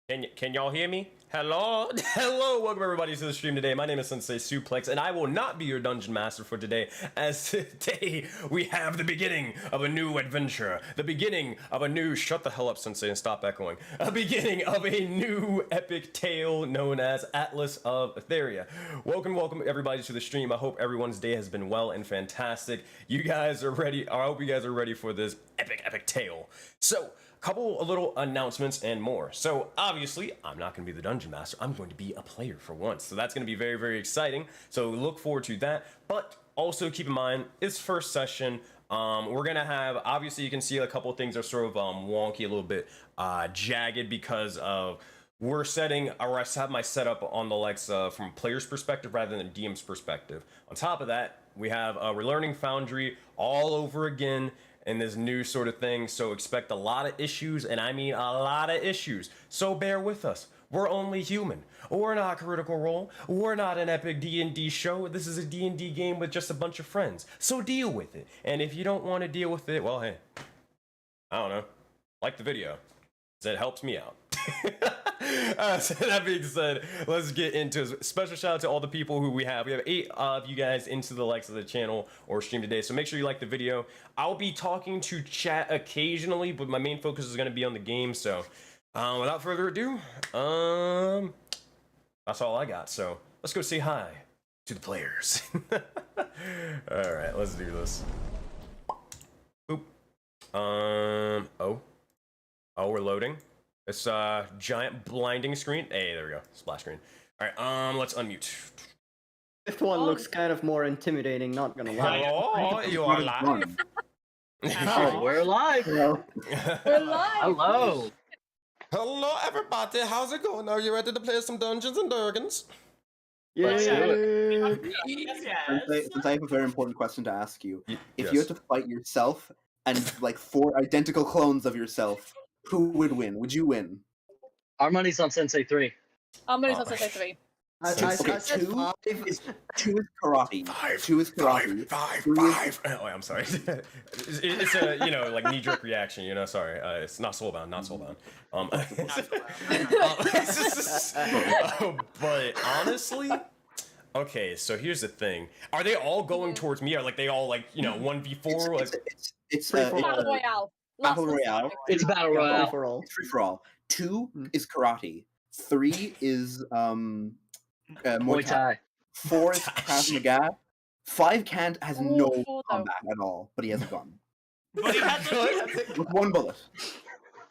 Can y'all hear me? Hello? Hello, welcome everybody to the stream today. My name is SenseiSuplex, and I will not be your dungeon master for today, as today we have the beginning of a new adventure. The beginning of a new, shut the hell up, Sensei, and stop echoing. A beginning of a new epic tale known as Atlas of Aetheria. Welcome everybody to the stream. I hope everyone's day has been well and fantastic. You guys are ready, I hope you guys are ready for this epic tale. So, a little announcements and more. So obviously I'm not going to be the dungeon master, I'm going to be a player for once, so that's going to be very exciting, so look forward to that. But also keep in mind, it's first session. We're gonna have, obviously you can see a couple of things are sort of wonky, a little bit jagged, because of we're setting, or I have my setup on the likes from a player's perspective rather than DM's perspective. On top of that, we have we're learning Foundry all over again in this new sort of thing, so expect a lot of issues, and I mean a lot of issues, so bear with us. We're only human. We're not Critical Role. We're not an epic D&D show. This is a D&D game with just a bunch of friends, so deal with it. And if you don't want to deal with it, well, hey, I don't know, like the video, because it helps me out. So that being said, let's get into it. Special shout out to all the people who we have 8 of you guys into the likes of the channel or stream today, so make sure you like the video. I'll be talking to chat occasionally, but my main focus is going to be on the game. So without further ado, that's all I got, so let's go say hi to the players. All right, let's do this. Boop. Oh, we're loading. It's a giant blinding screen. Hey, there we go. Splash screen. All right, let's unmute. Fifth one looks kind of more intimidating, not gonna lie. Hello, you are live. Oh, we're live. Hello. We're live. Hello. Hello, everybody. How's it going? Are you ready to play some Dungeons and Dragons? Let's do Yes. Since I have a very important question to ask you. If yes. you had to fight yourself and like 4 identical clones of yourself, who would win? Would you win? Our money's on Sensei 3. I'm gonna Sensei 3. Two is karate. 2 is karate. Five. Oh, I'm sorry. It's a, you know, like knee-jerk reaction, you know, sorry. It's not soulbound, not soulbound. But honestly, okay, so here's the thing. Are they all going towards me? Are like they all like, you know, 1v4? It's Battle Royale. Battle Royale. It's Battle Royale. For all. It's free for all. 2 is karate. 3 is Muay Thai. 4 is Krav Maga. 5 has no four, though. combat at all, but he has a gun But he has with 1 bullet.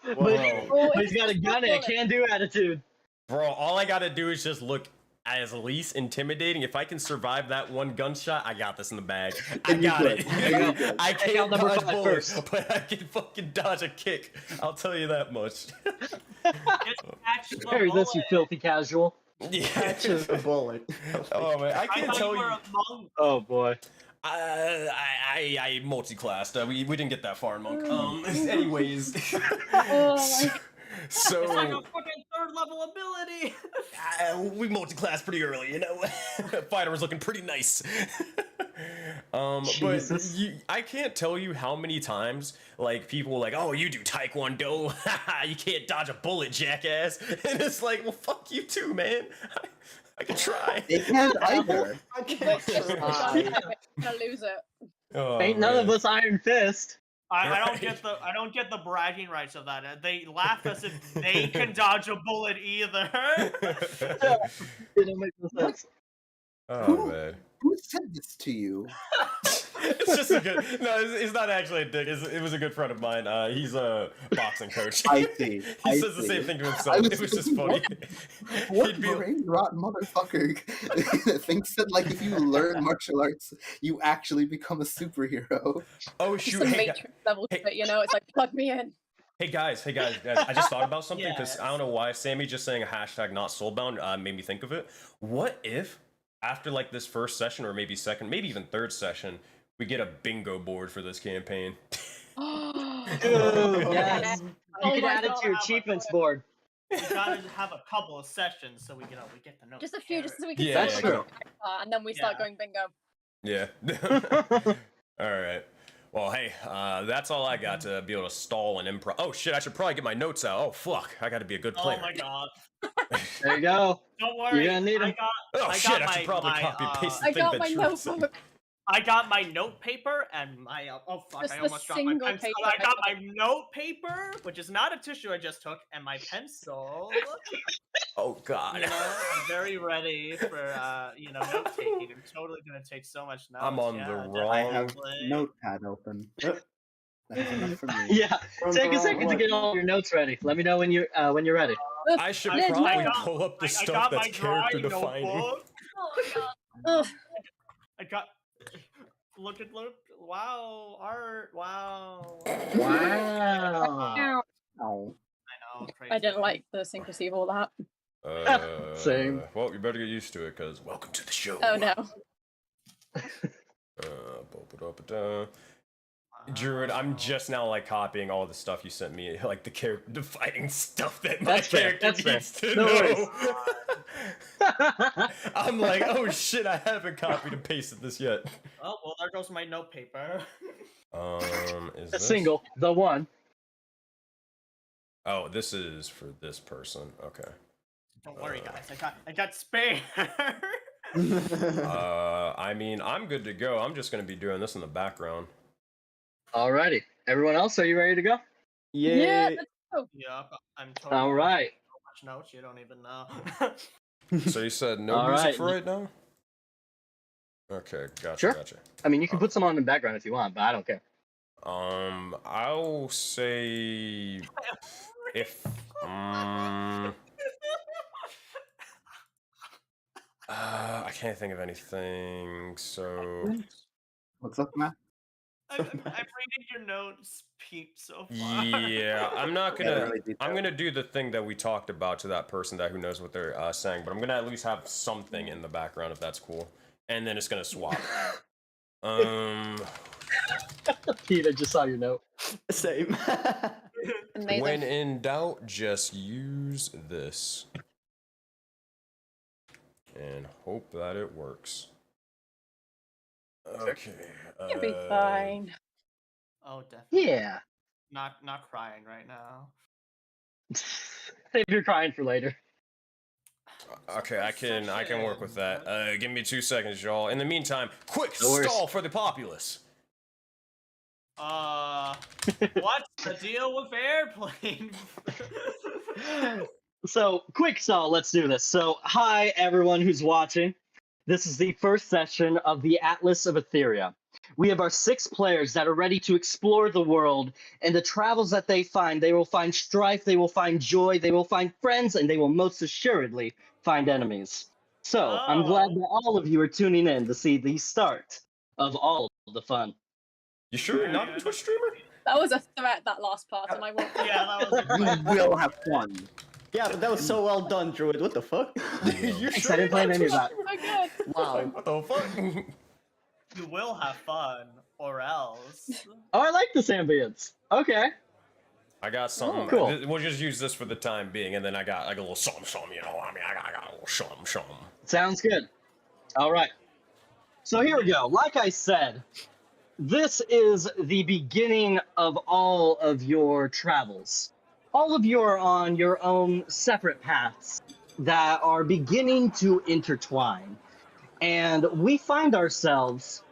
Whoa. But he's got a gun and a can-do attitude. Bro, all I gotta do is just look as least intimidating. If I can survive that 1 gunshot, I got this in the bag. I got it. I can't dodge bullets, but I can fucking dodge a kick. I'll tell you that much. Carry this, you filthy casual. Yeah. Catches a bullet. Oh man, I I can't thought tell you you. were a monk. Oh boy. I multi-classed. We didn't get that far in Monk. Anyways. So It's like a fucking 3rd level ability. we multi-classed pretty early, you know. Fighter was looking pretty nice. But I can't tell you how many times like people were like, oh, you do taekwondo, you can't dodge a bullet, jackass. And it's like, well, fuck you too, man. I can try. They can't either. I can't. Gonna lose it. Oh, Ain't none of man. us Iron Fist. I don't get the bragging rights of that. They laugh as if they can dodge a bullet either. It don't make no sense. Oh man. Who said this to you? It's just a good. No, it's not actually a dick. It was a good friend of mine. He's a boxing coach. I see. He says the same thing to himself. It was just funny. What He'd be- brain rot motherfucker thinks that like if you learn martial arts, you actually become a superhero? Oh Just shoot! a Hey, Matrix level to it, you know? It's like, plug me in. hey guys! I just thought about something because Yes. I don't know why Sammy just saying a hashtag not soulbound made me think of it. What if after like this first session or maybe second, maybe even third session, we get a bingo board for this campaign? Yes. You Oh can my add it God. to your achievements board. We gotta have a couple of sessions so we get to know. Just a few, just so we can Yeah, see yeah, what and then we start Yeah. going bingo. Yeah. All right. Well, hey, that's all I got to be able to stall and improv. Oh shit, I should probably get my notes out. Oh fuck, I got to be a good player. Oh my god. There you go. Don't worry. You're gonna need I 'em. got, Oh I shit, got I should probably copy and paste the I thing got that my Drew said. notebook. I got my note paper and my oh fuck, Just I the almost dropped my single pencil. paper I I got got. my note paper, which is not a tissue I just took, and my pencil. Oh god. You know, I'm very ready for note taking. I'm totally gonna take so much notes. I'm on yeah, the definitely. wrong- I have Notepad open. That's enough for me. Yeah, From take a the second to wrong get all your notes ready. Let me know when you're ready. I should Liz, probably no. pull up the I stuff got that's my drawing character defining. notebook. Oh my god. Ugh. I got. Look. Wow, art. Wow. Wow. Ow. Oh. I know. Crazy. I didn't like the syncrecy of all that. Same. Well, you better get used to it, because welcome to the show. Oh no. Druid, I'm just now like copying all the stuff you sent me, like the character defining stuff that my That's fair, character that's fair. needs to No know. worries. I'm like, oh shit, I haven't copied and pasted this yet. Oh well, there goes my note paper. Is A this? single, the one. Oh, this is for this person. Okay. Don't worry, guys. I got spare. I mean, I'm good to go. I'm just gonna be doing this in the background. Alrighty. Everyone else, are you ready to go? Yeah. Yay. Let's go. Yeah, I'm totally. All right. So much notes you don't even know. So you said no All music right. for right now? Okay, gotcha, Sure. gotcha. I mean, you can put some on in the background if you want, but I don't care. I'll say if I can't think of anything. So What's up, Matt? I'm reading your notes, peep, so far. yeah, I'm not Yeah, gonna. really detailed. I'm gonna do the thing that we talked about to that person that who knows what they're saying, but I'm gonna at least have something in the background if that's cool, and then it's gonna swap. Pete, I just saw your note. Same. Amazing. When in doubt, just use this. And hope that it works. Okay. You'll be fine. Oh, definitely. Yeah. Not crying right now. Save your crying for later. Okay, I can work with that. Give me 2 seconds, y'all. In the meantime, quick No worries. stall for the populace. What's the deal with airplane? So, quick stall, let's do this. So, hi everyone who's watching. This is the first session of the Atlas of Aetheria. We have our 6 players that are ready to explore the world, and the travels that they will find strife, they will find joy, they will find friends, and they will most assuredly find enemies. So, I'm glad that all of you are tuning in to see the start of all of the fun. You sure you're not a Twitch streamer? That was a threat, that last part, and I won't. Yeah, that was. You will have fun. Yeah, but that was so well done, Druid. What the fuck? You Thanks, sure I didn't you're plan not any of Twitch that. streamer? So good. Wow. What the fuck? You will have fun, or else. Oh, I like this ambience. Okay. I got something. Cool. We'll just use this for the time being, and then I got like a little something, you know. I mean, I got a little something. Sounds good. All right. So here we go. Like I said, this is the beginning of all of your travels. All of you are on your own separate paths that are beginning to intertwine. And we find ourselves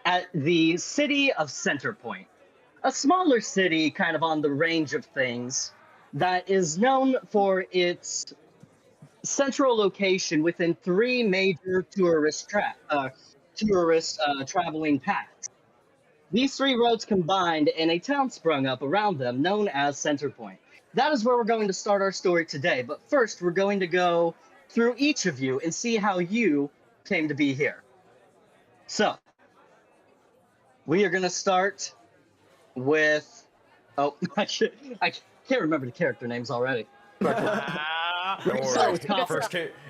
at the city of Centerpoint, a smaller city kind of on the range of things that is known for its central location within 3 major tourist traveling paths. These 3 roads combined and a town sprung up around them known as Centerpoint. That is where we're going to start our story today, but first we're going to go through each of you and see how you came to be here. So, we are going to start with... Oh, I can't remember the character names already. Don't So worry. tough.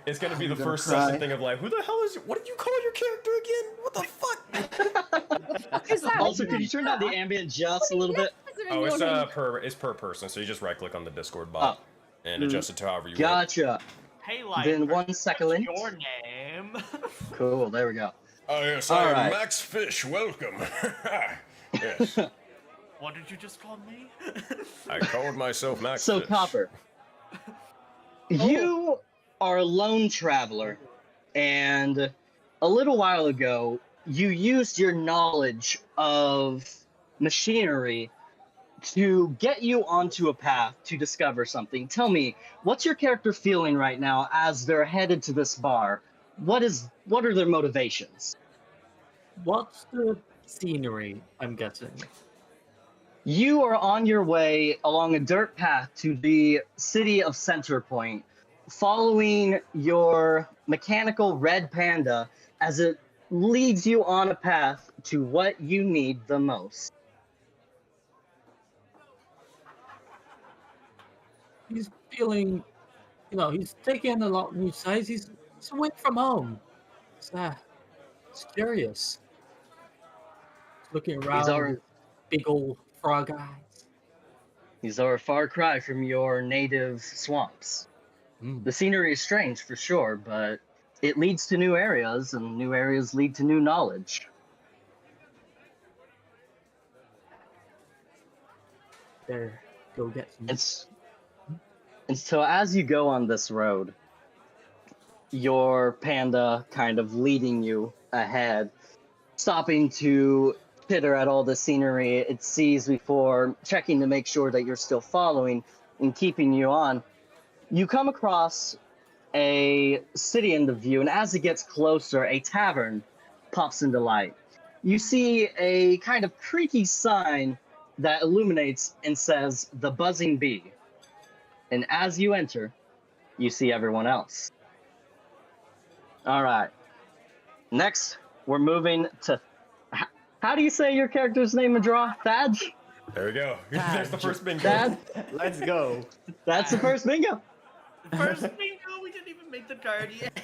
It's gonna be the gonna first cry. session thing of like, who the hell is? What did you call your character again? What the fuck? What is that? Also, could you turn down the ambient just a little bit? Oh, it's per person. So you just right click on the Discord bot and adjust it to however you want. Gotcha. Hey, like. Then 1 second. What's your name? Cool, there we go. Oh yes, All I am right. Max Fish. Welcome. Yes. What did you just call me? I called myself Max. So, Fish. Copper, you are a lone traveler, and a little while ago, you used your knowledge of machinery to get you onto a path to discover something. Tell me, what's your character feeling right now as they're headed to this bar? What are their motivations? What's the scenery, I'm guessing? You are on your way along a dirt path to the city of Centerpoint, following your mechanical red panda as it leads you on a path to what you need the most. He's feeling, he's taking a lot of new sights. He's away from home. It's curious. He's looking around our- with big old frog eyes. These are a far cry from your native swamps. Mm. The scenery is strange for sure, but it leads to new areas, and new areas lead to new knowledge. There, go get some. And so as you go on this road, your panda kind of leading you ahead, stopping to pitter at all the scenery it sees before checking to make sure that you're still following and keeping you on. You come across a city in the view, and as it gets closer, a tavern pops into light. You see a kind of creaky sign that illuminates and says, "The Buzzing Bee." And as you enter, you see everyone else. All right. Next, we're moving to... How do you say your character's name, Madra? Thadge? There we go. There's the first bingo. Thad? Let's go. That's the first bingo. First bingo, we didn't even make the card yet.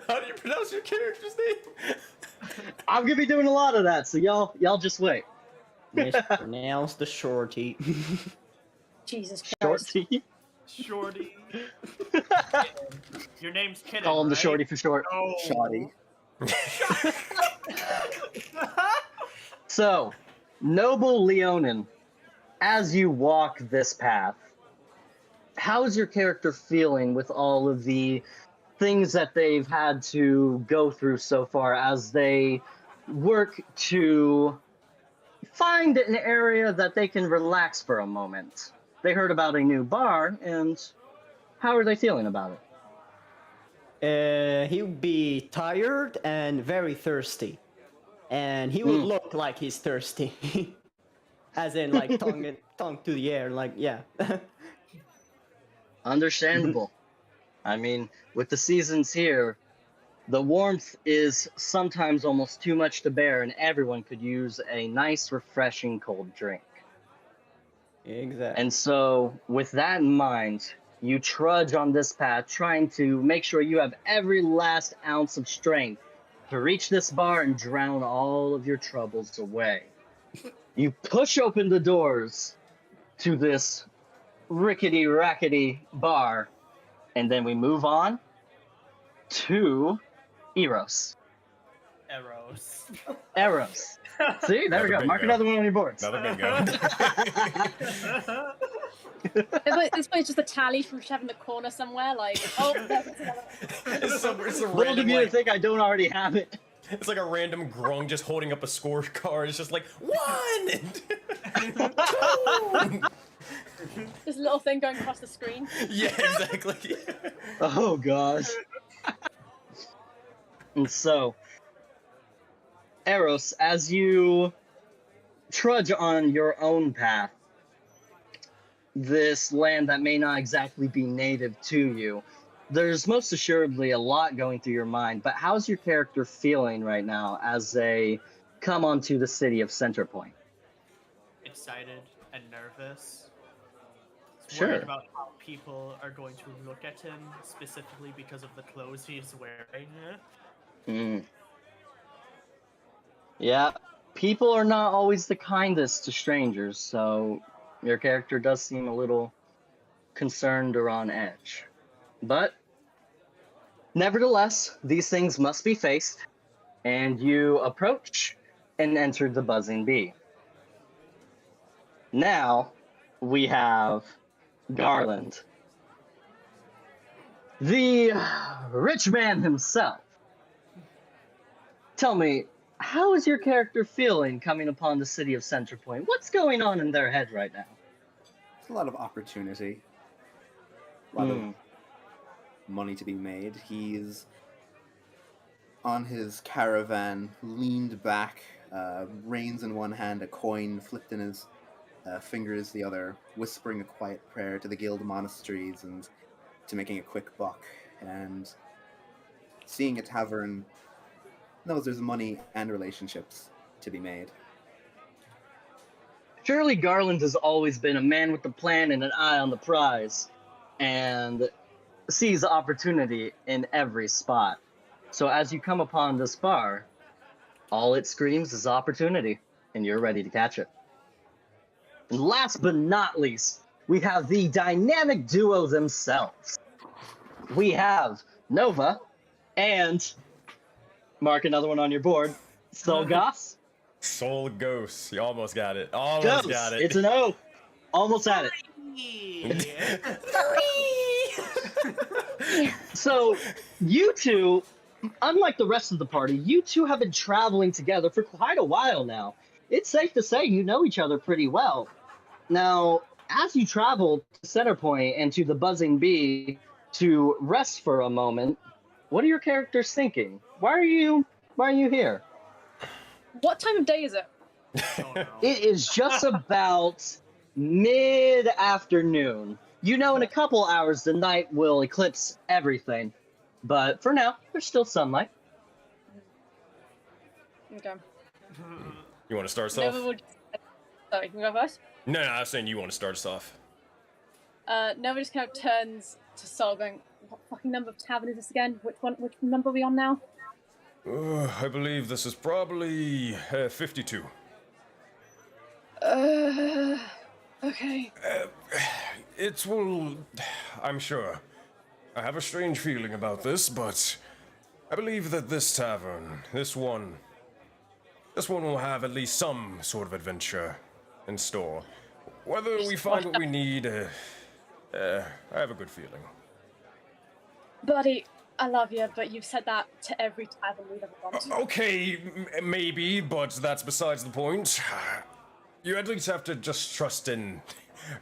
How do you pronounce your character's name? I'm gonna be doing a lot of that, so y'all just wait. Mispronounce the shorty. Jesus Christ. Shorty. Shorty. Your name's Kitten, Call him the right? Shorty for short. Oh. Shoddy. So, Noble Leonin, as you walk this path, how's your character feeling with all of the things that they've had to go through so far as they work to find an area that they can relax for a moment? They heard about a new bar, and how are they feeling about it? He would be tired and very thirsty. And he would look like he's thirsty. As in, like, tongue to the air, like, yeah. Understandable. I mean, with the seasons here, the warmth is sometimes almost too much to bear, and everyone could use a nice, refreshing cold drink. Exactly. And so, with that in mind, you trudge on this path, trying to make sure you have every last ounce of strength to reach this bar and drown all of your troubles away. You push open the doors to this rickety-rackety bar, and then we move on to Eros. Eros. Eros. See, there we go. Another Mark bingo. another one on your boards. Another bingo. It's like just a tally from Chef in the corner somewhere, like, oh, there's another. it's a Little random, of you to like, think I don't already have it. it's like a random grung just holding up a scorecard. It's just like, 1! 2! This little thing going across the screen. Yeah, exactly. Oh, gosh. And so, Eros, as you trudge on your own path, this land that may not exactly be native to you, there's most assuredly a lot going through your mind, but how's your character feeling right now as they come onto the city of Centerpoint? Excited and nervous. Sure. Worried about how people are going to look at him, specifically because of the clothes he's wearing. Yeah, people are not always the kindest to strangers, so your character does seem a little concerned or on edge. But, nevertheless, these things must be faced, and you approach and enter the Buzzing Bee. Now we have Garland, the rich man himself. Tell me, how is your character feeling coming upon the city of Centerpoint? What's going on in their head right now? There's a lot of opportunity. A lot of money to be made. He's on his caravan, leaned back, reins in one hand, a coin flipped in his fingers the other, whispering a quiet prayer to the guild monasteries and to making a quick buck. And seeing a tavern, knows there's money and relationships to be made. Surely Garland has always been a man with a plan and an eye on the prize, and sees opportunity in every spot. So as you come upon this bar, all it screams is opportunity, and you're ready to catch it. And last but not least, we have the dynamic duo themselves. We have Nova and, mark another one on your board, Solgas. Soul Ghost. You almost got it. Almost got it. It's an O. Almost at it. So, you two, unlike the rest of the party, you two have been traveling together for quite a while now. It's safe to say you know each other pretty well. Now, as you travel to Centerpoint and to the Buzzing Bee to rest for a moment, what are your characters thinking? Why are you here? What time of day is it? Oh, no. It is just about mid-afternoon. You know, in a couple hours, the night will eclipse everything. But for now, there's still sunlight. Okay. You want to start us off? Nova would. Sorry, can we go first? No, I was saying you want to start us off. Nova just kind of turns to Sol, going, "What fucking number of tavern is this again? Which one? Which number are we on now?" I believe this is probably 52. Okay. It will, I'm sure. I have a strange feeling about this, but I believe that this tavern, this one will have at least some sort of adventure in store. Whether we find what we need, I have a good feeling. Buddy, I love you, but you've said that to every tavern we've ever gone to. Okay, maybe, but that's besides the point. You at least have to just trust in,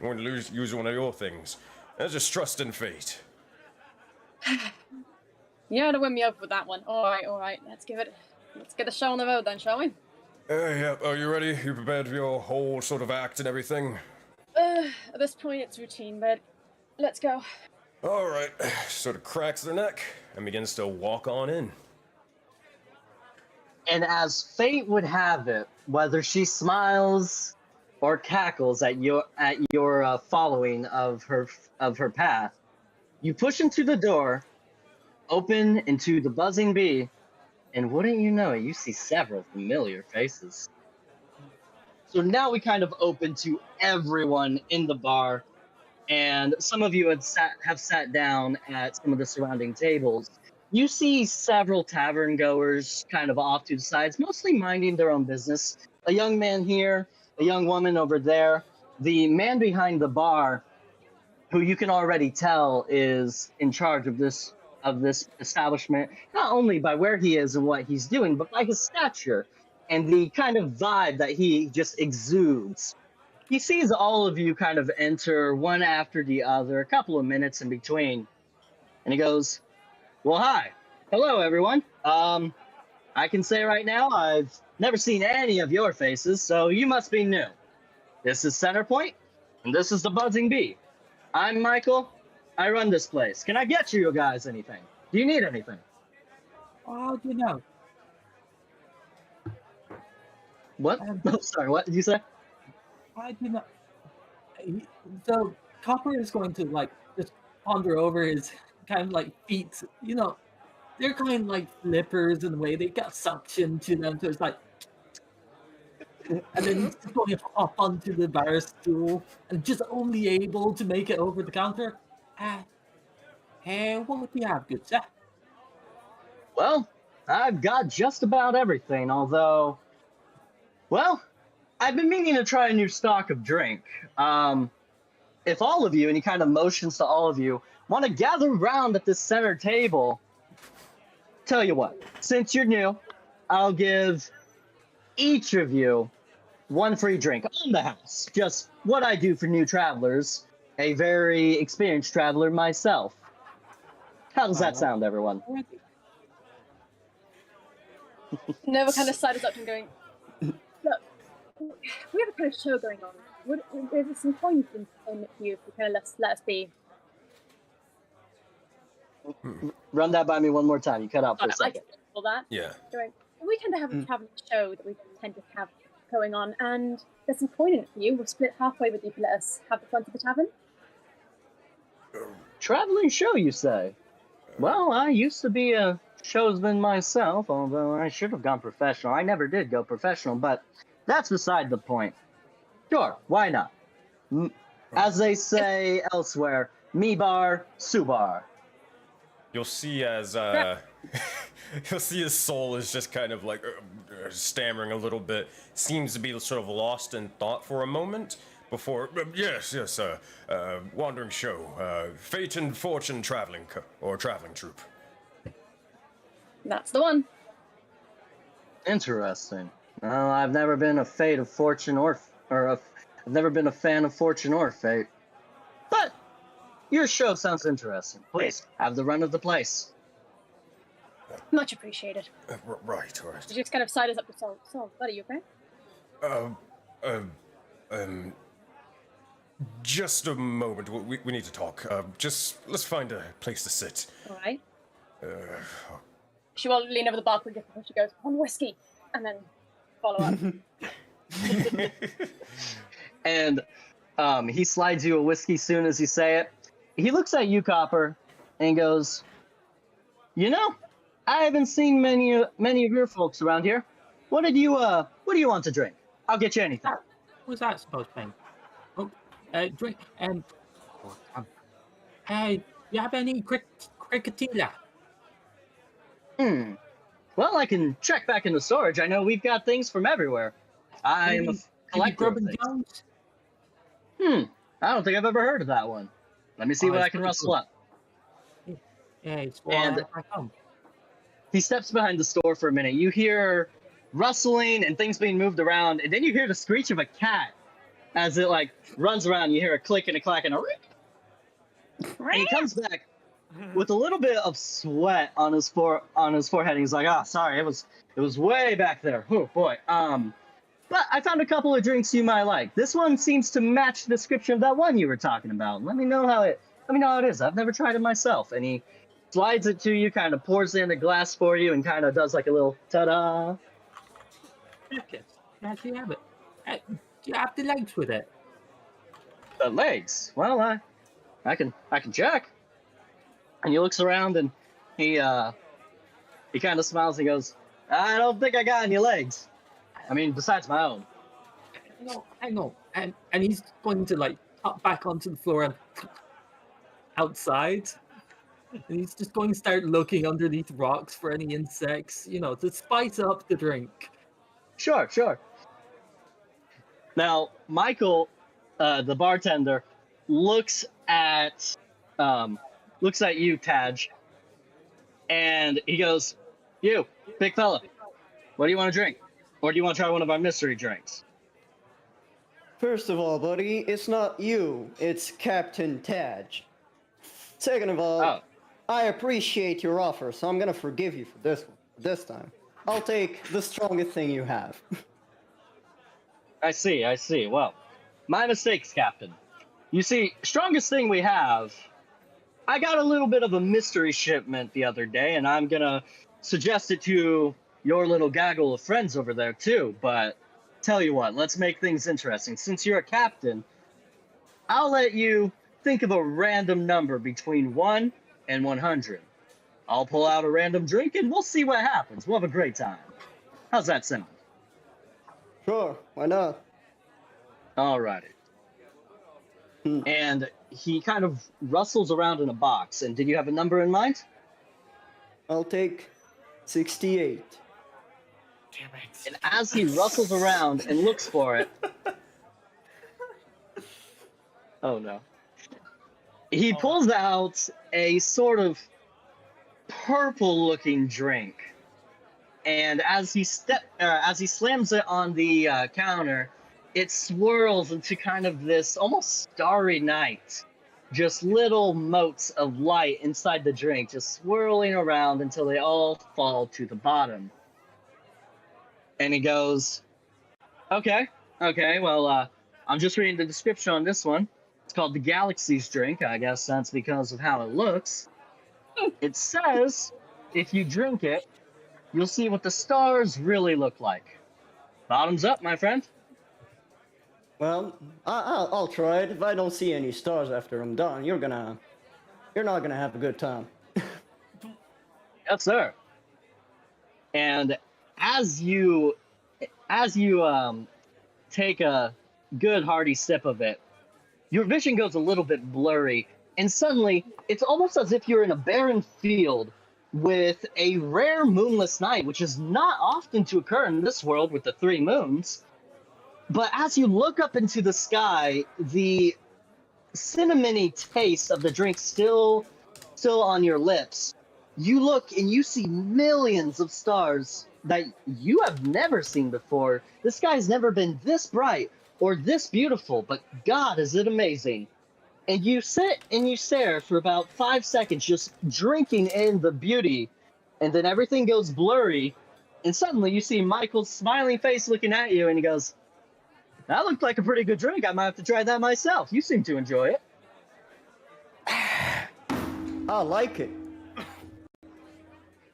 I'm going to use one of your things, just trust in fate. You're gonna win me over with that one. Alright, let's get a show on the road then, shall we? Yeah, are you ready? You prepared for your whole sort of act and everything? At this point it's routine, but let's go. Alright, sort of cracks their neck and begins to walk on in. And as fate would have it, whether she smiles or cackles at your following of her path, you push into the door, open into the Buzzing Bee, and wouldn't you know it, you see several familiar faces. So now we kind of open to everyone in the bar, and some of you have sat down at some of the surrounding tables. You see several tavern goers kind of off to the sides, mostly minding their own business. A young man here, a young woman over there. The man behind the bar, who you can already tell is in charge of this establishment, not only by where he is and what he's doing, but by his stature and the kind of vibe that he just exudes. He sees all of you kind of enter one after the other, a couple of minutes in between, and he goes, "Well, hi. Hello, everyone. I can say right now I've never seen any of your faces, so you must be new. This is Centerpoint, and this is the Buzzing Bee. I'm Michael. I run this place. Can I get you guys anything? Do you need anything?" Oh, you know. What? Oh, sorry, what did you say? I do not. So Copper is going to like just ponder over his kind of like feet. You know, they're kind of like flippers in a way. They got suction to them, so it's like. And then he's just going up onto the bar stool and just only able to make it over the counter. Hey, what do you have, good sir? Well, I've got just about everything, although, well, I've been meaning to try a new stock of drink. If all of you, and he kind of motions to all of you, want to gather around at this center table, tell you what, since you're new, I'll give each of you one free drink on the house. Just what I do for new travelers, a very experienced traveler myself. How does that sound, everyone? Nova kind of sidles up and going, look, we have a kind of show going on. There's some point in it for you if you kind of let us be. Run that by me one more time. You cut out for a second. All that. Yeah. Going, we tend to have a traveling show that we tend to have going on, and there's some point in it for you. We'll split halfway with you if you let us have the front of the tavern. Traveling show, you say? Well, I used to be a showsman myself, although I should have gone professional. I never did go professional, but that's beside the point. Sure, why not? As they say elsewhere, me bar, su bar. You'll see as you'll see his soul is just kind of like stammering a little bit. Seems to be sort of lost in thought for a moment before. Yes, wandering show, fate and fortune traveling traveling troupe. That's the one. Interesting. Well, I've never been a fate of fortune I've never been a fan of fortune or fate. But your show sounds interesting. Please, have the run of the place. Much appreciated. Right. She just kind of sidles up to Sol. Sol, buddy, you okay? Just a moment. We need to talk. Just let's find a place to sit. All right. She will lean over the bar quickly before she goes, one whiskey, and then follow up. And he slides you a whiskey soon as you say it. He looks at you, Copper, and goes, you know, I haven't seen many of your folks around here. What do you want to drink? I'll get you anything. What's that supposed to mean? Oh, drink. Hey, you have any cricketilla? Well, I can check back in the storage. I know we've got things from everywhere. I am a collector of things. I don't think I've ever heard of that one. Let me see what I can rustle up. Yeah, it's And back home. he steps behind the store for a minute. You hear rustling and things being moved around, and then you hear the screech of a cat as it like runs around. You hear a click and a clack and a rip. And he comes back with a little bit of sweat on his forehead. He's like, "Ah, sorry, it was way back there. Oh boy. But I found a couple of drinks you might like. This one seems to match the description of that one you were talking about. Let me know how it is. I've never tried it myself." And he slides it to you, kind of pours it in a glass for you, and kind of does like a little ta-da. Okay. Yes, you have it. Do you have the legs with it? The legs? Well, I can check. And he looks around and he kind of smiles and goes, "I don't think I got any legs. I mean, besides my own." No, hang on. And he's going to like hop back onto the floor and outside. And he's just going to start looking underneath rocks for any insects, to spice up the drink. Sure. Now, Michael, the bartender, looks at you, Taj, and he goes, "You, big fella, what do you want to drink? Or do you want to try one of our mystery drinks?" First of all, buddy, it's not you, it's Captain Taj. Second of all, I appreciate your offer, so I'm gonna forgive you for this time. I'll take the strongest thing you have. I see. Well, my mistakes, Captain. You see, strongest thing we have, I got a little bit of a mystery shipment the other day, and I'm gonna suggest it to your little gaggle of friends over there too, but tell you what, let's make things interesting. Since you're a captain, I'll let you think of a random number between 1 and 100. I'll pull out a random drink and we'll see what happens. We'll have a great time. How's that sound? Sure, why not? Alrighty. And he kind of rustles around in a box. And did you have a number in mind? I'll take 68. Damn it. And as he rustles around and looks for it, oh no. He pulls out a sort of purple-looking drink, and as he slams it on the counter, it swirls into kind of this almost starry night. Just little motes of light inside the drink, just swirling around until they all fall to the bottom. And he goes, okay, well, I'm just reading the description on this one. It's called the Galaxy's Drink. I guess that's because of how it looks. It says, if you drink it, you'll see what the stars really look like. Bottoms up, my friend. Well, I'll try it. If I don't see any stars after I'm done, you're not gonna have a good time. Yes, sir. And as you take a good hearty sip of it, your vision goes a little bit blurry, and suddenly it's almost as if you're in a barren field with a rare moonless night, which is not often to occur in this world with the 3 moons. But as you look up into the sky, the cinnamony taste of the drink still on your lips, you look and you see millions of stars that you have never seen before. The sky's never been this bright or this beautiful, but God, is it amazing. And you sit and you stare for about 5 seconds, just drinking in the beauty, and then everything goes blurry, and suddenly you see Michael's smiling face looking at you, and he goes, that looked like a pretty good drink. I might have to try that myself. You seem to enjoy it. I like it.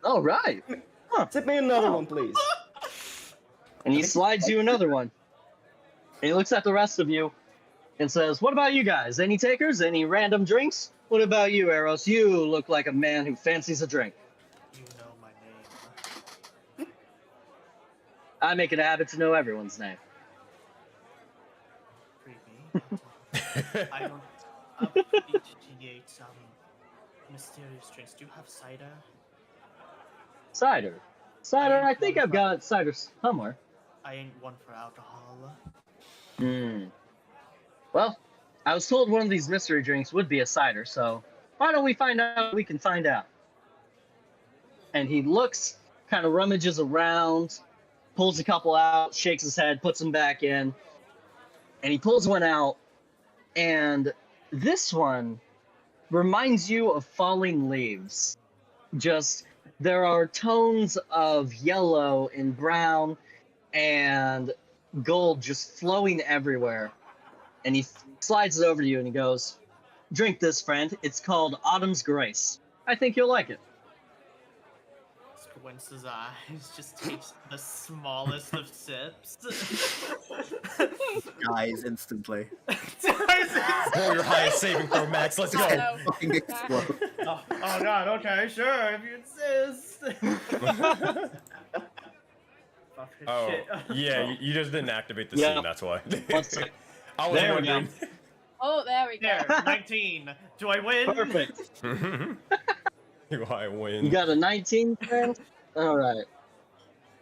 All right. Sip me another one, please. And he slides you another one. And he looks at the rest of you and says, what about you guys? Any takers? Any random drinks? What about you, Eros? You look like a man who fancies a drink. You know my name. I make it a habit to know everyone's name. Creepy. I don't appreciate mysterious drinks. Do you have cider? Cider. I think I've got cider somewhere. I ain't one for alcohol. Well, I was told one of these mystery drinks would be a cider, so why don't we find out what we can find out? And he looks, kind of rummages around, pulls a couple out, shakes his head, puts them back in, and he pulls one out, and this one reminds you of falling leaves. Just, there are tones of yellow and brown and gold just flowing everywhere. And he slides it over to you and he goes, drink this, friend. It's called Autumn's Grace. I think you'll like it. Squints' eyes, just takes the smallest of sips. Dies instantly. Roll your highest saving throw, Max. Let's go. No. Fucking explode. Oh god, okay, sure, if you insist. Fucking Oh, shit. yeah, you just didn't activate the Yeah. scene, that's why. One sec. I was There we go. wondering. Oh, there we go. There, 19. Do I win? Perfect. Do I win? You got a 19, friend? All right.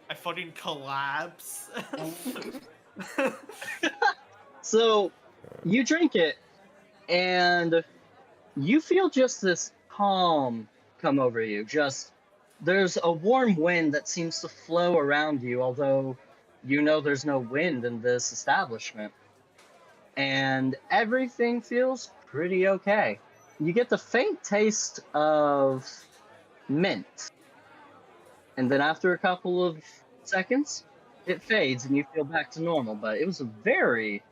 I fucking collapse. So, you drink it, and you feel just this calm come over you. Just, there's a warm wind that seems to flow around you, although you know there's no wind in this establishment. And everything feels pretty okay. You get the faint taste of mint. And then after a couple of seconds, it fades and you feel back to normal. But it was a very,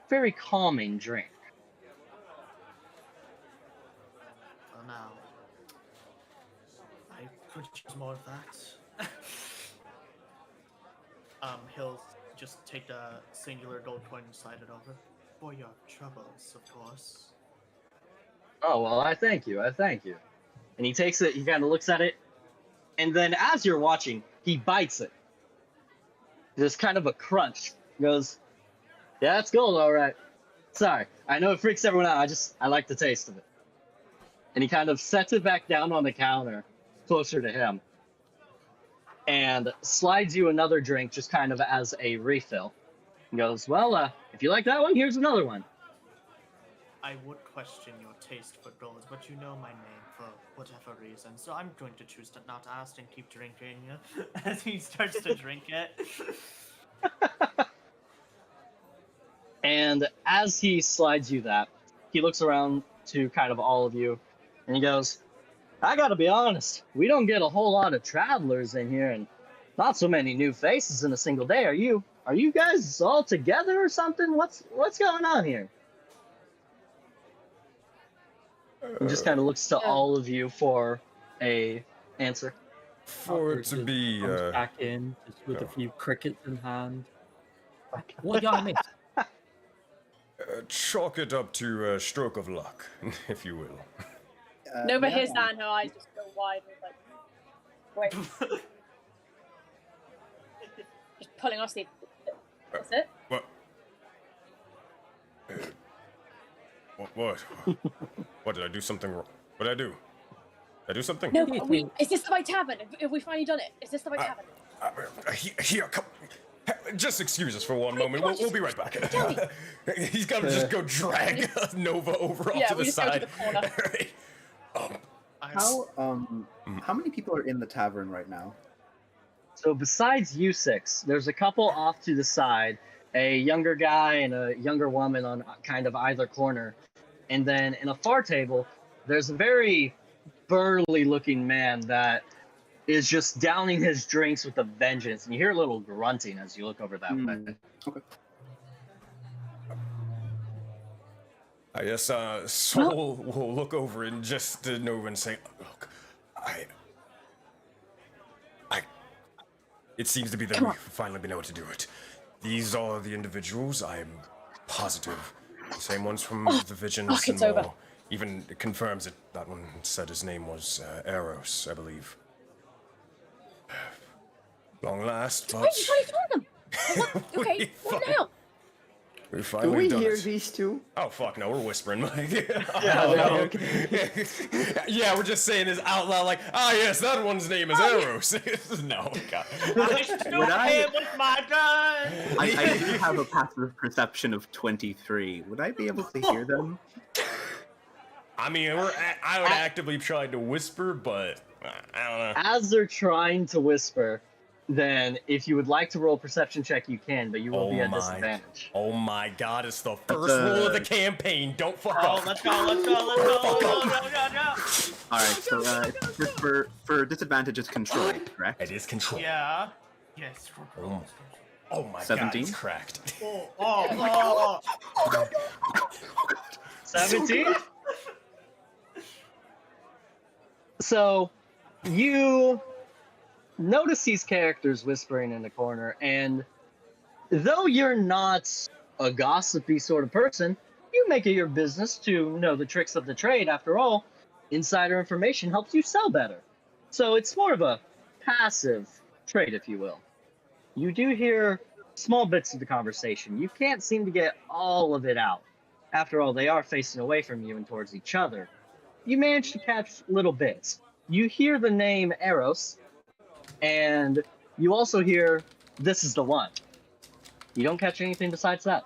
very calming drink. For now, I could use more of that. He'll just take the singular gold coin and slide it over. For your troubles, of course. Oh, well, I thank you. And he takes it, he kind of looks at it, and then as you're watching, he bites it. There's kind of a crunch. He goes, yeah, it's gold, all right. Sorry, I know it freaks everyone out, I like the taste of it. And he kind of sets it back down on the counter, closer to him. and slides you another drink just kind of as a refill. He goes, well, if you like that one, here's another one. I would question your taste for gold, but you know my name for whatever reason, so I'm going to choose to not ask and keep drinking as he starts to drink it. And as he slides you that, he looks around to kind of all of you, and he goes, I gotta be honest, we don't get a whole lot of travelers in here, and not so many new faces in a single day. Are you guys all together or something? What's going on here? He just kind of looks to all of you for a answer. For it to Just be, comes back in just with no. a few crickets in hand. What y'all miss? chalk it up to a stroke of luck, if you will. Nova yeah. hears that and her eyes just go wide and like, wait. Just pulling off the. That's it? What? What? What, did I do something wrong? What did I do? Did I do something? No, is this the right tavern? Have we finally done it? Is this the right tavern? Here, come. Just excuse us for one moment. We'll be right back. He's got to just go drag Nova over off to the just side. go to the corner. How many people are in the tavern right now? So besides you six, there's a couple off to the side, a younger guy and a younger woman on kind of either corner. And then in a far table, there's a very burly looking man that is just downing his drinks with a vengeance. And you hear a little grunting as you look over that way. Okay. I guess Soul will look over and just to Nova and say, look, it seems to be that we've finally been able to do it. These are the individuals, I'm positive. The same ones from the Visions and over. more. Even confirms it. That one said his name was Eros, I believe. Long last, but... Wait, you finally found them! What? Okay, what now? We Do finally we done hear it. these two? Oh fuck no, we're whispering. Yeah, Yeah, we're just saying this out loud like, yes, that one's name is Eros. No, God. I shoot him with my gun! I do have a passive perception of 23. Would I be able to hear them? I mean, I would actively try to whisper, but I don't know. As they're trying to whisper, then if you would like to roll a perception check, you can, but you will be at disadvantage. Oh my God, it's the first rule of the campaign. Don't fuck up. Let's go. Go. Alright, so for disadvantage, it's control, correct? It is control. Yeah. Yes. Oh my 17? God, it's cracked. Oh. 17? So, you notice these characters whispering in the corner, and though you're not a gossipy sort of person, you make it your business to know the tricks of the trade. After all, insider information helps you sell better. So it's more of a passive trade, if you will. You do hear small bits of the conversation. You can't seem to get all of it out. After all, they are facing away from you and towards each other. You manage to catch little bits. You hear the name Eros, and you also hear, this is the one. You don't catch anything besides that.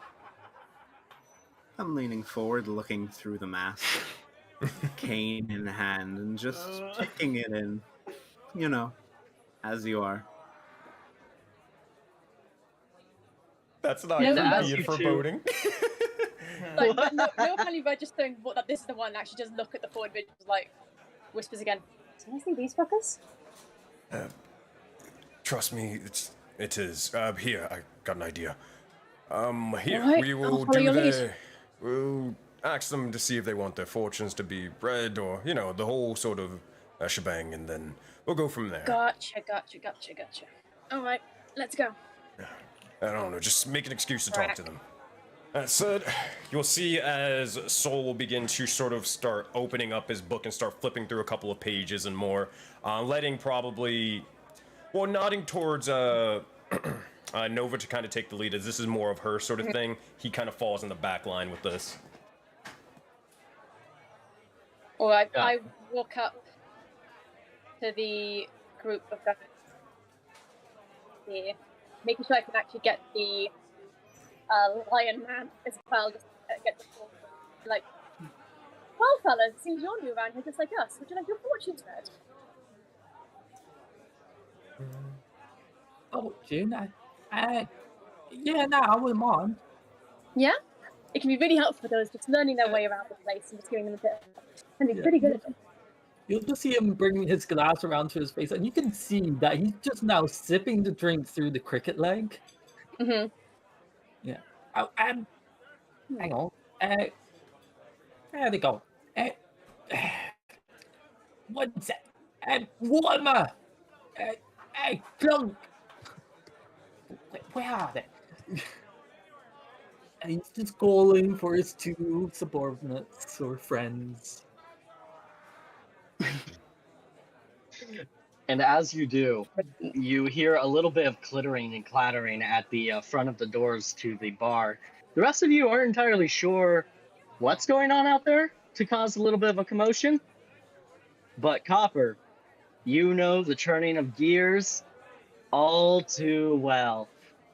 I'm leaning forward, looking through the mask, cane in hand, and just taking it in, you know, as you are. That's not Yeah, creepy and foreboding. Like, no, apparently registering that this is the one, and actually just look at the four individuals, like, whispers again. Seriously, these fuckers? Trust me, it is. Here, I got an idea. Here, Alright, we I'll will follow your do lead. we'll ask them to see if they want their fortunes to be read, or, you know, the whole sort of shebang, and then we'll go from there. Gotcha. Alright, let's go. I don't know, just make an excuse to talk to them. That said, you'll see as Soul will begin to sort of start opening up his book and start flipping through a couple of pages and more, letting probably, well, nodding towards Nova to kind of take the lead, as this is more of her sort of thing. He kind of falls in the back line with this. Alright, I walk up to the group of guys here, making sure I can actually get the Lion Man as well, just get the full, like, well, fellas, it seems you're new around here just like us. Would you like your fortunes read? Oh, June, yeah, no, I wouldn't mind. Yeah? It can be really helpful for those just learning their way around the place and just giving them a bit of... And he's pretty good at it. You'll just see him bring his glass around to his face, and you can see that he's just now sipping the drink through the cricket leg. Mm-hmm. Yeah. Oh, hang on. There they go. What's that? What am I? Clunk. Where are they? And he's just calling for his two subordinates or friends. And as you do, you hear a little bit of clittering and clattering at the front of the doors to the bar. The rest of you aren't entirely sure what's going on out there to cause a little bit of a commotion. But Copper, you know the churning of gears all too well.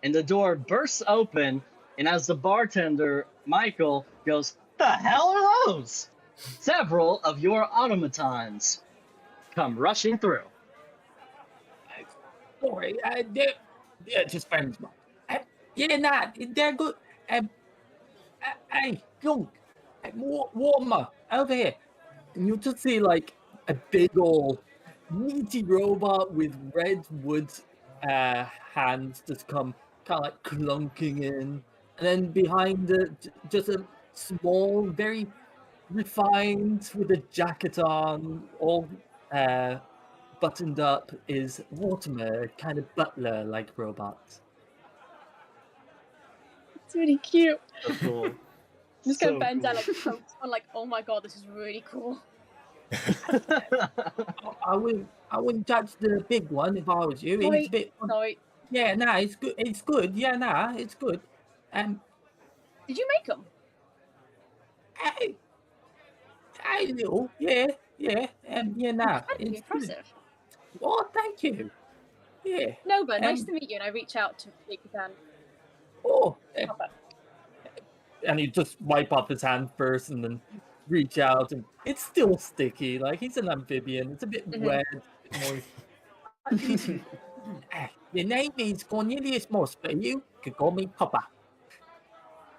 And the door bursts open, and as the bartender, Michael, goes, "The hell are those?" Several of your automatons come rushing through. Sorry, they're just friends, man. Yeah, nah, they're good. Hey, Clunk, warmer, over here. And you'll just see, like, a big old meaty robot with red wood hands just come kind of like clunking in. And then behind it, just a small, very refined, with a jacket on, all buttoned up, is Mortimer, kind of butler-like robot. It's really cute. That's cool. I'm just going to So bend down cool. like, I'm like, oh my god, this is really cool. I wouldn't touch the big one if I was you. It's a bit. Sorry. Yeah, nah, it's good. It's good. Yeah, nah, it's good. Did you make them? I little. Yeah. Yeah, nah. Incredibly It's good. impressive. Oh, thank you. Yeah. Nova, nice to meet you, and I reach out to shake his hand. Oh. Copper. And he just wipe off his hand first, and then reach out, and it's still sticky. Like, he's an amphibian. It's a bit wet, a bit moist. The name is Cornelius Moss, but you could call me Copper.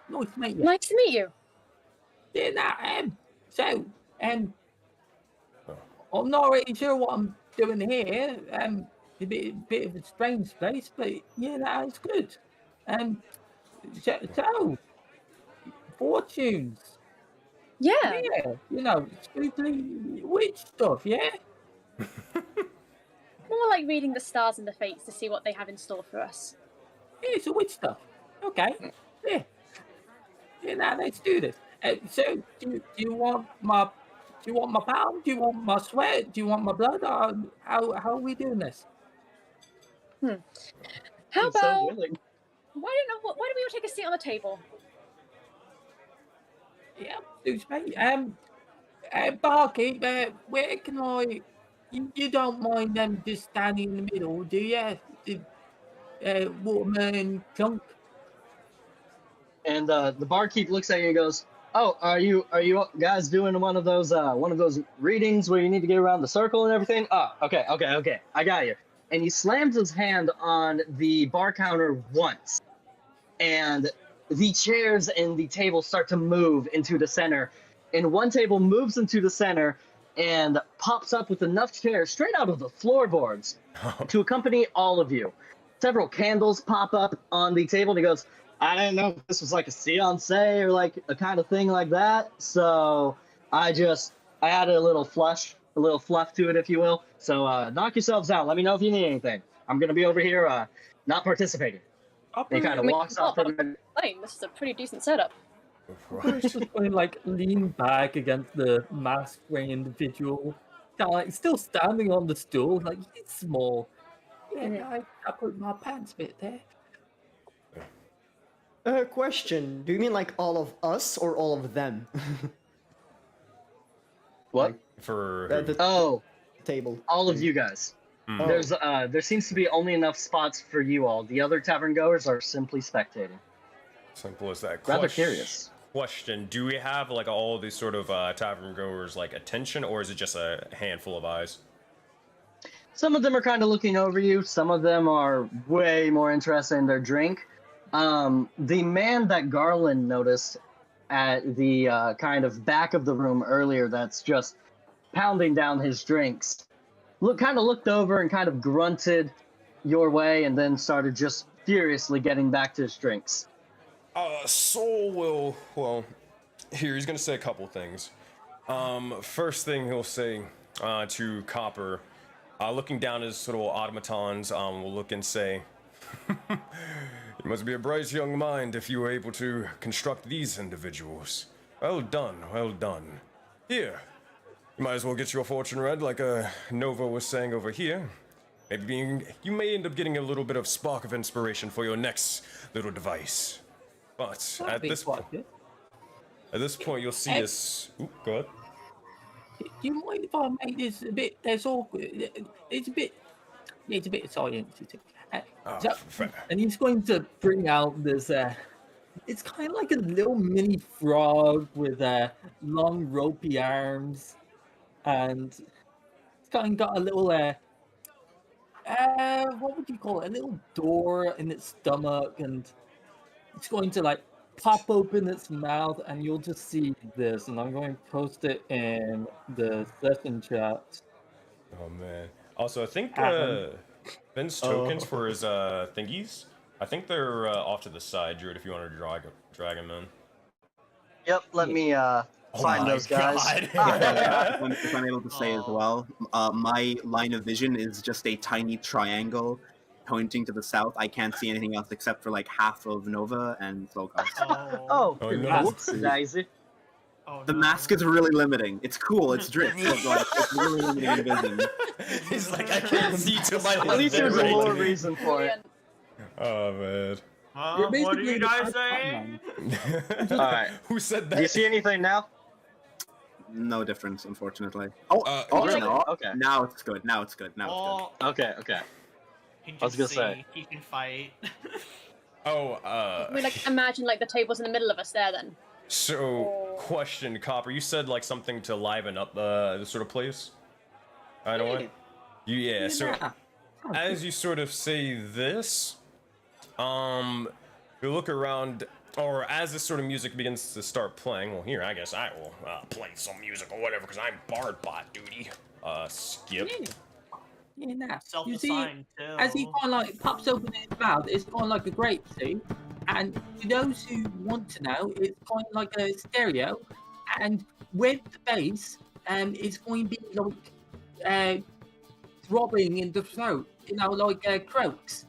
Nice to meet you. Nice to meet you. Yeah, nah, so, I'm not really sure what I'm doing here. A bit of a strange place, but yeah, nah, it's good. So, fortunes. Yeah. Yeah, you know, spooky witch stuff, yeah? More like reading the stars and the fates to see what they have in store for us. Yeah, it's a witch stuff. Okay, yeah. Yeah, now let's do this. So, do you want my pound? Do you want my sweat? Do you want my blood? How are we doing this? How I'm so about willing. why don't we all take a seat on the table? Yeah, suits me. Barkeep, where can I? You don't mind them just standing in the middle, do you? Waterman Clunk. And the barkeep looks at you and goes, "Oh, are you guys doing one of those readings where you need to get around the circle and everything?" Oh, okay, I got you. And he slams his hand on the bar counter once, and the chairs and the table start to move into the center. And one table moves into the center and pops up with enough chairs straight out of the floorboards to accompany all of you. Several candles pop up on the table, and he goes, "I didn't know if this was like a seance or like a kind of thing like that. So I added a little fluff to it, if you will. So knock yourselves out. Let me know if you need anything. I'm going to be over here not participating." And he kind of walks off. This is a pretty decent setup. He's just going like lean back against the mask-wearing individual, kind of like still standing on the stool, like he's small. Yeah, I put my pants bit there. Question. Do you mean like all of us or all of them? What? For The Oh, table. all of you guys. There seems to be only enough spots for you all. The other tavern goers are simply spectating. Simple as that. Rather curious. Question: do we have like all these sort of tavern goers like attention, or is it just a handful of eyes? Some of them are kind of looking over you. Some of them are way more interested in their drink. The man that Garland noticed at the kind of back of the room earlier, that's just pounding down his drinks, kind of looked over and kind of grunted your way, and then started just furiously getting back to his drinks. Soul will, well, here, he's gonna say a couple things. First thing he'll say to Copper, looking down at his little automatons, will look and say, "You must be a bright young mind if you were able to construct these individuals. Well done, well done. Here, you might as well get your fortune read like Nova was saying over here. Maybe you may end up getting a little bit of spark of inspiration for your next little device. But at this point, you'll see this. Ooh, go ahead. Do you mind if I make this a bit less awkward? It's a bit science. And he's going to bring out this. It's kind of like a little mini frog with long ropey arms, and it's kind of got a little what would you call it? A little door in its stomach, and it's going to like pop open its mouth, and you'll just see this. And I'm going to post it in the session chat. Oh man! Also, I think Ben's tokens for his thingies. I think they're off to the side, Druid. If you want to drag him in. Yep. Let me find those guys. If I'm able to say as well, my line of vision is just a tiny triangle pointing to the south. I can't see anything else except for like half of Nova and Solcast. Oh, no. whoops, daisy. The mask is really limiting. It's cool, it's drift, but like, it's really limiting the vision. He's like, I can't see to my left. At least there's a right. lore reason for it. Oh man. What are you guys saying? Alright. Who said that? Do you see anything now? No difference, unfortunately. Really? No. Okay. Now it's good. Now it's good. Okay. He can I was gonna see, say. he can fight. We like imagine like the table's in the middle of us there then. So, question, Copper. You said like something to liven up the sort of place. I don't want. Yeah. So, as you sort of say this, you look around, or as this sort of music begins to start playing. Well, here I guess I will play some music or whatever because I'm bard bot duty. Skip. Yeah, now you see, Self-assigned too. as he kind of like pops open his mouth, it's kind of like a grape see. And to those who want to know, it's kind of like a stereo, and with the bass, it's going to be like throbbing in the throat, like croaks.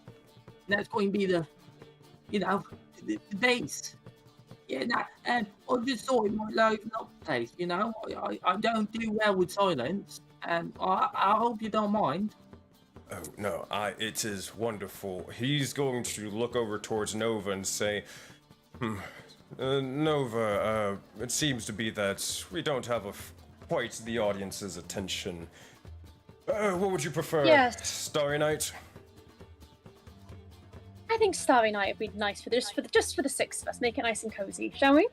And that's going to be the bass. Yeah, and I just thought it might liven up the place. I don't do well with silence, and I hope you don't mind. Oh no, it is wonderful. He's going to look over towards Nova and say, Nova, it seems to be that we don't have quite the audience's attention. What would you prefer? Yes. Starry Night? I think Starry Night would be nice for the six of us. Make it nice and cozy, shall we?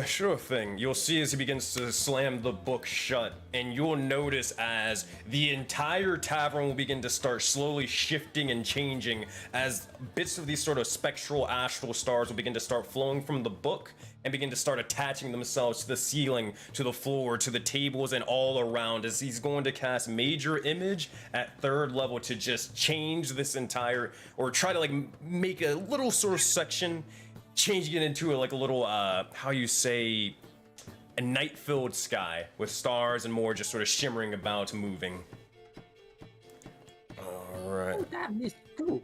Sure thing. You'll see as he begins to slam the book shut, and you'll notice as the entire tavern will begin to start slowly shifting and changing as bits of these sort of spectral astral stars will begin to start flowing from the book and begin to start attaching themselves to the ceiling, to the floor, to the tables, and all around as he's going to cast Major Image at 3rd level to just change this entire, or try to like make a little sort of section, changing it into a little, how you say, a night-filled sky with stars and more just sort of shimmering about, moving. All right. Oh, damn, this is cool.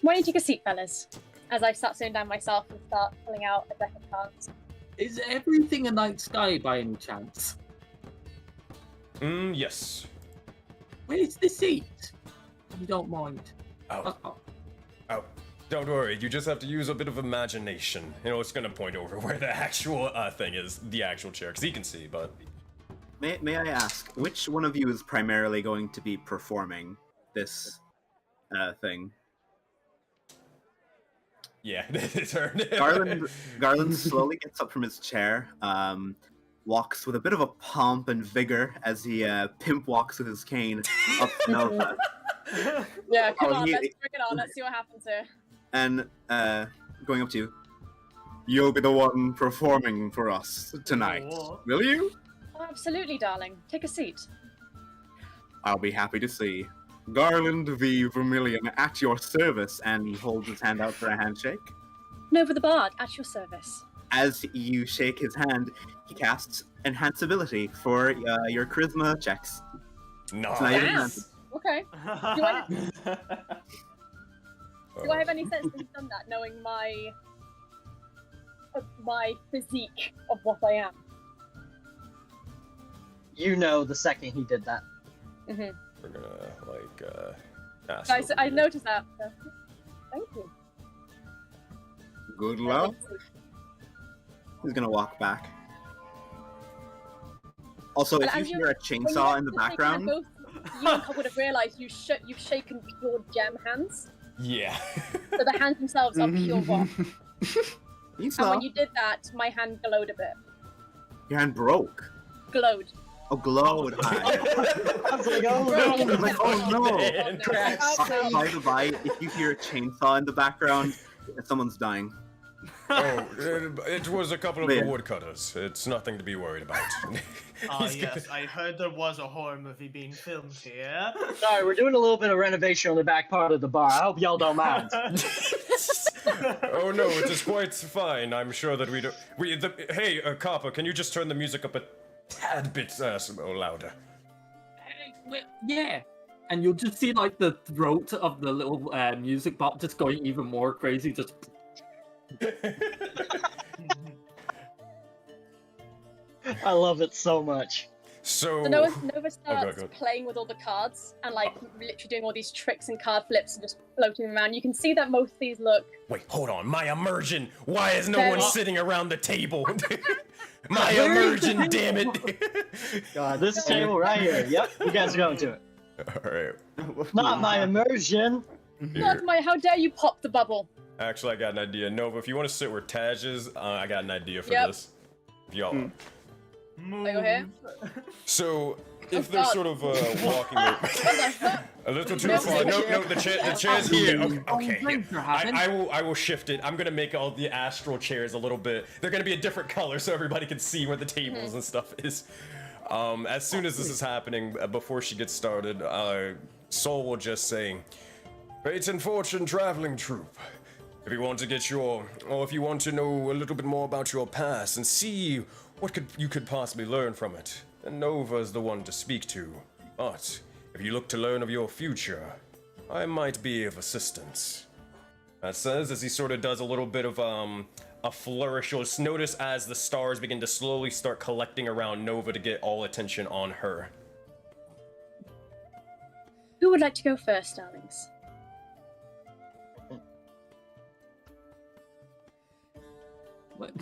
Why don't you take a seat, fellas? As I start sitting down myself and start pulling out a deck of cards. Is everything a night sky by any chance? Yes. Where's the seat? If you don't mind. Oh, don't worry. You just have to use a bit of imagination. It's gonna point over where the actual thing is, the actual chair, because he can see, but... May I ask, which one of you is primarily going to be performing? this thing. Yeah, his turn. Garland slowly gets up from his chair, walks with a bit of a pomp and vigor as he pimp walks with his cane up to Nova. Yeah, come Oh, on, he- let's bring it on. Let's see what happens here. And going up to you, you'll be the one performing for us tonight, Oh. will you? Oh, absolutely, darling. Take a seat. I'll be happy to see. Garland V. Vermilion at your service, and he holds his hand out for a handshake. Nova the Bard, at your service. As you shake his hand, he casts Enhanceability for your charisma checks. Nice. Nice. Yes. Okay. Do I have any sense that he's done that, knowing my physique of what I am? You know the second he did that. Mm-hmm. We're gonna ask Guys, over I here. noticed that. So. Thank you. Good luck. He's gonna walk back. Also, if you hear a chainsaw in the background, You would have realised you've shaken pure gem hands. Yeah. So the hands themselves are pure rock. he's And not. when you did that, my hand glowed a bit. Your hand broke. Glowed. Oh, glowed. Hi. I was like, oh Broke. no. I was like, oh no. Okay. By the by, if you hear a chainsaw in the background, someone's dying. Oh, it was a couple of the Man. woodcutters. It's nothing to be worried about. Ah, He's yes, I heard there was a horror movie being filmed here. Sorry, we're doing a little bit of renovation on the back part of the bar. I hope y'all don't mind. Oh no, it is quite fine. I'm sure that we don't. Hey, Copper, can you just turn the music up a tad bit louder? Yeah. And you'll just see like the throat of the little music bot just going even more crazy. Just I love it so much. So. So Nova starts go on. playing with all the cards and like literally doing all these tricks and card flips and just floating them around. You can see that most of these look. Wait, hold on. My immersion. Why is no Very- one sitting around the table? My Where is the immersion, damn table? it. God, this table right here. Yep, you guys are going to it. All right. Not my immersion. God, how dare you pop the bubble? Actually, I got an idea. Nova, if you want to sit where Taj is, I got an idea for Yep. this. If y'all. I go here. So, if they're God. sort of walking a little too No, far. no, No, the chair's here. Okay. drinks are happening. I will shift it. I'm gonna make all the astral chairs a little bit. They're gonna be a different color so everybody can see where the tables and stuff is. As soon as this is happening, before she gets started, Soul will just say, "Fate and Fortune traveling troupe. If you want to get if you want to know a little bit more about your past and see what you could possibly learn from it, then Nova's the one to speak to. But if you look to learn of your future, I might be of assistance." That says as he sort of does a little bit of a flourish. You'll just notice as the stars begin to slowly start collecting around Nova to get all attention on her. Who would like to go first, darlings?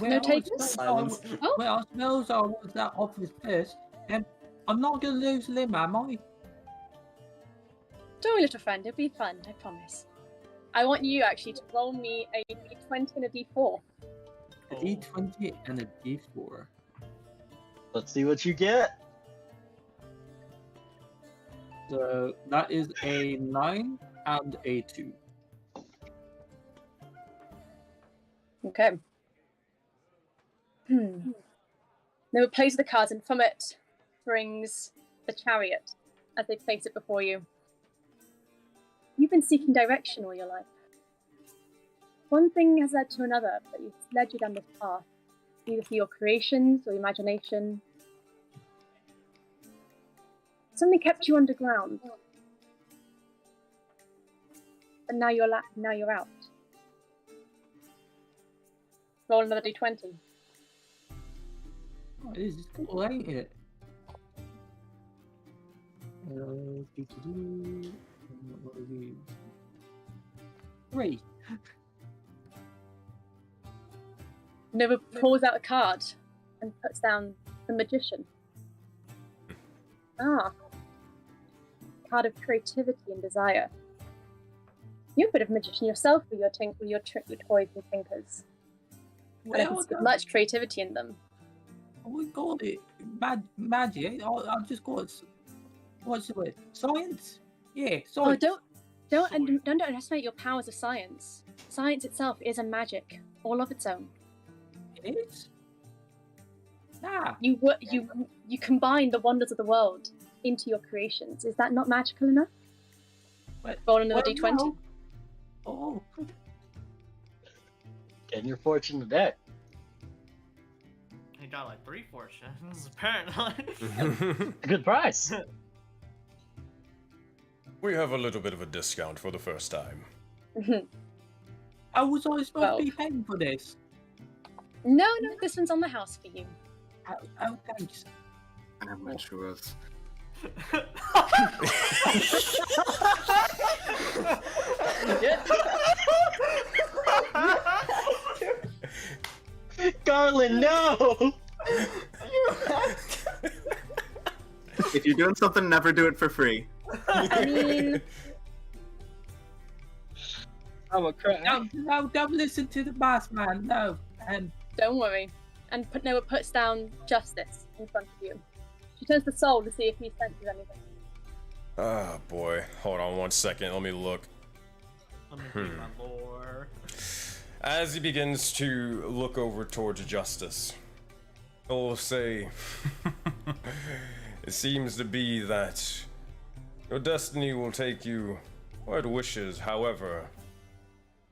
No takers? Silence. Oh. Well, I suppose I was that obvious first, and I'm not gonna lose a limb, am I? Don't worry, little friend. It'll be fun. I promise. I want you actually to roll me a d20 and a d4. A D20 and a D4. Let's see what you get. So that is a 9 and a 2. Okay. Nova plays the cards, and from it brings the chariot as they place it before you. You've been seeking direction all your life. One thing has led to another, but it's led you down this path, either through your creations or imagination. Something kept you underground, but now you're out. Roll another d20. Oh, it is cool, ain't it? What are these? 3. Nova pulls out a card and puts down the magician. Ah. card of creativity and desire. You're a bit of a magician yourself with your toys and tinkers. And I can see much creativity in them. We call it magic. I'll just call it. What's the word? Science. Yeah, science. Oh, don't underestimate your powers of science. Science itself is a magic, all of its own. It is. Nah. You combine the wonders of the world into your creations. Is that not magical enough? Roll another d20. No. Oh. Getting your fortune today. He got like 3 fortunes, apparently. Good price. We have a little bit of a discount for the first time. I was always supposed to be paying for this. No, this one's on the house for you. Oh, thanks. Amateurs. Garland, no! If you're doing something, never do it for free. I mean, I'm a crap. No, don't listen to the boss man. No, and don't worry. And Noah puts down Justice in front of you. She turns to Soul to see if he senses anything. Ah, boy. Hold on 1 second. Let me look. Let me read my lore. As he begins to look over towards Justice, he'll say, it seems to be that your destiny will take you where it wishes. However,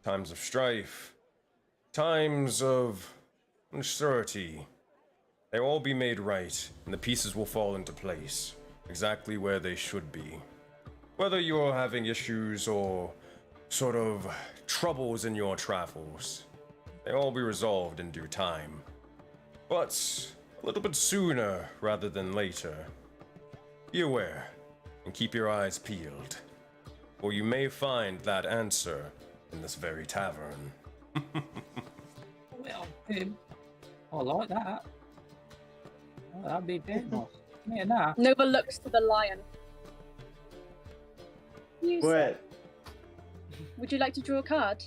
times of strife, times of uncertainty, they will all be made right, and the pieces will fall into place, exactly where they should be. Whether you're having issues or sort of troubles in your travels, they all be resolved in due time. But a little bit sooner rather than later. Be aware and keep your eyes peeled, or you may find that answer in this very tavern. well, I like that. Oh, that'd be big. Yeah, nah. Nova looks to the lion. What? Would you like to draw a card?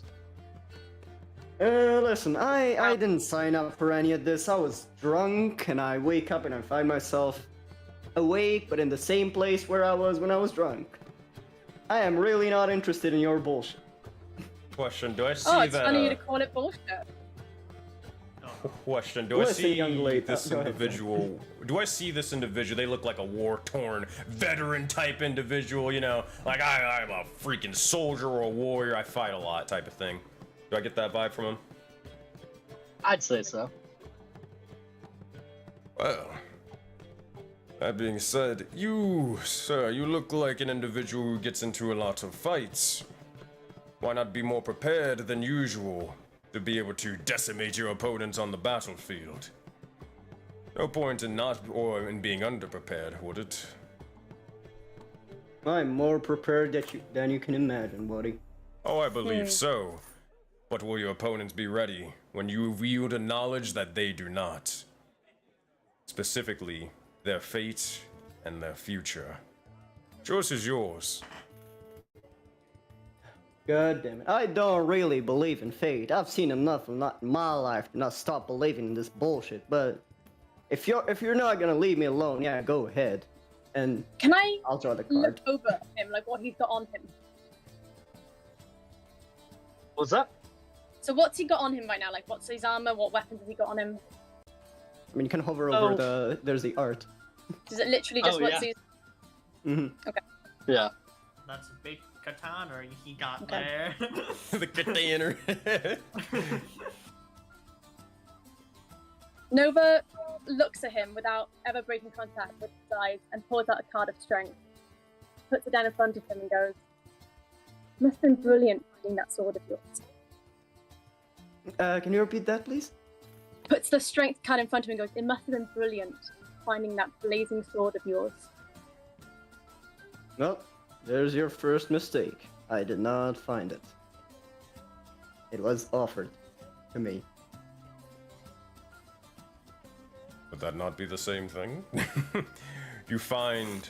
Listen, I didn't sign up for any of this. I was drunk, and I wake up and I find myself awake, but in the same place where I was when I was drunk. I am really not interested in your bullshit. Question, do I see It's that... funny to call it bullshit. Question, do Listen, I see young lady. this Go ahead. individual... Do I see this individual? They look like a war-torn, veteran-type individual, you know? Like, I'm a freaking soldier or a warrior, I fight a lot type of thing. Do I get that vibe from him? I'd say so. Well, that being said, you, sir, you look like an individual who gets into a lot of fights. Why not be more prepared than usual to be able to decimate your opponents on the battlefield? No point in not or in being underprepared, would it? I'm more prepared than you can imagine, buddy. Oh, I believe so. But will your opponents be ready when you wield a knowledge that they do not? Specifically, their fate and their future. Choice is yours. God damn it. I don't really believe in fate. I've seen enough in my life to not stop believing in this bullshit, but if you're not gonna leave me alone, yeah, go ahead. And Can I I'll draw the look card. over him, like what he's got on him? What's that? So what's he got on him right now? Like what's his armor? What weapons has he got on him? I mean, you can hover over there's the art. Is it literally just what's his... Mm-hmm. Okay. Yeah. That's a big katana he got Okay. there. The container. Nova looks at him without ever breaking contact with his eyes and pulls out a card of strength. Puts it down in front of him and goes, "Must have been brilliant finding that sword of yours." Can you repeat that, please? Puts the strength card in front of him and goes, "It must have been brilliant finding that blazing sword of yours." Well, there's your first mistake. I did not find it. It was offered to me. Would that not be the same thing? You find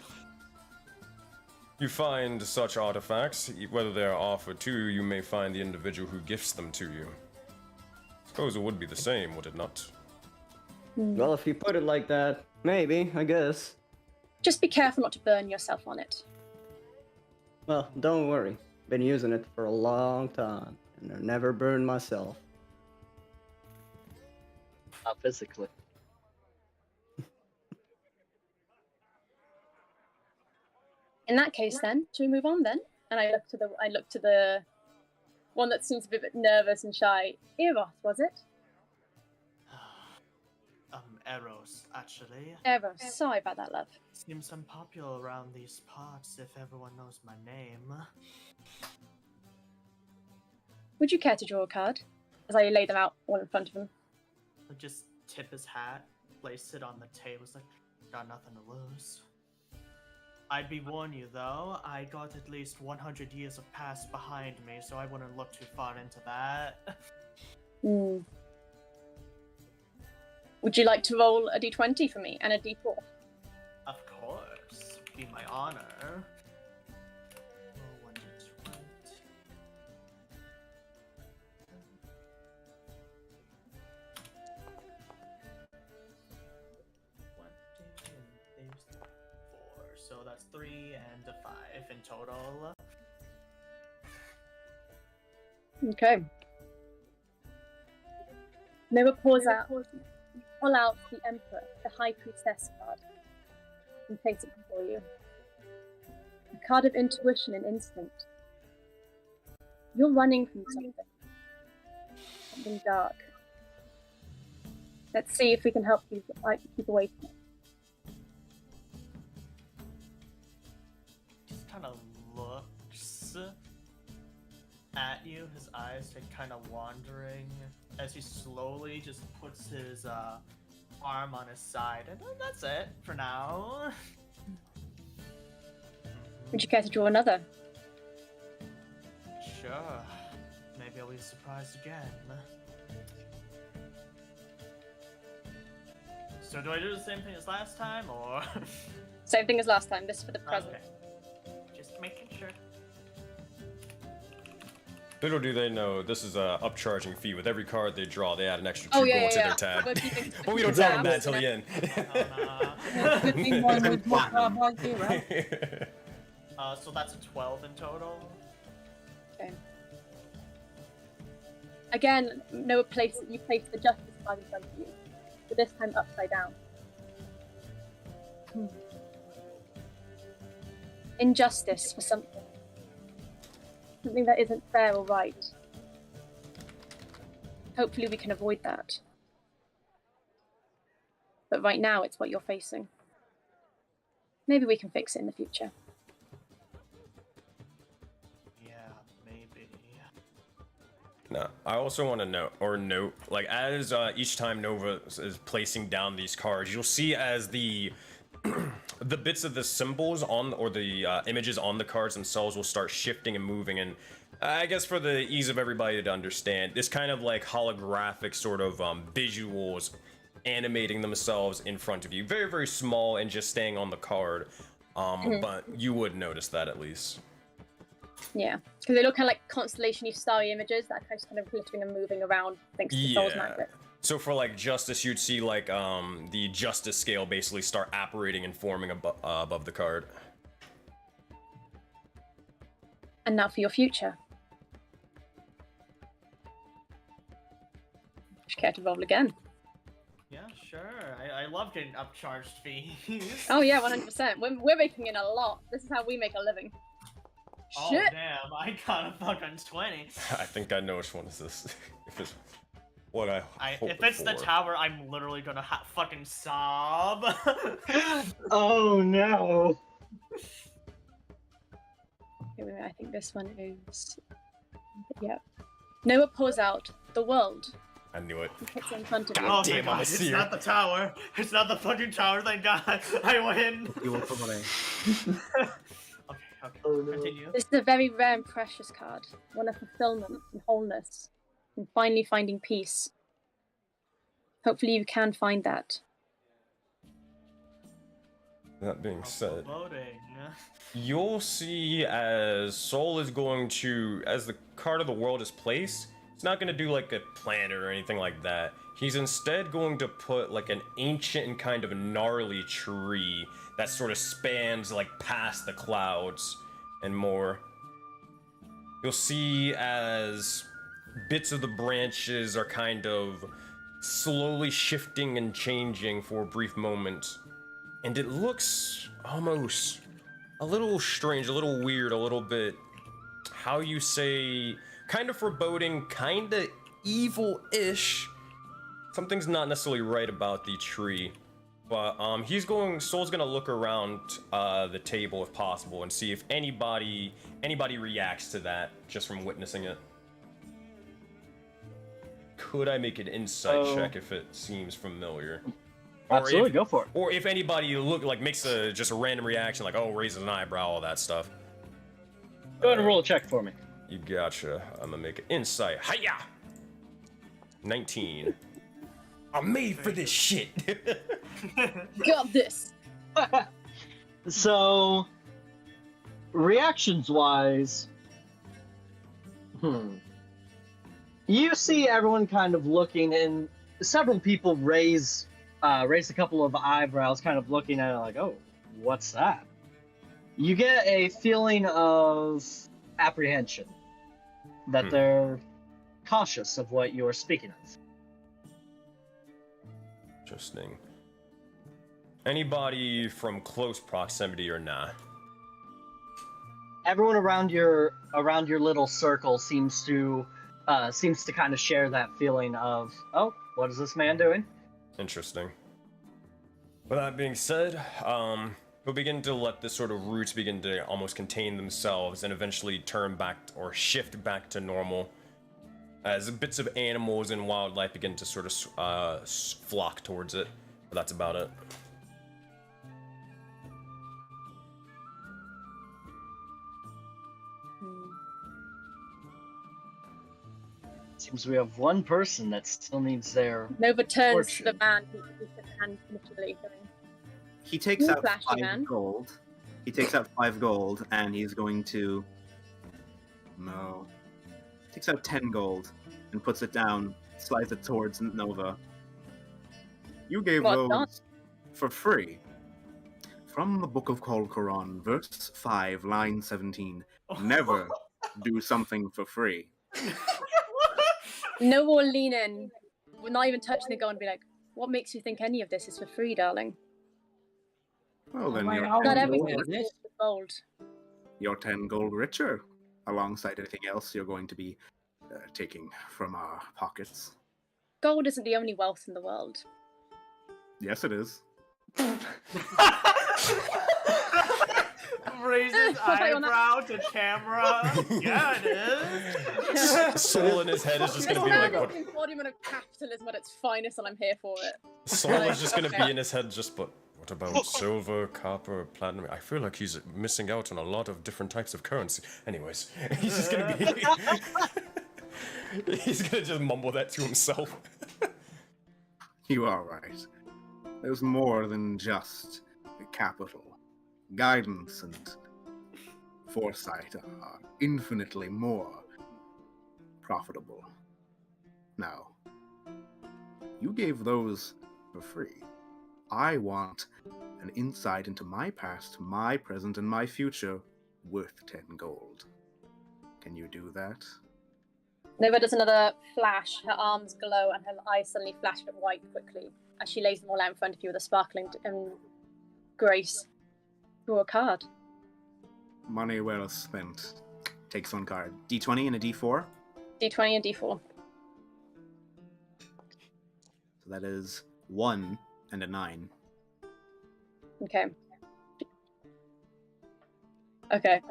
you find such artifacts, whether they are offered to you, you may find the individual who gifts them to you. Suppose it would be the same, would it not? Well, if you put it like that, maybe, I guess. Just be careful not to burn yourself on it. Well, don't worry. Been using it for a long time, and I've never burned myself. Not physically. In that case, then, should we move on then? And I look to the one that seems a bit nervous and shy. Eros, was it? Eros, actually. Eros. Sorry about that, love. Seems unpopular around these parts if everyone knows my name. Would you care to draw a card? As I lay them out all in front of him. He'll just tip his hat, place it on the table. It's like, got nothing to lose. I'd be warning you though, I got at least 100 years of past behind me, so I wouldn't look too far into that. Would you like to roll a d20 for me and a d4? Of course, be my honor. Roll 1d20. So that's 3 and a 5 in total. Okay. Noah pours out. Pull out the Emperor, the High Priestess card, and place it before you. A card of intuition and instinct. You're running from something dark. Let's see if we can help you keep away from it. Just kind of looks at you, his eyes are kind of wandering as he slowly just puts his arm on his side, and that's it for now. Would you care to draw another? Sure. Maybe I'll be surprised again. So do I do the same thing as last time, or? Same thing as last time, this for the present. Okay. Just making sure. Little do they know, this is a upcharging fee. With every card they draw, they add an extra 2 Oh, gold yeah, to yeah. their tab. We're keeping- But we don't tell them that until the end. Good thing one would walk around like you, right? So that's a 12 in total. Okay. Again, Noah you place the justice card in front of you, but this time upside down. Injustice for something. Something that isn't fair or right. Hopefully we can avoid that. But right now it's what you're facing. Maybe we can fix it in the future. Yeah, maybe. No, I also want to note, like as each time Nova is placing down these cards, you'll see as the the bits of the symbols on, or the images on the cards themselves will start shifting and moving, and I guess for the ease of everybody to understand, this kind of like holographic sort of visuals animating themselves in front of you, very, very small and just staying on the card, but you would notice that at least. Yeah, because they look kind of like constellation-y starry images that are kind of glittering and moving around thanks to the Soul's Magnet. So for like justice, you'd see like the justice scale basically start apparating and forming above the card. And now for your future. Would you care to roll again? Yeah, sure. I love getting upcharged fees. Oh yeah, 100%. We're making it a lot. This is how we make a living. Oh Shit. damn, I got a fucking 20. I think I know which one is this. If it's what I hope if it's the for. tower, I'm literally gonna fucking sob. Oh no! Okay, wait, I think this one is... Yeah. Noah pours out the world. I knew it. He puts it in front of you. Oh damn, my I'm a god, it's seer. not the tower. It's not the fucking tower, thank god. I win. You want somebody? Okay, Oh, no. continue. This is a very rare and precious card. One of fulfillment and wholeness. And finally finding peace. Hopefully you can find that. That being said, Voting. you'll see as Soul is going to, as the card of the world is placed, it's not going to do like a planet or anything like that. He's instead going to put like an ancient and kind of gnarly tree that sort of spans like past the clouds and more. You'll see as bits of the branches are kind of slowly shifting and changing for a brief moment. And it looks almost a little strange, a little weird, a little bit, how you say, kind of foreboding, kind of evil-ish. Something's not necessarily right about the tree. But Soul's gonna look around the table if possible and see if anybody reacts to that just from witnessing it. Could I make an insight check if it seems familiar? Absolutely, go for it. Or if anybody makes just a random reaction, like, oh, raises an eyebrow, all that stuff. Go ahead and roll a check for me. You gotcha. I'm gonna make an insight. Hiya! 19. I'm made for this shit. Got this. So, reactions-wise, you see everyone kind of looking, and several people raise a couple of eyebrows, kind of looking at it like, oh, what's that? You get a feeling of apprehension, that they're cautious of what you're speaking of. Interesting. Anybody from close proximity or not? Everyone around your little circle seems to kind of share that feeling of, oh, what is this man doing? Interesting. With that being said, we'll begin to let this sort of roots begin to almost contain themselves and eventually turn back or shift back to normal as bits of animals and wildlife begin to sort of flock towards it. But that's about it. Seems we have one person that still needs their Nova turns fortune. to the man who put his hand initially going, He takes You out flashy 5 man. gold. He takes out 5 gold, and he's going to... No. Takes out 10 gold, and puts it down, slides it towards Nova. You gave Well those done. for free. From the Book of Quran, verse 5, line 17. Never do something for free. No more lean in. We're not even touching the goal and be like, what makes you think any of this is for free, darling? Well, then Why you're, are Not we everything doing is this? for gold. you're 10 gold richer. Alongside anything else you're going to be taking from our pockets. Gold isn't the only wealth in the world. Yes, it is. Raises eyebrow to camera. Yeah, it is. Soul in his head is just gonna be like, what? Embodiment of capitalism at its finest, and I'm here for it. Soul is just gonna be in his head just, but what about silver, copper, platinum? I feel like he's missing out on a lot of different types of currency. Anyways, he's just gonna be... he's gonna just mumble that to himself. You are right. There's more than just capital. Guidance and foresight are infinitely more profitable. Now, you gave those for free. I want an insight into my past, my present, and my future worth 10 gold. Can you do that? Nova does another flash. Her arms glow, and her eyes suddenly flash a bit white quickly as she lays them all out in front of you with a sparkling grace. Draw a card. Money well spent. Takes one card. D20 and a D4. D20 and D4. So that is 1 and a 9. Okay. Okay.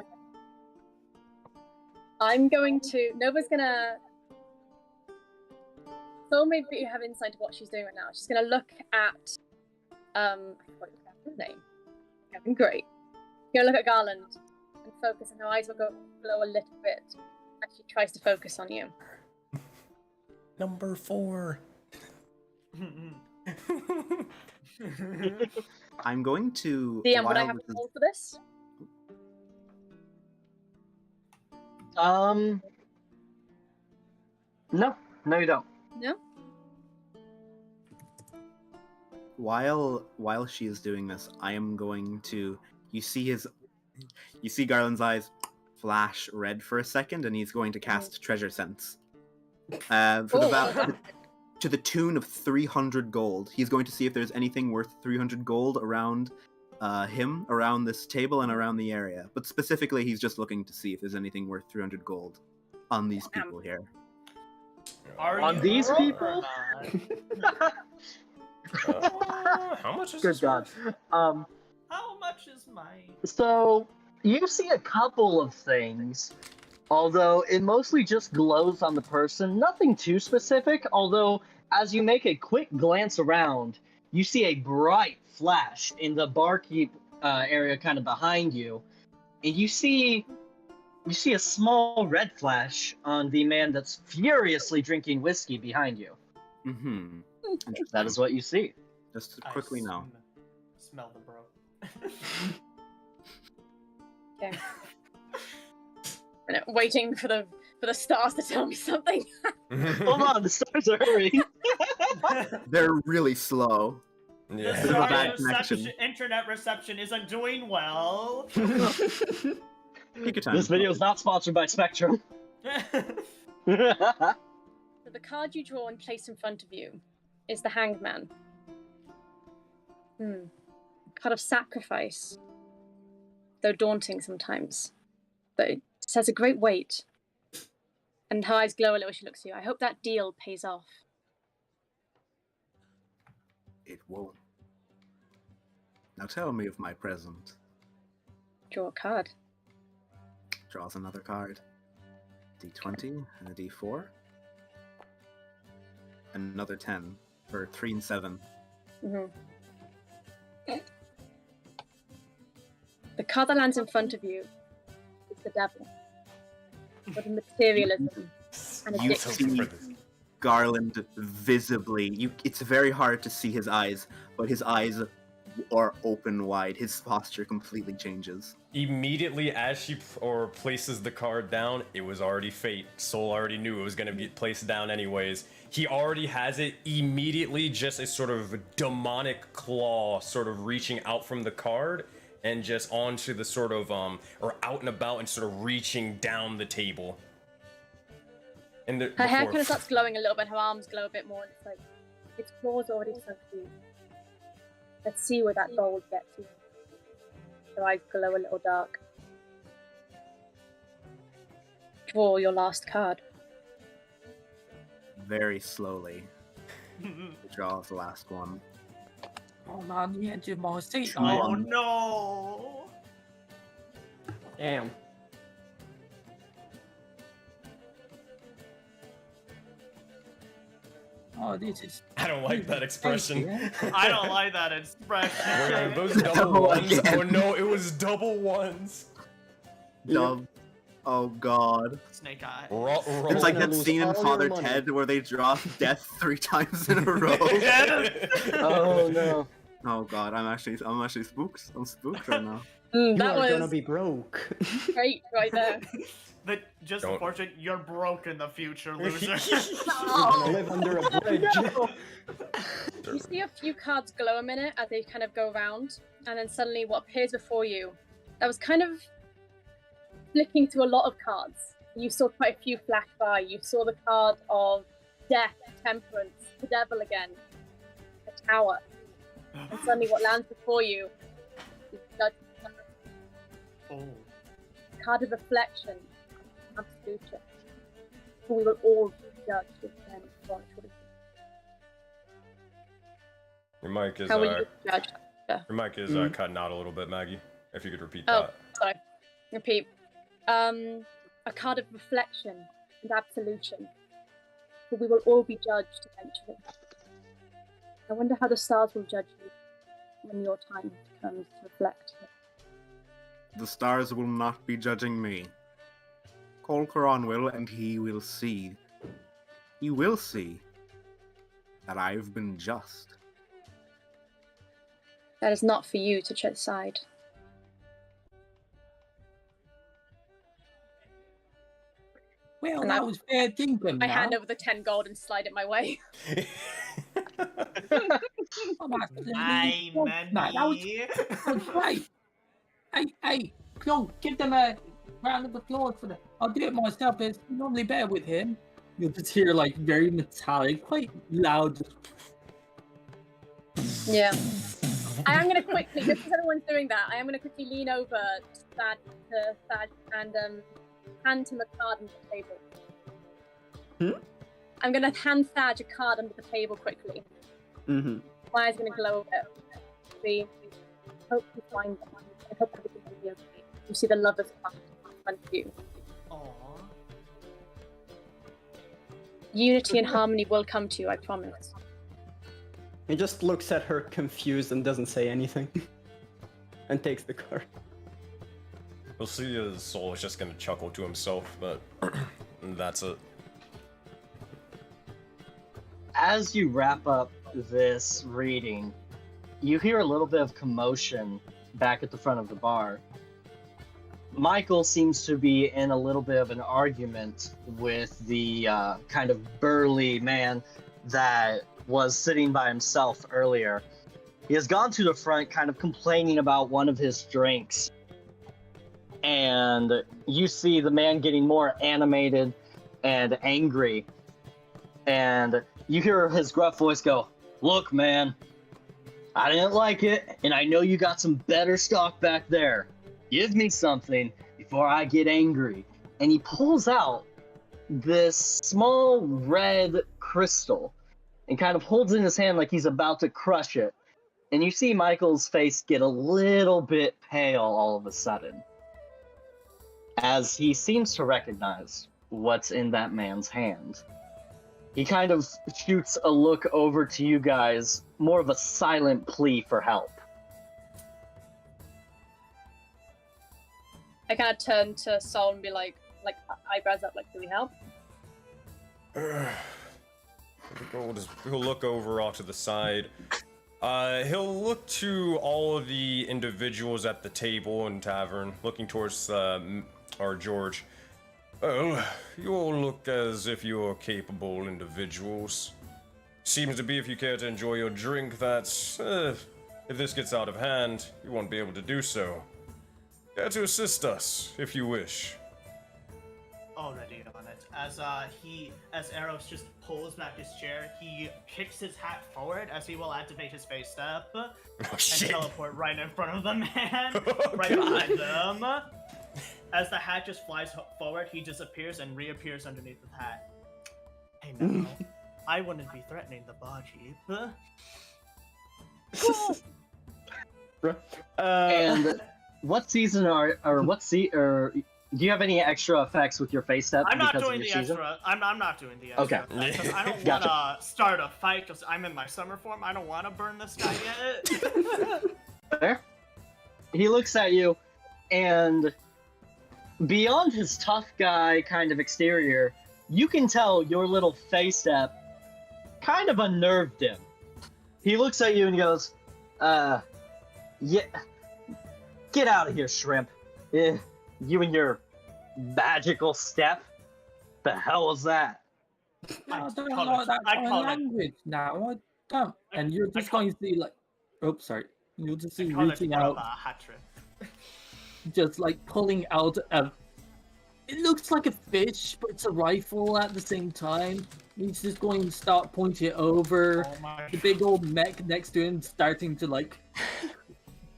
I'm going to... Nova's gonna... So maybe you have insight to what she's doing right now. She's gonna look at... I forgot his name. Okay, great. You're gonna look at Garland and focus, and her eyes will glow a little bit as she tries to focus on you. Number 4. I'm going to. DM, would I while have this a is- roll for this? No, you don't. No? While she is doing this, I am going to. You see Garland's eyes flash red for a second, and he's going to cast Treasure Sense. For the to the tune of 300 gold. He's going to see if there's anything worth 300 gold around him, around this table, and around the area. But specifically, he's just looking to see if there's anything worth 300 gold on these people here. Are On you these broke people? or not? How much is Good this God. worth? How much is mine? So you see a couple of things, although it mostly just glows on the person. Nothing too specific, although as you make a quick glance around, you see a bright flash in the barkeep area kind of behind you, and you see a small red flash on the man that's furiously drinking whiskey behind you. Mm-hmm. That is what you see. Just quickly now. Smell the bro. Okay. Minute, waiting for the stars to tell me something. Hold on, the stars are hurrying. They're really slow. Yeah. Bit of a Sorry, bad connection. internet reception isn't doing well. Take your time. This video is not sponsored by Spectrum. So the card you draw and place in front of you is the Hanged Man. Card of sacrifice. Though daunting sometimes. But it says a great weight. And her eyes glow a little as she looks at you. I hope that deal pays off. It won't. Now tell me of my present. Draw a card. Draws another card. D20 and a D4. Another 10 for 3 and 7. The card that lands in front of you is the devil. With materialism and You addiction. see Garland visibly. It's very hard to see his eyes, but his eyes are open wide. His posture completely changes. Immediately as she places the card down, it was already fate. Soul already knew it was going to be placed down anyways. He already has it immediately, just a sort of demonic claw sort of reaching out from the card and just onto the sort of, or out and about and sort of reaching down the table. And Her hair kind of starts glowing a little bit, her arms glow a bit more, and it's like, its claws already sunk deep. Let's see where that gold gets you. Her eyes glow a little dark. Draw your last card. Very slowly. He draws the last one. Oh man, you had your most seat. Oh no! Damn. Oh, this is. I don't like that expression. I don't like that expression. Were those double ones? Oh no, it was double ones. Dub. Oh god. Snake eye. It's like that scene in Father Ted where they draw death 3 times in a row. Oh no. Oh god, I'm actually spooked. I'm spooked right now. You That are gonna was be broke. great right there. But just Don't. unfortunate, you're broke in the future, loser. You're gonna live under a bridge. You see a few cards glow a minute as they kind of go around, and then suddenly what appears before you, that was kind of flicking through a lot of cards. You saw quite a few flash by. You saw the card of death, temperance, the devil again, the tower. And suddenly what lands before you is judgment. Oh. Card of reflection, absolution. For we will all be judged with them for our choices. Your mic is How will you be judged? your mic is cutting out a little bit, Maggie. If you could repeat Oh, that. sorry. Repeat. A card of reflection and absolution. For we will all be judged eventually. I wonder how the stars will judge you when your time comes to reflect. The stars will not be judging me. Colcaron will, and he will see. He will see that I've been just. That is not for you to decide. Well, And that I- was fair thinking. I hand over the 10 gold and slide it my way. Oh, that's My That was great. Hey, Claude, give them a round of applause for that. I'll do it myself. It's normally better with him. You'll just hear like very metallic, quite loud. Yeah. I am gonna quickly, just as everyone's doing that, I am gonna quickly lean over to Thad and hand him a card under the table. I'm gonna hand Thad a card under the table quickly. Mm-hmm. My eyes are gonna glow a bit. We hope you find them. I hope everything will be okay. You see the love of God in front of you. Aww. Unity and harmony will come to you, I promise. He just looks at her confused and doesn't say anything. And takes the card. We'll see his soul is just gonna chuckle to himself, but that's it. As you wrap up this reading, you hear a little bit of commotion back at the front of the bar. Michael seems to be in a little bit of an argument with the kind of burly man that was sitting by himself earlier. He has gone to the front, kind of complaining about one of his drinks. And you see the man getting more animated and angry. And you hear his gruff voice go, "Look, man, I didn't like it, and I know you got some better stock back there. Give me something before I get angry." And he pulls out this small red crystal and kind of holds it in his hand like he's about to crush it. And you see Michael's face get a little bit pale all of a sudden, as he seems to recognize what's in that man's hand. He kind of shoots a look over to you guys, more of a silent plea for help. I kind of turn to Sol and be like eyebrows up, like, do we help? He'll look over off to the side. He'll look to all of the individuals at the table and tavern, looking towards our George. Well, you all look as if you're capable individuals. Seems to be if you care to enjoy your drink, that's... if this gets out of hand, you won't be able to do so. Care to assist us, if you wish. Already on it. As Eros just pulls back his chair, he kicks his hat forward as he will activate his face step and teleport right in front of the man, right behind them. As the hat just flies forward, he disappears and reappears underneath the hat. Hey, now, I wouldn't be threatening the barkeep. And what season do you have any extra effects with your face step? I'm not because doing of the your season? extra. I'm not doing the extra. Okay. Because I don't Gotcha. want to start a fight because I'm in my summer form. I don't want to burn this guy yet. There. He looks at you, and beyond his tough guy kind of exterior, you can tell your little face step kind of unnerved him. He looks at you and goes, yeah, get out of here, shrimp. You and your magical step. The hell is that? I don't call know it- that I kind of call it- language now. I don't. And you're just going to see like, oops, sorry. You'll just see Call it reaching more of out, a hat trick. just like pulling out a. It looks like a fish, but it's a rifle at the same time. He's just going to start pointing it over. Oh my The big old mech next to him starting to like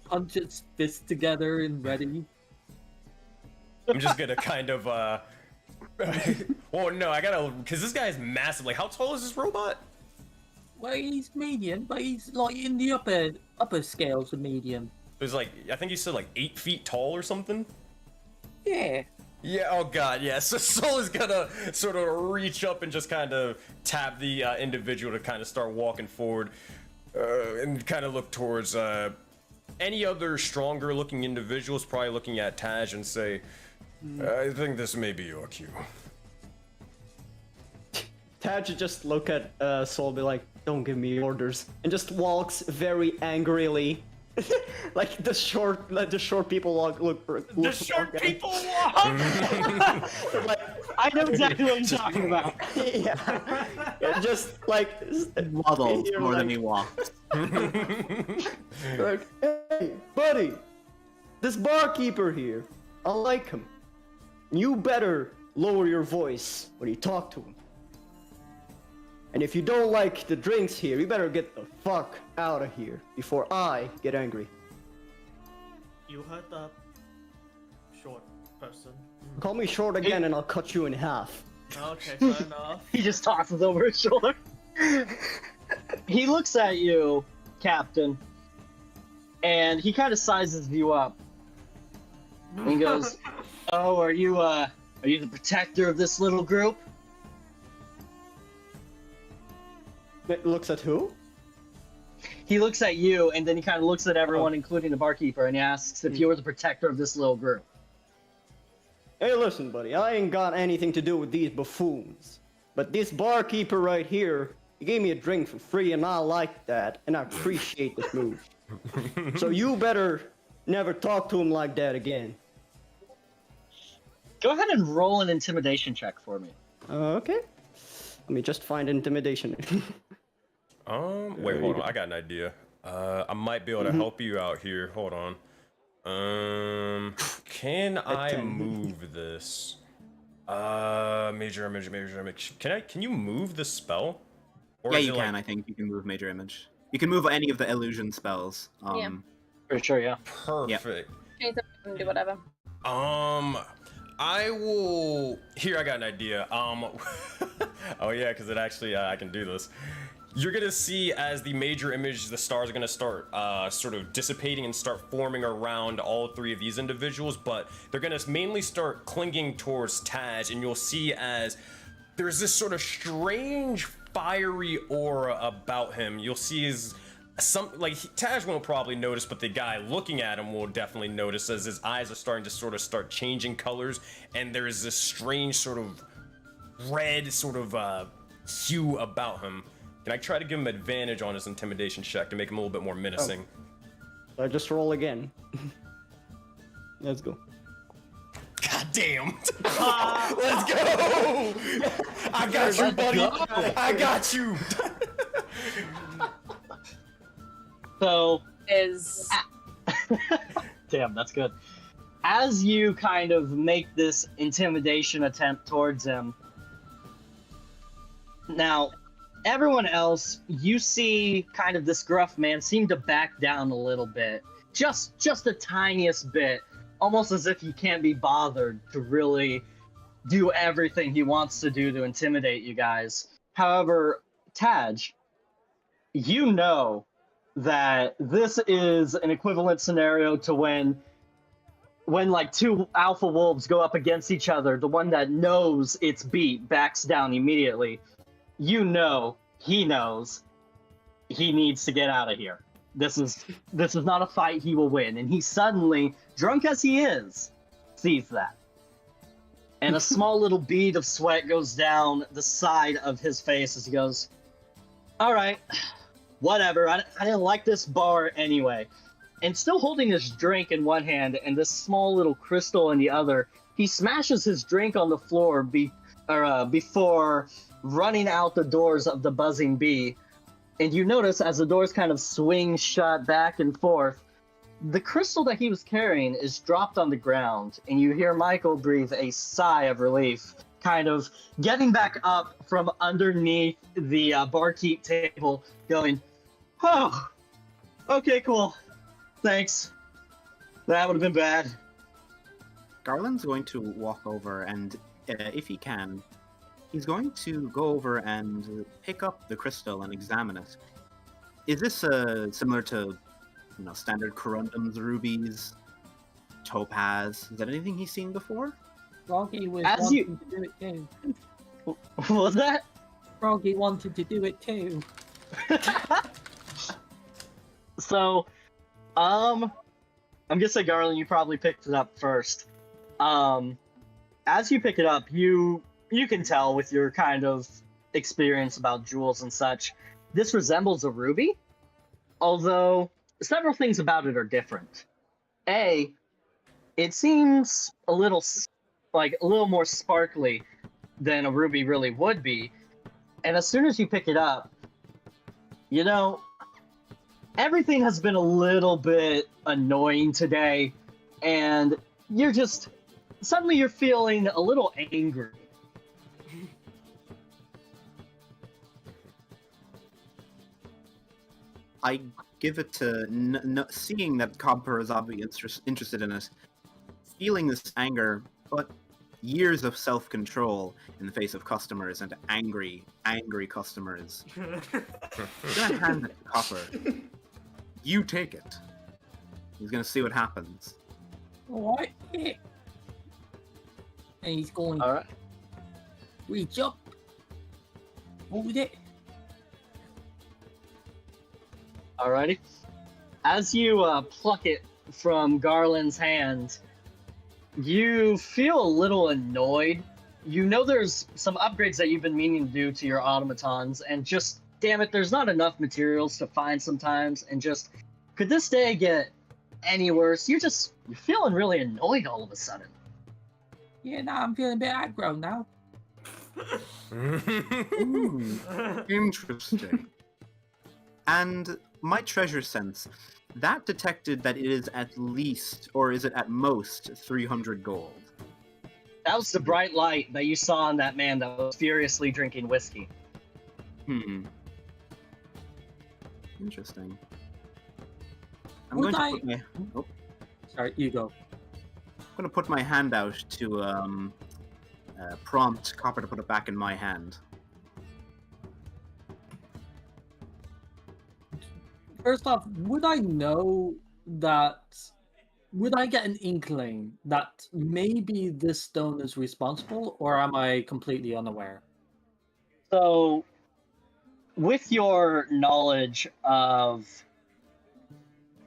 punch its fists together and ready. I'm just gonna kind of, oh no, I gotta, because this guy's massive. Like, how tall is this robot? Well, he's medium, but he's like in the upper scales of medium. He's like, I think he said like 8 feet tall or something. Yeah. Yeah, oh god, yeah. So Soul is gonna sort of reach up and just kind of tap the individual to kind of start walking forward and kind of look towards any other stronger looking individuals, probably looking at Taj and say, I think this may be your cue. Taj would just look at Soul, be like, "Don't give me orders," and just walks very angrily Like the short people look The short people walk. like, I know exactly what you're talking about. yeah, just like Waddles you're more than like- he walks. like, hey, buddy, this barkeeper here, I like him. You better lower your voice when you talk to him. And if you don't like the drinks here, you better get the fuck out of here before I get angry. You heard the short person. Call me short again and I'll cut you in half. Okay, fair enough. He just tosses over his shoulder. He looks at you, Captain, and he kind of sizes you up. And he goes, "Oh, are you the protector of this little group?" It looks at who? He looks at you, and then he kind of looks at everyone, including the barkeeper, and he asks if you were the protector of this little group. Hey, listen, buddy, I ain't got anything to do with these buffoons. But this barkeeper right here, he gave me a drink for free, and I like that, and I appreciate this move. So you better never talk to him like that again. Go ahead and roll an intimidation check for me. Okay. Let me just find intimidation. Wait, hold on. I got an idea. I might be able to help you out here. Hold on. Can I 10. move this? Major image. Can you move the spell? Or Yeah, is you it, can. like, I think you can move major image. You can move any of the illusion spells. Yeah. For sure, yeah. Perfect. Change them and do whatever. I will. Here, I got an idea. Oh yeah, because it actually I can do this. You're gonna see as the major image, the stars are gonna start sort of dissipating and start forming around all three of these individuals, but they're gonna mainly start clinging towards Taj, and you'll see as there's this sort of strange fiery aura about him. You'll see his Taj won't probably notice, but the guy looking at him will definitely notice as his eyes are starting to sort of start changing colors, and there's this strange sort of red sort of hue about him. Can I try to give him advantage on his intimidation check to make him a little bit more menacing? I just roll again. Let's go. God damn! Let's go! I got you, buddy! I got you! So, Is damn, that's good. As you kind of make this intimidation attempt towards him, now, everyone else, you see kind of this gruff man seem to back down a little bit. Just the tiniest bit. Almost as if he can't be bothered to really do everything he wants to do to intimidate you guys. However, Taj, you know that this is an equivalent scenario to when like two alpha wolves go up against each other, the one that knows it's beat backs down immediately. You know, he knows he needs to get out of here. This is not a fight he will win, and he suddenly, drunk as he is, sees that. And a small little bead of sweat goes down the side of his face as he goes, "All right, whatever, I didn't like this bar anyway." And still holding his drink in one hand and this small little crystal in the other, he smashes his drink on the floor before running out the doors of the buzzing bee. And you notice as the doors kind of swing shut back and forth, the crystal that he was carrying is dropped on the ground, and you hear Michael breathe a sigh of relief, kind of getting back up from underneath the barkeep table, going, "Oh, okay, cool. Thanks. That would have been bad." Garland's going to walk over and, if he can, he's going to go over and pick up the crystal and examine it. Is this similar to, standard corundums, rubies, topaz? Is that anything he's seen before? Froggy was As wanting you- to do it too. What was that? Froggy wanted to do it too. So, I'm gonna say, Garland, you probably picked it up first. As you pick it up, you can tell with your kind of experience about jewels and such, this resembles a ruby, although several things about it are different. A, it seems a little more sparkly than a ruby really would be. And as soon as you pick it up, you know, everything has been a little bit annoying today, and suddenly you're feeling a little angry. I give it to seeing that Copper is obviously interested in it, feeling this anger, but years of self-control in the face of customers and angry customers. I'm gonna hand it to Copper. You take it. He's gonna see what happens. Alright. And he's going to Alright. reach up. Hold it. Alrighty. As you pluck it from Garland's hand, you feel a little annoyed. You know there's some upgrades that you've been meaning to do to your automatons, and just, damn it, there's not enough materials to find sometimes, and just, could this day get any worse? You're feeling really annoyed all of a sudden. Yeah, now I'm feeling a bit aggro now. Ooh, interesting. And my treasure sense, that detected that it is at least, or is it at most, 300 gold. That was the bright light that you saw in that man that was furiously drinking whiskey. Interesting. Sorry, you go. I'm going to put my hand out to prompt Copper to put it back in my hand. First off, would I get an inkling that maybe this stone is responsible, or am I completely unaware? So, with your knowledge of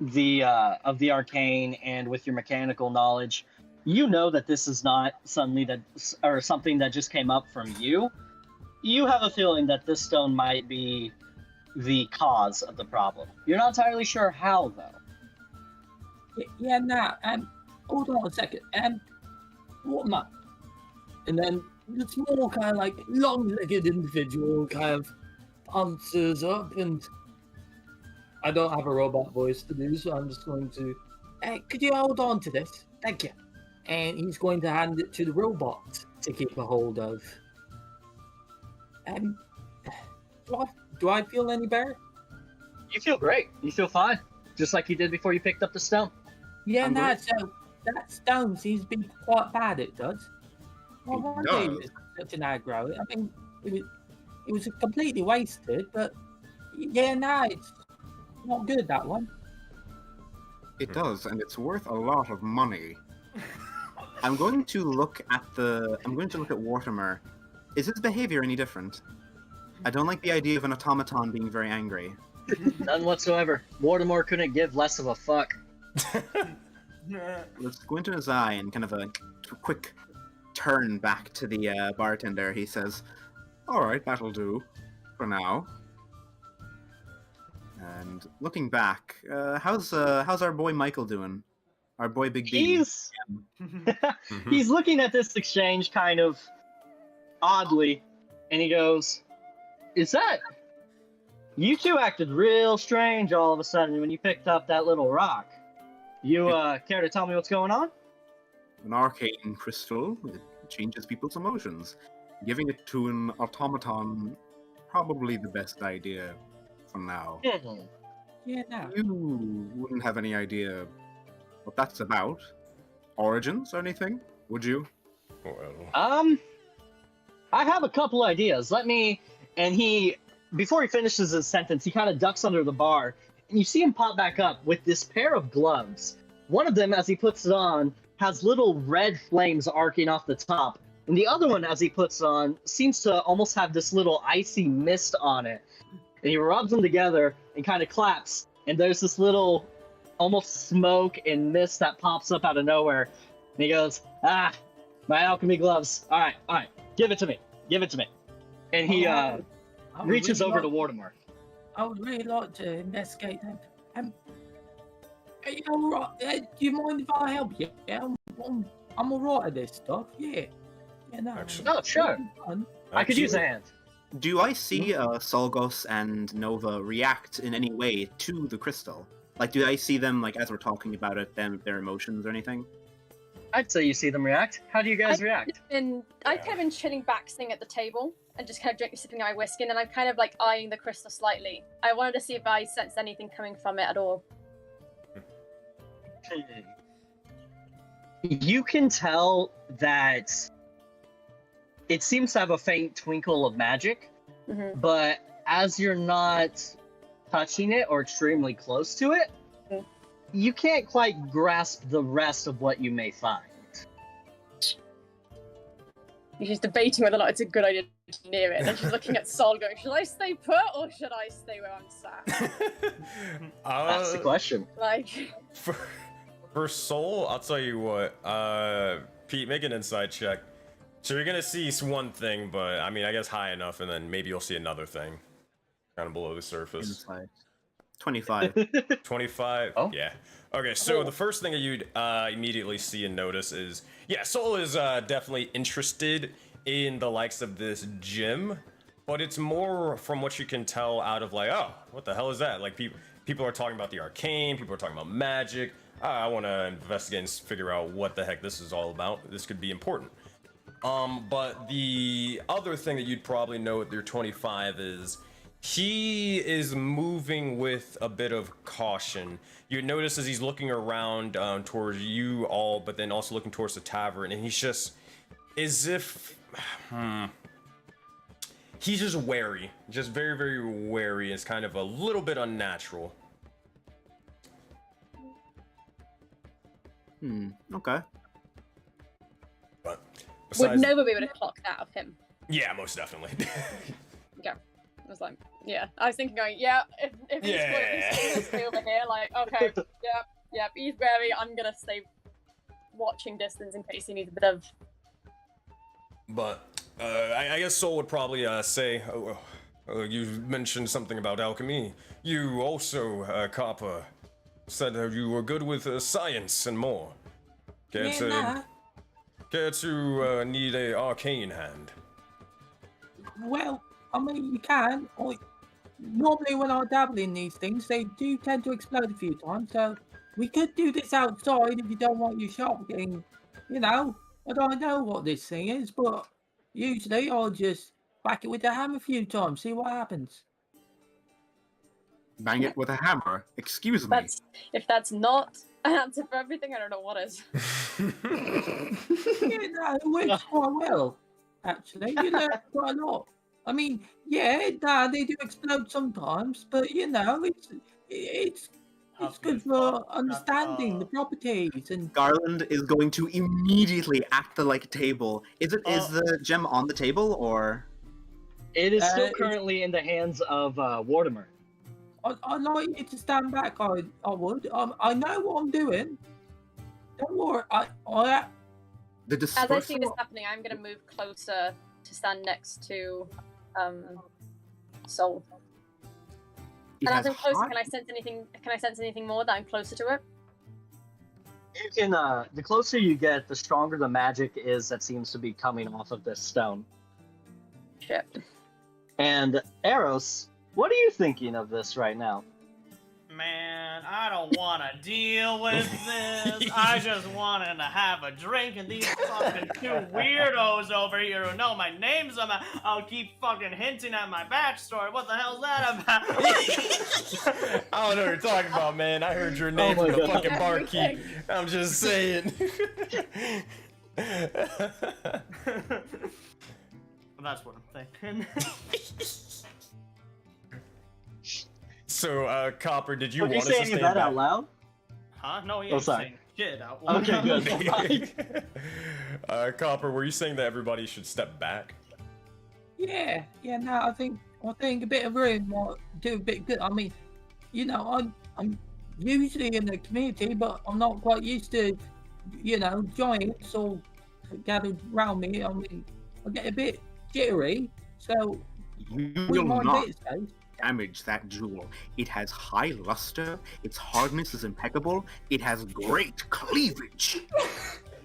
the arcane and with your mechanical knowledge, you know that this is not something that just came up from you. You have a feeling that this stone might be the cause of the problem. You're not entirely sure how, though. Yeah, nah, hold on a second, what am I? And then the small kind of like long-legged individual kind of answers up, and I don't have a robot voice to do, so I'm just going to, could you hold on to this? Thank you. And he's going to hand it to the robot to keep a hold of. Do I feel any better? You feel great. You feel fine. Just like you did before you picked up the stone. Yeah, so that stone seems to be quite bad, it does. Well, why is it such an aggro? I mean, it was completely wasted, but yeah, it's not good, that one. It does, and it's worth a lot of money. I'm going to look at Wartimer. Is his behavior any different? I don't like the idea of an automaton being very angry. None whatsoever. Mortimer couldn't give less of a fuck. Let's go into his eye and kind of a quick turn back to the bartender. He says, "Alright, that'll do. For now." And looking back, how's our boy Michael doing? Our boy Big B. He's looking at this exchange kind of oddly, and he goes, "Is that... You two acted real strange all of a sudden when you picked up that little rock. You care to tell me what's going on?" An arcane crystal, it changes people's emotions. Giving it to an automaton, probably the best idea for now. Yeah, no. You wouldn't have any idea what that's about? Origins or anything? Would you? I have a couple ideas. And before he finishes his sentence, he kind of ducks under the bar, and you see him pop back up with this pair of gloves. One of them, as he puts it on, has little red flames arcing off the top, and the other one, as he puts it on, seems to almost have this little icy mist on it. And he rubs them together and kind of claps, and there's this little almost smoke and mist that pops up out of nowhere. And he goes, "Ah, my alchemy gloves. All right, give it to me. And he reaches over to Wartimer. I would really like to investigate them. You know, right, do you mind if I help you? Yeah, I'm alright at this stuff. Yeah. Yeah, no. Actually- Oh, sure. I could use a Actually- hand. Do I see Solgos and Nova react in any way to the crystal? Like, do I see them, like, as we're talking about it, their emotions or anything? I'd say you see them react. How do you guys react? I've kind of been chilling back, sitting at the table, and just kind of drinking, sipping my whiskey, and I'm kind of like eyeing the crystal slightly. I wanted to see if I sensed anything coming from it at all. You can tell that it seems to have a faint twinkle of magic, Mm-hmm. but as you're not touching it or extremely close to it, Mhm. you can't quite grasp the rest of what you may find. She's debating whether or not it's a good idea to near it, and she's looking at Sol going, should I stay put or should I stay where I'm sat? That's the question. Like, For Soul, I'll tell you what. Pete, make an insight check. So you're gonna see one thing, but I mean, I guess high enough, and then maybe you'll see another thing, kind of below the surface. Inside. 25. 25. Oh. Yeah. Okay. So the first thing that you'd immediately see and notice is, yeah, Soul is definitely interested in the likes of this gym, but it's more from what you can tell out of like, oh, what the hell is that? Like people are talking about the arcane, people are talking about magic. I want to investigate and figure out what the heck this is all about. This could be important. But the other thing that you'd probably know with your 25 is he is moving with a bit of caution. You notice as he's looking around towards you all, but then also looking towards the tavern, and he's just as if he's just wary, just very, very wary. It's kind of a little bit unnatural. Okay. But would besides, Nova be able to clock that of him? yeah, most definitely. Okay. I was like, yeah. I was thinking going, yeah, if he's Yeah. gonna stay over here, like, okay, yep, he's wary, I'm gonna stay watching distance in case he needs a bit of... But I guess Soul would probably say, you mentioned something about alchemy. You also, Copper, said that you were good with science and more. Care to need a arcane hand? Well, I mean, you can. Normally, when I dabble in these things, they do tend to explode a few times. So we could do this outside if you don't want your shop getting, you know. I don't know what this thing is, but usually I'll just whack it with a hammer a few times, see what happens. Bang it with a hammer. Excuse me. If that's not an answer for everything, I don't know what is. You know, it works quite well, actually. You learn quite a lot. I mean, yeah, they do explode sometimes, but you know, it's good for understanding the properties and. Garland is going to immediately at the table. Is the gem on the table or? It is still currently in the hands of Wardimer. I'd like you to stand back. I would. I know what I'm doing. Don't worry. The As I dispersal. see this happening, I'm gonna move closer to stand next to Soul. It And has as I'm closer, hot- can I sense anything? Can I sense anything more that I'm closer to it? You can, the closer you get, the stronger the magic is that seems to be coming off of this stone. Shit. And Eros, what are you thinking of this right now? Man, I don't want to deal with this. I just wanted to have a drink, and these fucking two weirdos over here who know my name somehow, I'll keep fucking hinting at my backstory. What the hell's that about? I don't know what you're talking about, man. I heard your name Oh my from the God. fucking barkeep. I'm just saying. Well, that's what I'm thinking. So, Copper, did you Did you want say us to any stay of that back? out loud? Huh? No, he Oh, ain't sorry. saying shit out loud. Okay, good. Copper, were you saying that everybody should step back? Yeah. No, I think a bit of room might do a bit good. I mean, you know, I'm usually in the community, but I'm not quite used to, you know, giants all gathered around me. I mean, I get a bit jittery, so You we will might not. bit space. damage that jewel. It has high luster, its hardness is impeccable, it has great cleavage.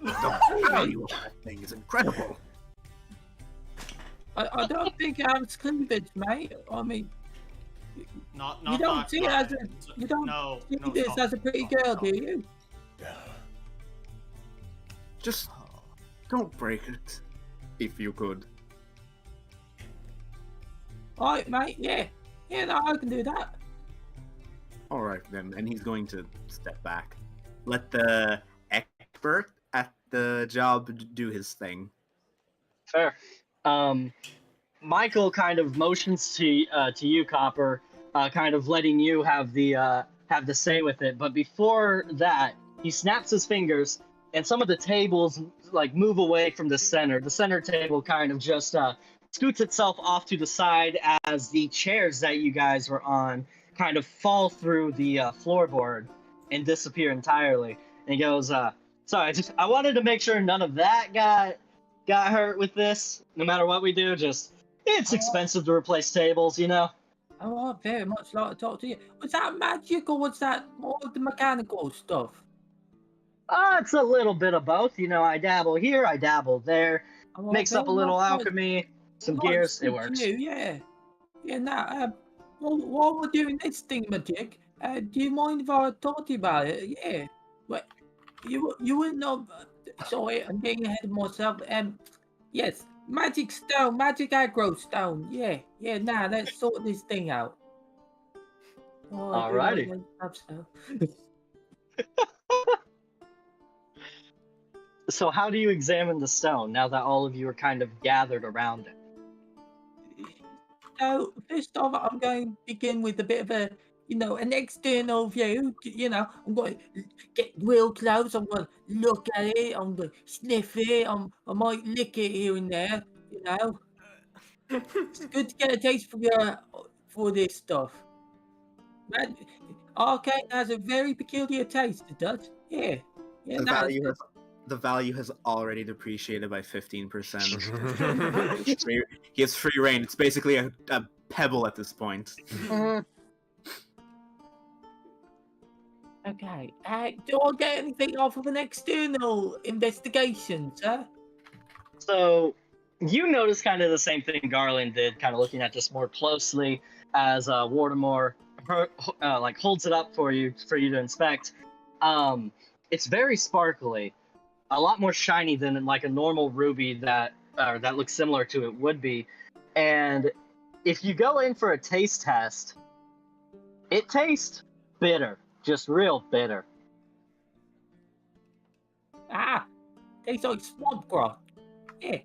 The value of that thing is incredible. I don't think it has cleavage, mate. I mean, Not you don't that see it as a, kind. you don't No, see no, this stop, as a pretty stop, girl, stop. do you? Just don't break it, if you could. Alright, mate, yeah. Yeah, no, I can do that. Alright then, and he's going to step back. Let the expert at the job do his thing. Fair. Michael kind of motions to you, Copper, kind of letting you have the say with it. But before that, he snaps his fingers, and some of the tables like move away from the center. The center table kind of just scoots itself off to the side as the chairs that you guys were on kind of fall through the floorboard and disappear entirely. And he goes, "Sorry, I wanted to make sure none of that got hurt with this. No matter what we do, it's expensive to replace tables, you know." Oh, I'd very much like to talk to you. Was that magic or was that more of the mechanical stuff? It's a little bit of both. You know, I dabble here, I dabble there. Oh, Mix up a little alchemy, some gears, it works. Yeah. Yeah, now, while we're doing this thingamajig, do you mind if I talk to you about it? Yeah. Well, you wouldn't know. Sorry, I'm getting ahead of myself. Yes, magic stone, magic aggro stone. Yeah. Now let's sort this thing out. Oh, I do like Alrighty. that stuff. So how do you examine the stone now that all of you are kind of gathered around it? So first off, I'm going to begin with a bit of an external view. I'm going to get real close. I'm going to look at it. I'm going to sniff it. I might lick it here and there. It's good to get a taste for this stuff. Man, arcane has a very peculiar taste. It does. Yeah. The value has already depreciated by 15%. He has free reign. It's basically a pebble at this point. Okay. Do I get anything off of an external investigation, sir? So you notice kind of the same thing Garland did, kind of looking at this more closely as Wardamore holds it up for you to inspect. It's very sparkly, a lot more shiny than like a normal ruby that looks similar to it would be. And if you go in for a taste test, it tastes bitter, just real bitter. Tastes like swamp grass. Yeah.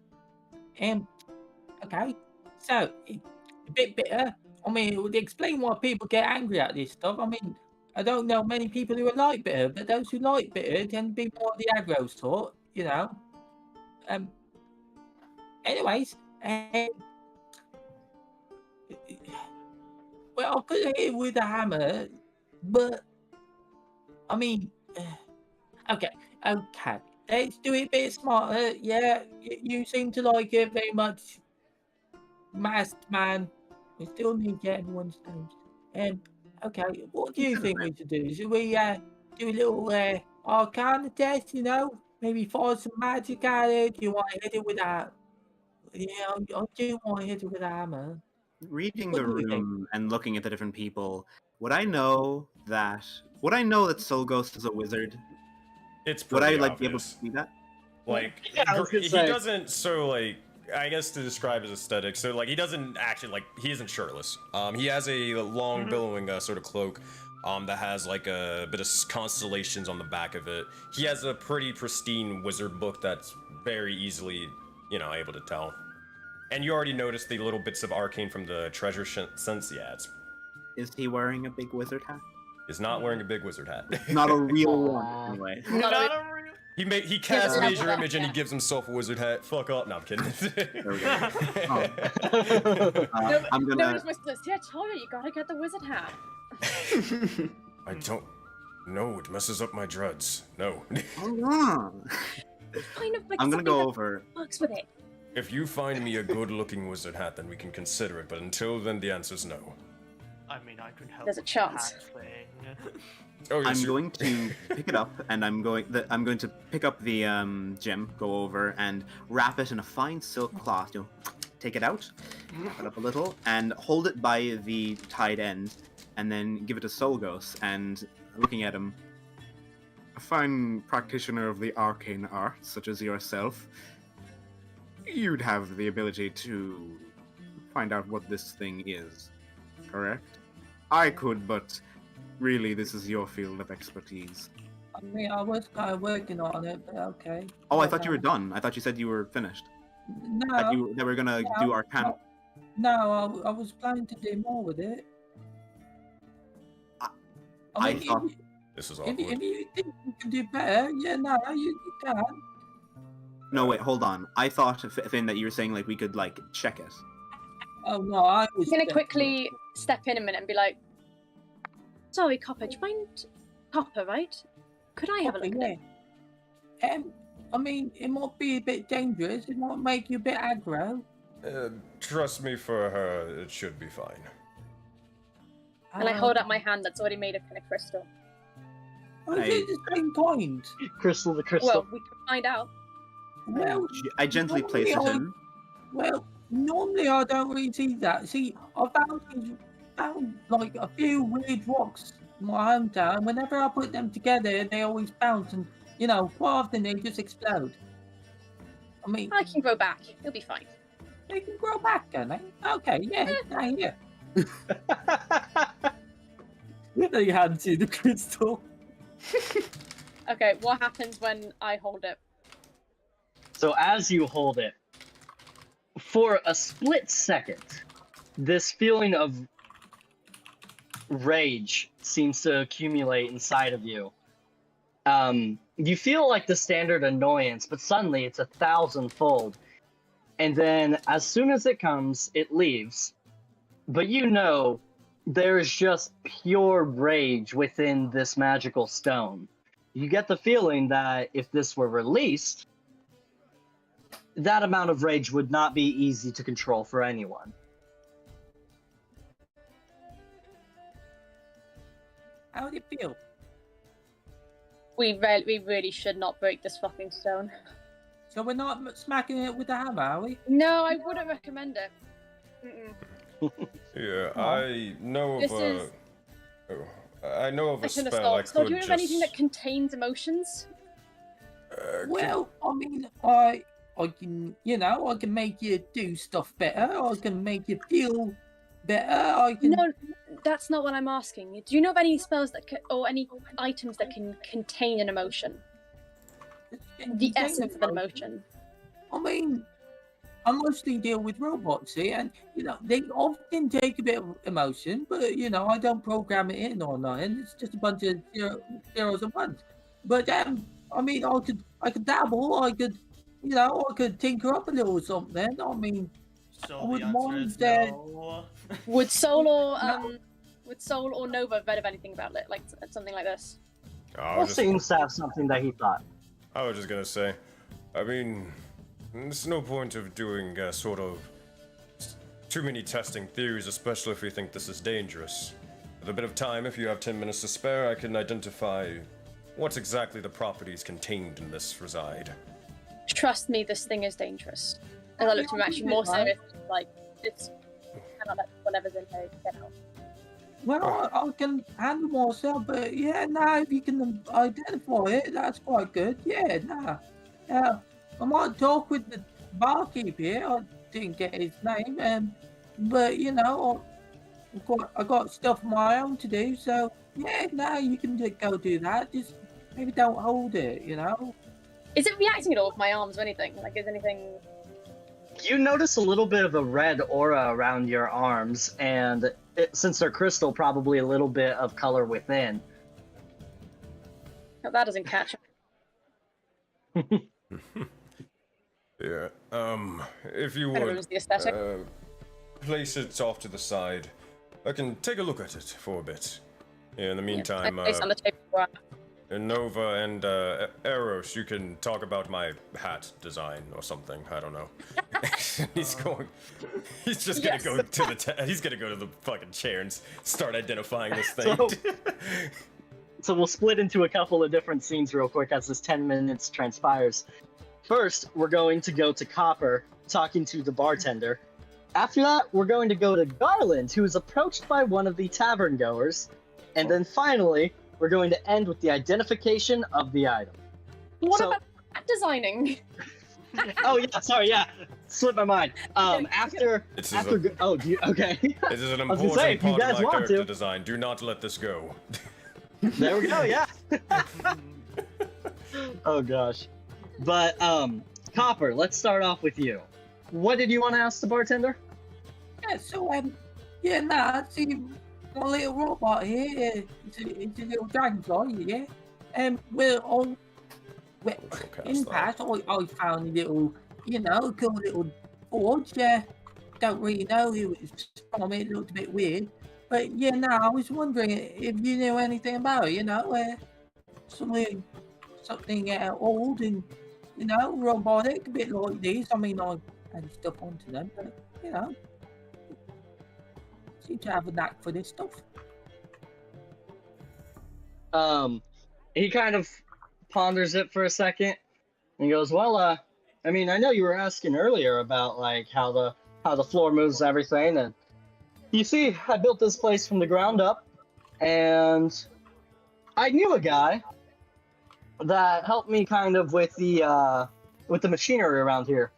Okay. So, a bit bitter. I mean, it would explain why people get angry at this stuff. I mean, I don't know many people who like bitter, but those who like bitter tend to be more of the aggro sort, Anyways, well, I could hit it with a hammer, but I mean, okay. Let's do it a bit smarter. Yeah, you seem to like it very much, masked man. We still need to get everyone's names. Okay, what do you think we should do? Should we do a little arcana test, Maybe fire some magic at it? Do you want to hit it with a... Yeah, I do want to hit it with a hammer. Reading the room and looking at the different people, would I know that Solghost is a wizard? It's Would I pretty be able to obvious. see that? He doesn't. So I guess to describe his aesthetic. So he doesn't actually he isn't shirtless. He has a long billowing sort of cloak. That has a bit of constellations on the back of it. He has a pretty pristine wizard book that's very easily, able to tell. And you already noticed the little bits of arcane from the treasure sense. Yeah, Is he wearing a big wizard hat? Is not wearing a big wizard hat. Not a real one, anyway. He casts Major Image and he gives himself a wizard hat. Fuck up. No, I'm kidding. There we go. I'm gonna. See, I told you, you gotta get the wizard hat. I don't. No, it messes up my dreads. No. Hold on. Kind of like I'm gonna go something over. that works with it. If you find me a good-looking wizard hat, then we can consider it. But until then, the answer's no. I mean, I could help. There's a with the chance. hat thing. Oh, yes, I'm you- going to pick it up, and I'm going to pick up the gem, go over, and wrap it in a fine silk cloth. Take it out, wrap it up a little, and hold it by the tied end, and then give it to Solgos. And looking at him, a fine practitioner of the arcane arts, such as yourself, you'd have the ability to find out what this thing is, correct? I could, but really, this is your field of expertise. I mean, I was kind of working on it, but okay. Oh, I thought you were done. I thought you said you were finished. That No, we're gonna do Arcana. no, I was planning to do more with it. I mean, thought- This is if awkward. you think you can do better, yeah, no, you can. No, wait, hold on. I thought, Finn, that you were saying, like, we could, like, check it. Oh no, I was I'm gonna quickly step in a minute and be like, sorry, Copper, do you mind? Copper, right? Could I have a look at it? I mean, it might be a bit dangerous. It might make you a bit aggro. Trust me, for her, it should be fine. And I hold out my hand that's already made of kind of crystal. Oh, is it the same kind? Crystal the crystal. Well, we can find out. Well, I gently place it in. well, normally I don't really see that. See, I found like a few weird rocks in my hometown. Whenever I put them together, they always bounce, and quite often they just explode. I mean, I can grow back. It'll be fine. they can grow back, can they? Okay, yeah, yeah. They hand you the crystal. Okay, what happens when I hold it? So as you hold it, for a split second, this feeling of rage seems to accumulate inside of you. You feel like the standard annoyance, but suddenly it's 1,000-fold. And then as soon as it comes, it leaves. But there's just pure rage within this magical stone. You get the feeling that if this were released, that amount of rage would not be easy to control for anyone. How do you feel? We really should not break this fucking stone. So we're not smacking it with a hammer, are we? No, I wouldn't recommend it. Mm-mm. Yeah, Oh. I know of This a. is- I know of a I shouldn't have spell I stopped. So, could do you have just. anything that contains emotions? Well, I mean, I can, I can make you do stuff better. I can make you feel better. I can. No, that's not what I'm asking. Do you know of any spells or any items that can contain an emotion? The essence of an emotion. I mean, I mostly deal with robots here, and they often take a bit of emotion, but I don't program it in or nothing. It's just a bunch of zeros and ones. But I mean, I could dabble. I could tinker up a little something. I mean, So I would the answer want is that- no. Would Soul or No. would Soul or Nova have read of anything about it, like something like this? I Well, was, seems to have something that he thought. I was just gonna say, I mean, there's no point of doing sort of too many testing theories, especially if you think this is dangerous. With a bit of time, if you have 10 minutes to spare, I can identify what exactly the properties contained in this reside. Trust me, this thing is dangerous. As I looked at him actually more serious, like, it's cannot let whatever's in there get out. well, I can handle myself, but if you can identify it, that's quite good. Yeah, I might talk with the barkeep here. I didn't get his name, but I got stuff of my own to do. So you can go do that. Just maybe don't hold it. Is it reacting at all with my arms or anything? Like, is anything? You notice a little bit of a red aura around your arms, and since they're crystal, probably a little bit of color within. Oh, that doesn't catch. Yeah, if you Kind of would, ruins the aesthetic. place it off to the side. I can take a look at it for a bit. Yeah, in the meantime, I place on the table. Where Nova and Eros, you can talk about my hat design or something. I don't know. He's going. He's just gonna go to the. He's gonna go to the fucking chair and start identifying this thing. So we'll split into a couple of different scenes real quick as this 10 minutes transpires. First, we're going to go to Copper, talking to the bartender. After that, we're going to go to Garland, who is approached by one of the tavern goers. And then finally, we're going to end with the identification of the item. What about designing? Oh yeah, sorry, yeah, slipped my mind. Okay. Okay. This is an I was gonna important say, if you part guys of my want character to. design. Do not let this go. There we go, yeah. Oh gosh. But Copper, let's start off with you. What did you want to ask the bartender? Yeah, so I see my little robot here. It's a little dragonfly, yeah. Well, in the past, I found a little, cool little forge. Don't really know who it was from. It looked a bit weird. But I was wondering if you knew anything about it, something old and, robotic, a bit like these. I mean, I had stuff onto them, but, seem to have a knack for this stuff. He kind of ponders it for a second, and he goes, "Well, I mean, I know you were asking earlier about like how the floor moves and everything, and you see, I built this place from the ground up, and I knew a guy that helped me kind of with the machinery around here.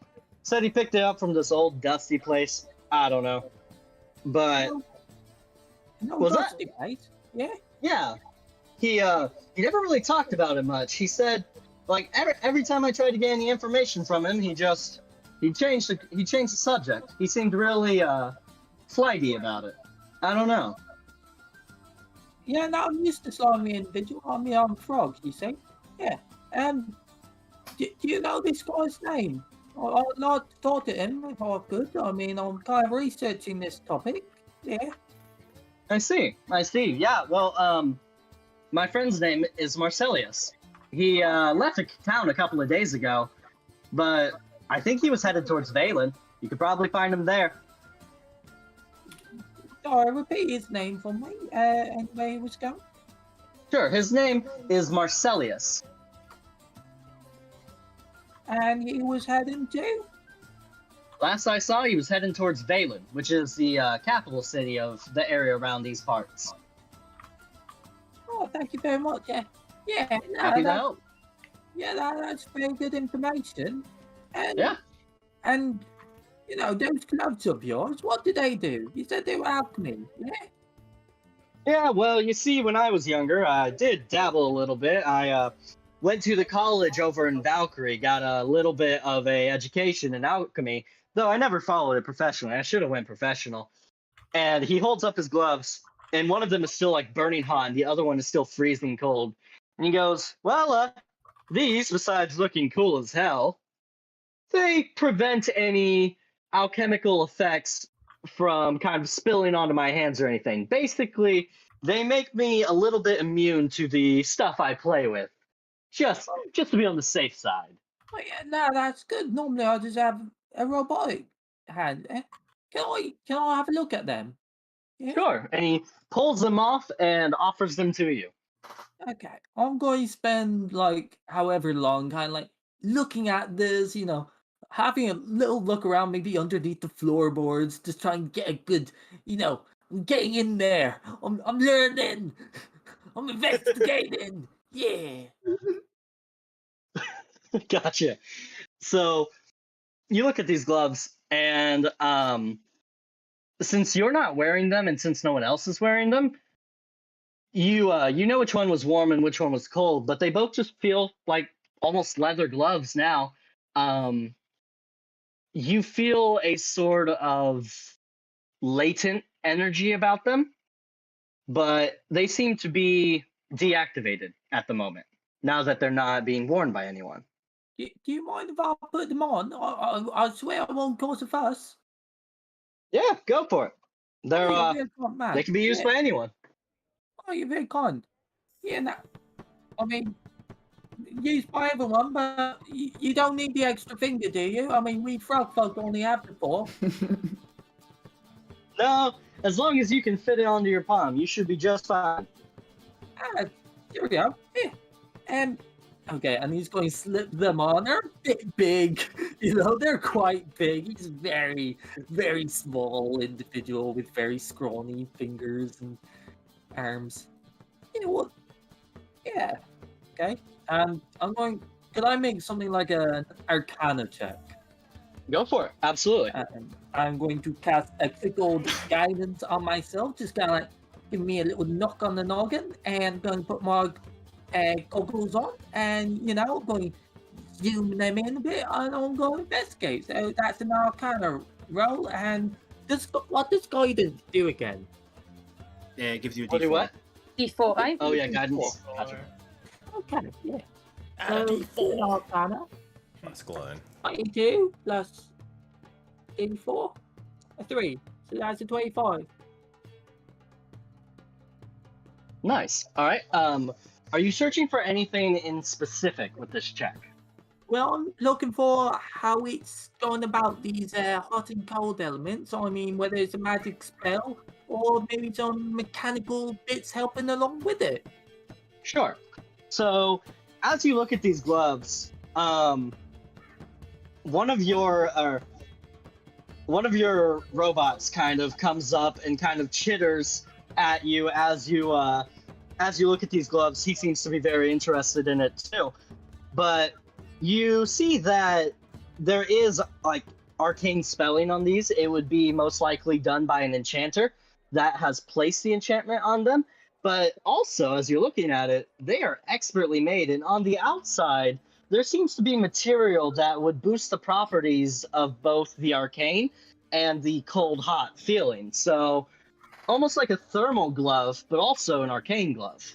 Said he picked it up from this old dusty place. I don't know, but was dusty place? Yeah. Yeah. He never really talked about it much. He said, like every time I tried to get any information from him, he changed the subject. He seemed really flighty about it. I don't know. Yeah, no, I'm used to slimy individual. I'm frogs, you see. Yeah. Do you know this guy's name? I'd like to talk to him if I could. I mean, I'm kind of researching this topic. Yeah. I see. Yeah. Well, my friend's name is Marcellius. He left town a couple of days ago, but I think he was headed towards Valen. You could probably find him there. Sorry, repeat his name for me, and where he was going. Sure, his name is Marcellius. And he was heading to? Last I saw, he was heading towards Valen, which is the capital city of the area around these parts. Oh, thank you very much. Yeah. Happy to help. Yeah, that's very good information. And, yeah. And, those gloves of yours, what do they do? You said they were alchemy, yeah? Yeah, well, you see, when I was younger, I did dabble a little bit. I went to the college over in Valkyrie, got a little bit of a education in alchemy, though I never followed it professionally. I should have went professional. And he holds up his gloves, and one of them is still like burning hot, and the other one is still freezing cold. And he goes, "Well, these, besides looking cool as hell, they prevent any alchemical effects from kind of spilling onto my hands or anything. Basically, they make me a little bit immune to the stuff I play with. Just to be on the safe side." Oh, yeah, no, that's good. Normally I just have a robotic hand. Can I have a look at them? Yeah? Sure. And he pulls them off and offers them to you. Okay. I'm going to spend like however long kind of like looking at this, having a little look around, maybe underneath the floorboards, just trying to get a good, I'm getting in there. I'm learning. I'm investigating. Yeah. Gotcha. So you look at these gloves, and since you're not wearing them, and since no one else is wearing them, you know which one was warm and which one was cold, but they both just feel like almost leather gloves now. You feel a sort of latent energy about them, but they seem to be deactivated at the moment, now that they're not being worn by anyone. Do you mind if I put them on? I swear I won't cause a fuss. Yeah, go for it. They're they can be used by anyone. Oh, you're very kind. Yeah, I mean, used by everyone, but you don't need the extra finger, do you? I mean, we frog folk only have the 4. No, as long as you can fit it onto your palm, you should be just fine. Here we go. Yeah. Okay, and he's going to slip them on. They're a bit big, they're quite big. He's a very, very small individual with very scrawny fingers and arms. You know what? Yeah. Okay. And could I make something like an Arcana check? Go for it. Absolutely. I'm going to cast Exegol Guidance on myself, just kind of like give me a little knock on the noggin, and going to put my goggles on, and going to zoom them in a bit, and I'm going to investigate. So that's an Arcana roll, and what does Guidance do again? Yeah, it gives you a What do D4. what? D4, right? Oh yeah, guidance. Gotcha. Okay, yeah. Add a D4. Arcana, That's Glenn. 22 plus 84, a 3, so that's a 25. Nice. All right. Are you searching for anything in specific with this check? Well, I'm looking for how it's going about these hot and cold elements. I mean, whether it's a magic spell or maybe some mechanical bits helping along with it. Sure. So, as you look at these gloves, one of your robots kind of comes up and kind of chitters at you as you look at these gloves. He seems to be very interested in it too. But you see that there is like arcane spelling on these. It would be most likely done by an enchanter that has placed the enchantment on them. But also, as you're looking at it, they are expertly made. And on the outside, there seems to be material that would boost the properties of both the arcane and the cold-hot feeling. So, almost like a thermal glove, but also an arcane glove.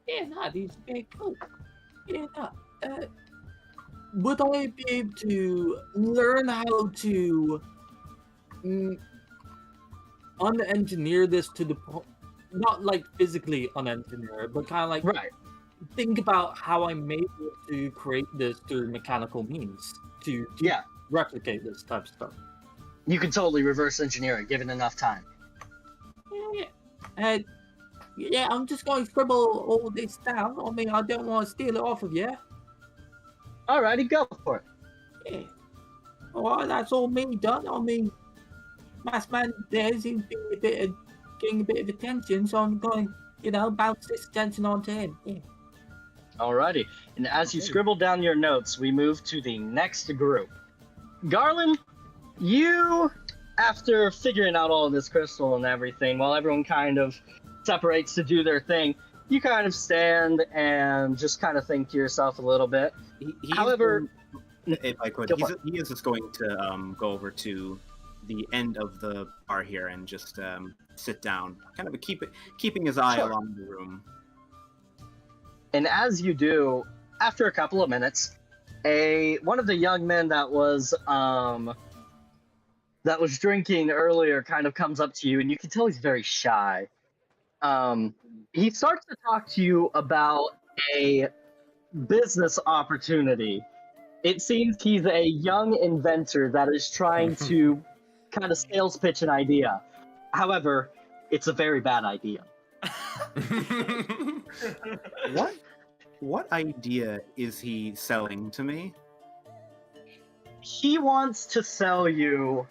Yeah, no, these are very cool. Yeah, no. Would I be able to learn how to unengineer this to the point, not like physically unengineer, but kind of like Right. think about how I'm able to create this through mechanical means to Yeah. replicate this type of stuff. You can totally reverse engineer it, given enough time. Yeah. Yeah, I'm just going to scribble all this down. I mean, I don't want to steal it off of you. Alrighty, go for it. Yeah. Alright, that's all me done. I mean, Mass Man there seems to be getting a bit of attention, so I'm going, bounce this attention onto him. Yeah. Alrighty. And as you scribble down your notes, we move to the next group. Garland, you, after figuring out all of this crystal and everything, while everyone kind of separates to do their thing, you kind of stand and just kind of think to yourself a little bit. However, if I could, he is just going to go over to the end of the bar here and just sit down, kind of keeping his eye along the room. And as you do, after a couple of minutes, one of the young men that was drinking earlier kind of comes up to you, and you can tell he's very shy. He starts to talk to you about a business opportunity. It seems he's a young inventor that is trying to kind of sales pitch an idea. However, it's a very bad idea. What idea is he selling to me? He wants to sell you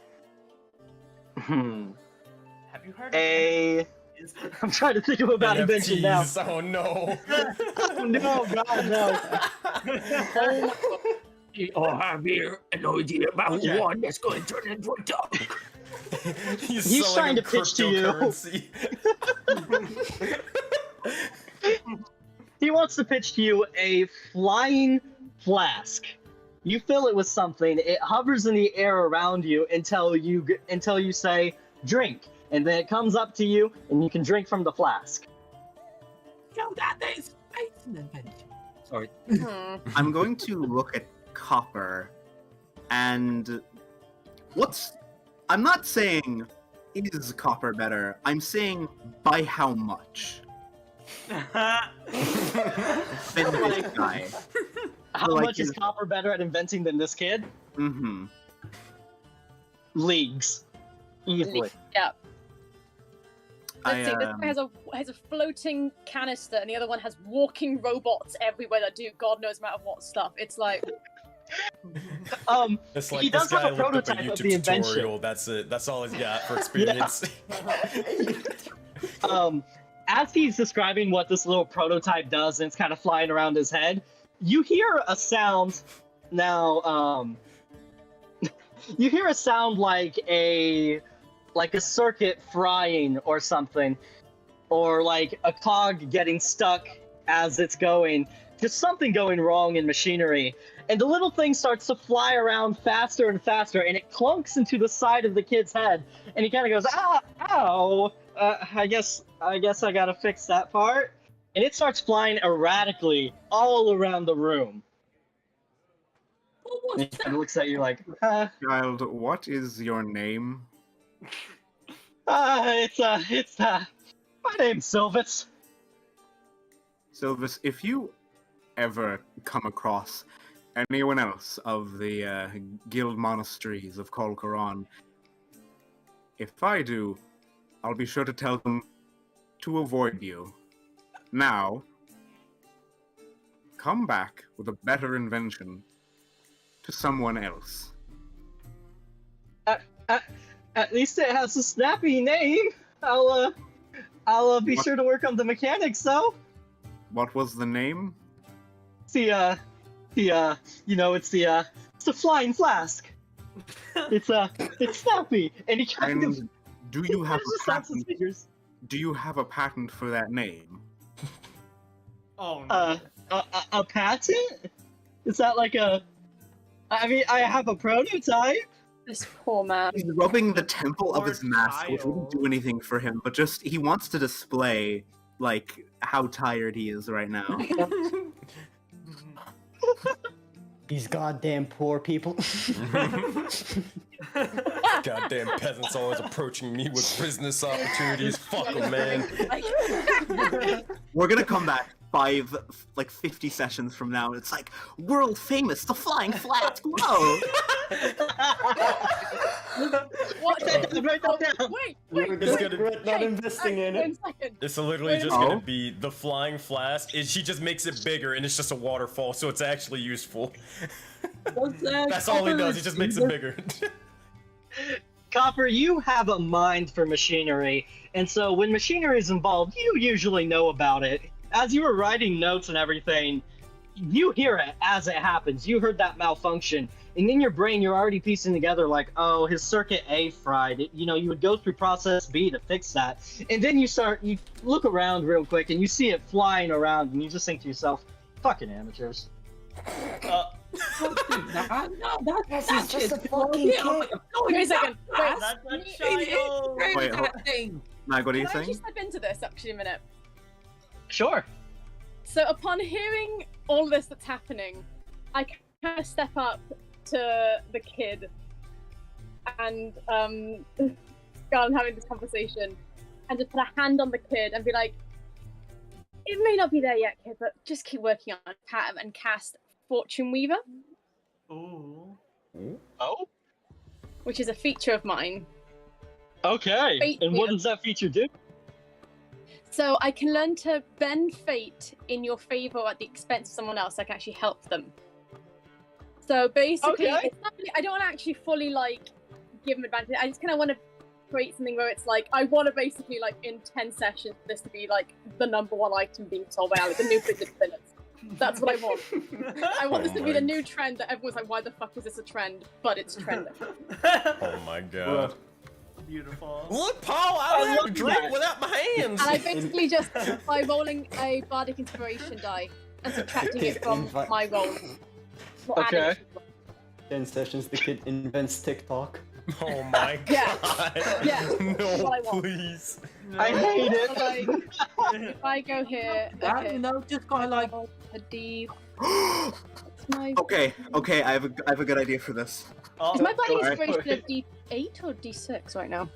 Have you heard I'm trying to think of a bad invention now. Oh no. Oh no, God, no. I have here an idea about one that's going to turn into a dog. He's trying to pitch to you. He wants to pitch to you a flying flask. You fill it with something. It hovers in the air around you until you say drink, and then it comes up to you, and you can drink from the flask. No, that is an invention. Sorry. I'm going to look at copper, and I'm not saying is copper better. I'm saying by how much. defend this guy. How Like much is Copper better at inventing than this kid? Mm-hmm. Leagues. Easily. Yeah. Let's see, this I, guy has a floating canister, and the other one has walking robots everywhere that do God knows amount of what stuff. It's like, It's like he this does guy have a looked up a prototype of YouTube the invention. tutorial. That's it. That's all he's got for experience. As he's describing what this little prototype does, and it's kind of flying around his head, you hear a sound. Now, you hear a sound like a circuit frying or something, or like a cog getting stuck as it's going. Just something going wrong in machinery. And the little thing starts to fly around faster and faster, and it clunks into the side of the kid's head, and he kind of goes, ow! I guess I gotta fix that part. And it starts flying erratically all around the room. And he kind of looks at you like, child, what is your name? it's my name's Silvis. Silvis, if you ever come across anyone else of the guild monasteries of Kolkaran, if I do, I'll be sure to tell them to avoid you. Now, come back with a better invention to someone else. At least it has a snappy name. I'll be sure to work on the mechanics though. What was the name? It's the flying flask. It's snappy, and he kind of. And do you have just a snaps his patent? fingers. Do you have a patent for that name? Oh no. A patent? Is that like a? I mean, I have a prototype. this poor man. He's rubbing the temple of Poor his mask, which wouldn't do child. anything for him, but just he wants to display like how tired he is right now. These goddamn poor people. Goddamn peasants always approaching me with business opportunities. Fuck 'em, man. We're gonna come back 50 sessions from now, and it's like world famous, the flying flat. Whoa! What? Write that down. Wait, We're wait, gonna wait, regret not okay, investing in one it. second. It's literally just Oh. gonna be the flying flask. She just makes it bigger, and it's just a waterfall, so it's actually useful. That's all he does. He just makes it bigger. Copper, you have a mind for machinery, and so when machinery is involved, you usually know about it. As you were writing notes and everything, you hear it as it happens. You heard that malfunction, and in your brain, you're already piecing together like, oh, his circuit A fried. You would go through process B to fix that, and then you look around real quick, and you see it flying around, and you just think to yourself, fucking amateurs. This is just a fucking kid. Wait a second. Wait. That's a He's child. Wait, hold- that thing. Mag, what are you Can I actually saying? step into this actually a minute? Sure. So upon hearing all this that's happening, I kind of step up to the kid and Garland having this conversation and just put a hand on the kid and be like, it may not be there yet, kid, but just keep working on it. Pat him and cast Fortune Weaver, Ooh. Oh. which is a feature of mine. Okay. Fate And what Weaver. does that feature do? So I can learn to bend fate in your favor at the expense of someone else. I can actually help them. So basically, Okay. it's not really, I don't want to actually fully like give them advantage. I just kind of want to create something where it's like I want to basically like in 10 sessions for this to be like the #1 item being sold by like the new fidget spinners. That's what I want. I want this to be the new trend that everyone's like, why the fuck is this a trend? But it's trending. Oh my god. Beautiful. Look, Paul, I don't have to drink without my hands. And I basically just by rolling a bardic inspiration die and subtracting it from my roll. Not Okay. adding it. 10 sessions, the kid invents TikTok. Oh my Yeah. god. Yeah. That's what I No, want. please. I hate So, it. like, if I go here, okay, Just kind of like, a D. What's my? Okay, I have a good idea for this. Oh, Is my body Alright. inspiration a D8 or D6 right now?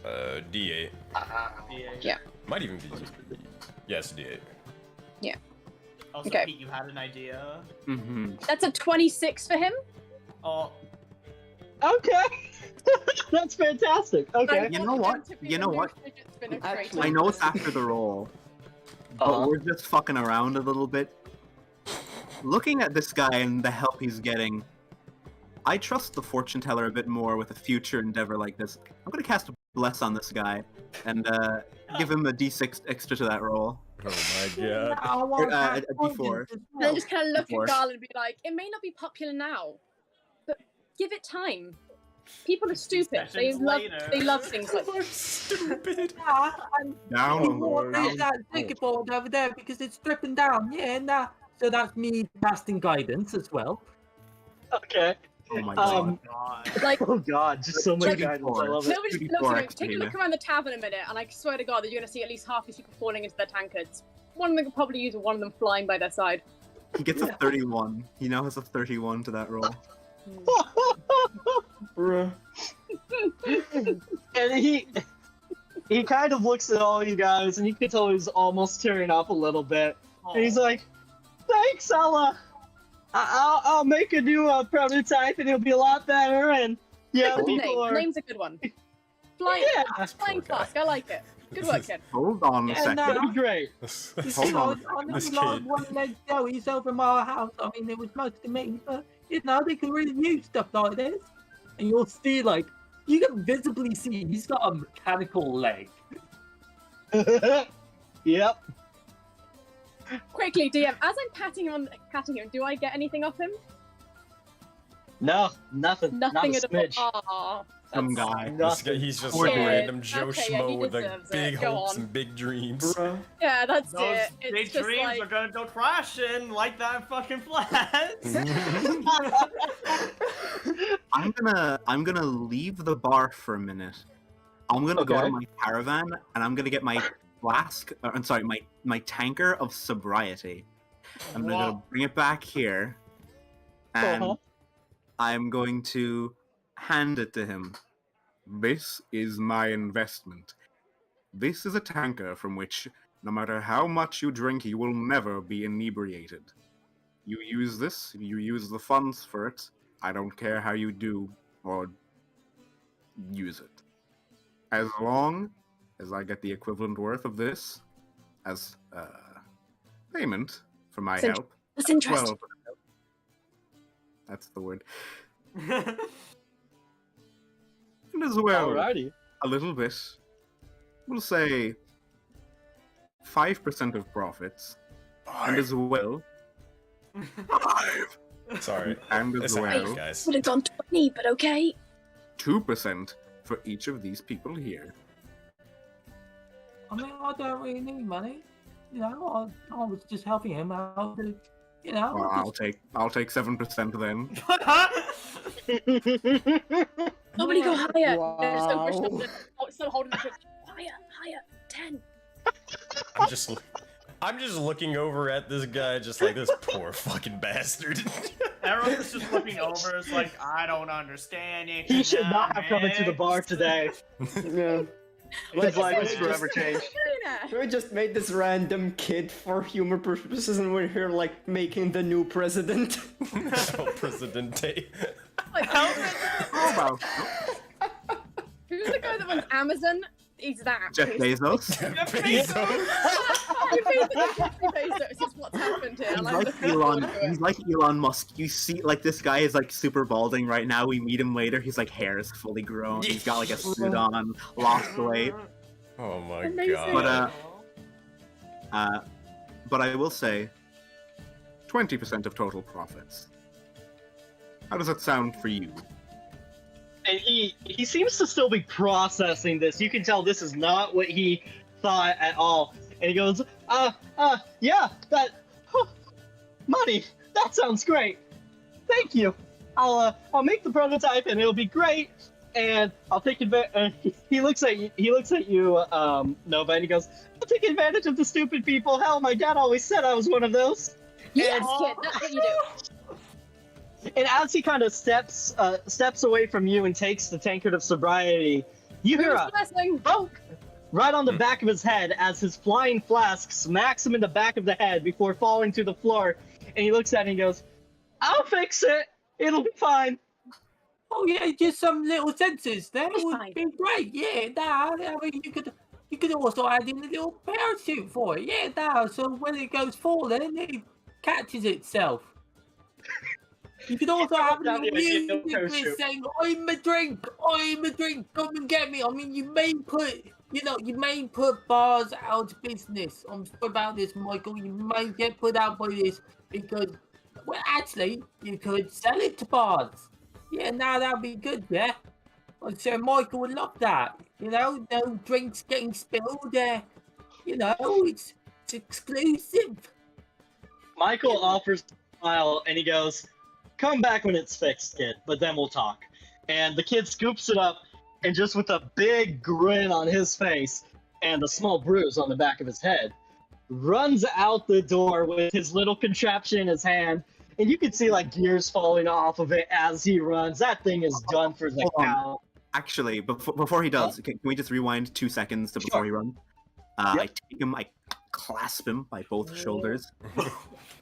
D8. Yeah. Might even be. Yes, D8. Also, Okay. Pete, you had an idea. Mm-hmm. That's a 26 for him. Oh, Okay. That's fantastic. I Okay. You want know him what? to be You the know new what? fidget spinner Actually- creator. I know it's after the roll, but Uh-huh. we're just fucking around a little bit. Looking at this guy and the help he's getting, I trust the fortune teller a bit more with a future endeavor like this. I'm gonna cast a bless on this guy and give him a d6 extra to that roll. Oh my god. I want a that D4. points as And well. then just kind of look Before. at Garland and be like, it may not be popular now, but give it time. People are stupid. They Sessions love, later. they love things like I'm stupid. Yeah, and Down. you want down. that circuit board over there because it's stripping down. Yeah, nah. So that's me casting guidance as well. Okay. Oh my god. God. like. Oh god, just so much guidance. I love it. Nobody, 2d4 no, extra take a look data. around the tavern a minute, and I swear to God that you're going to see at least half these people falling into their tankards. One of them could probably use one of them flying by their side. He gets a 31. He now has a 31 to that roll. Bruh. And he kind of looks at all you guys, and you can tell he's almost tearing up a little bit. And he's like, "Thanks, I'll make a new prototype, and it'll be a lot better." And yeah, Pick the people name. are. Name's a good one. Flying, Yeah. flying flask. I like it. Good work, kid. Hold on a Yeah, second. no. It'll be great. Hold on. On This the last kid. one leg go, he's over my house. I mean, it was most of me, but you know, they can really use stuff like this. And you'll see, like, you can visibly see he's got a mechanical leg. Yep. Quickly, DM. As I'm patting him, do I get anything off him? No, nothing. Nothing not at a smidge. all. Aw, Some that's- guy. This guy, he's just Poor some dude. random Joe Okay, yeah, he Schmo with like deserves it. big Go hopes on. and big dreams. Bruh. Yeah, that's Those it. big It's just dreams like, are gonna go crashing like that fucking flat. I'm gonna leave the bar for a minute. I'm gonna go Okay. to my caravan and I'm gonna get my flask. I'm sorry, my tanker of sobriety. I'm gonna Whoa. bring it back here, and Uh-huh. I'm going to hand it to him. This is my investment. This is a tanker from which, no matter how much you drink, you will never be inebriated. You use this, you use the funds for it. I don't care how you do or use it. As long as I get the equivalent worth of this as payment for my That's help. that's interesting. Well, that's the word. And as well, Alrighty. a little bit. We'll say 5% of profits. And as well. 5! Sorry. And as It's not well, nice, guys. Would have gone 20, but okay. 2% for each of these people here. I mean, I don't really need money. You know, I was just helping him out. You know, Well, I'll take 7% then. Nobody go higher. They're so Wow. pushed up, still holding the ship. Higher. 10. I'm just looking over at this guy, just like this poor fucking bastard. Everyone's just looking over. It's like, I don't understand you. He should not have come into the bar next. today. Yeah. His life I was forever changed. We just made this random kid for humor purposes, and we're here like making the new president. So Presidente. Like, How about who's the guy that runs Amazon? He's that. Jeff Bezos? Bezos is what's happened here. He's and I'm like looking Elon. forward to it. He's like Elon Musk. You see, like this guy is like super balding right now. We meet him later. His like hair is fully grown. He's got like a suit on, lost weight. Oh my Amazing. god. But I will say, 20% of total profits. How does that sound for you? And he seems to still be processing this. You can tell this is not what he thought at all. And he goes, yeah, that money. That sounds great. Thank you. I'll make the prototype and it'll be great. And I'll take advantage. He looks at you, Nova, and he goes, I'll take advantage of the stupid people. Hell, my dad always said I was one of those. Yes, kid, that's what you do. And as he kind of steps away from you and takes the tankard of sobriety, you hear Who's a blessing? bonk, right on the back of his head as his flying flask smacks him in the back of the head before falling to the floor. And he looks at it and he goes, "I'll fix it. It'll be fine." Oh yeah, just some little sensors. That It's would fine. be great. Yeah, nah, I mean you could also add in a little parachute for it. Yeah, nah, so when it goes falling, it catches itself. You could also have a down little the idea of music parachute. bit saying, "I'm a drink, come and get me." I mean, you may put bars out of business. I'm sorry about this, Michael. You may get put out by this because, well, actually, you could sell it to bars. Yeah, now that'd be good, yeah. Well, Sir Michael would love that. No drinks getting spilled. It's exclusive. Michael offers a smile and he goes, "Come back when it's fixed, kid, but then we'll talk." And the kid scoops it up and just with a big grin on his face and a small bruise on the back of his head, runs out the door with his little contraption in his hand. And you can see like gears falling off of it as he runs. That thing is done for the count. Actually, before he does, can we just rewind 2 seconds to before he runs? I take him, I clasp him by both shoulders.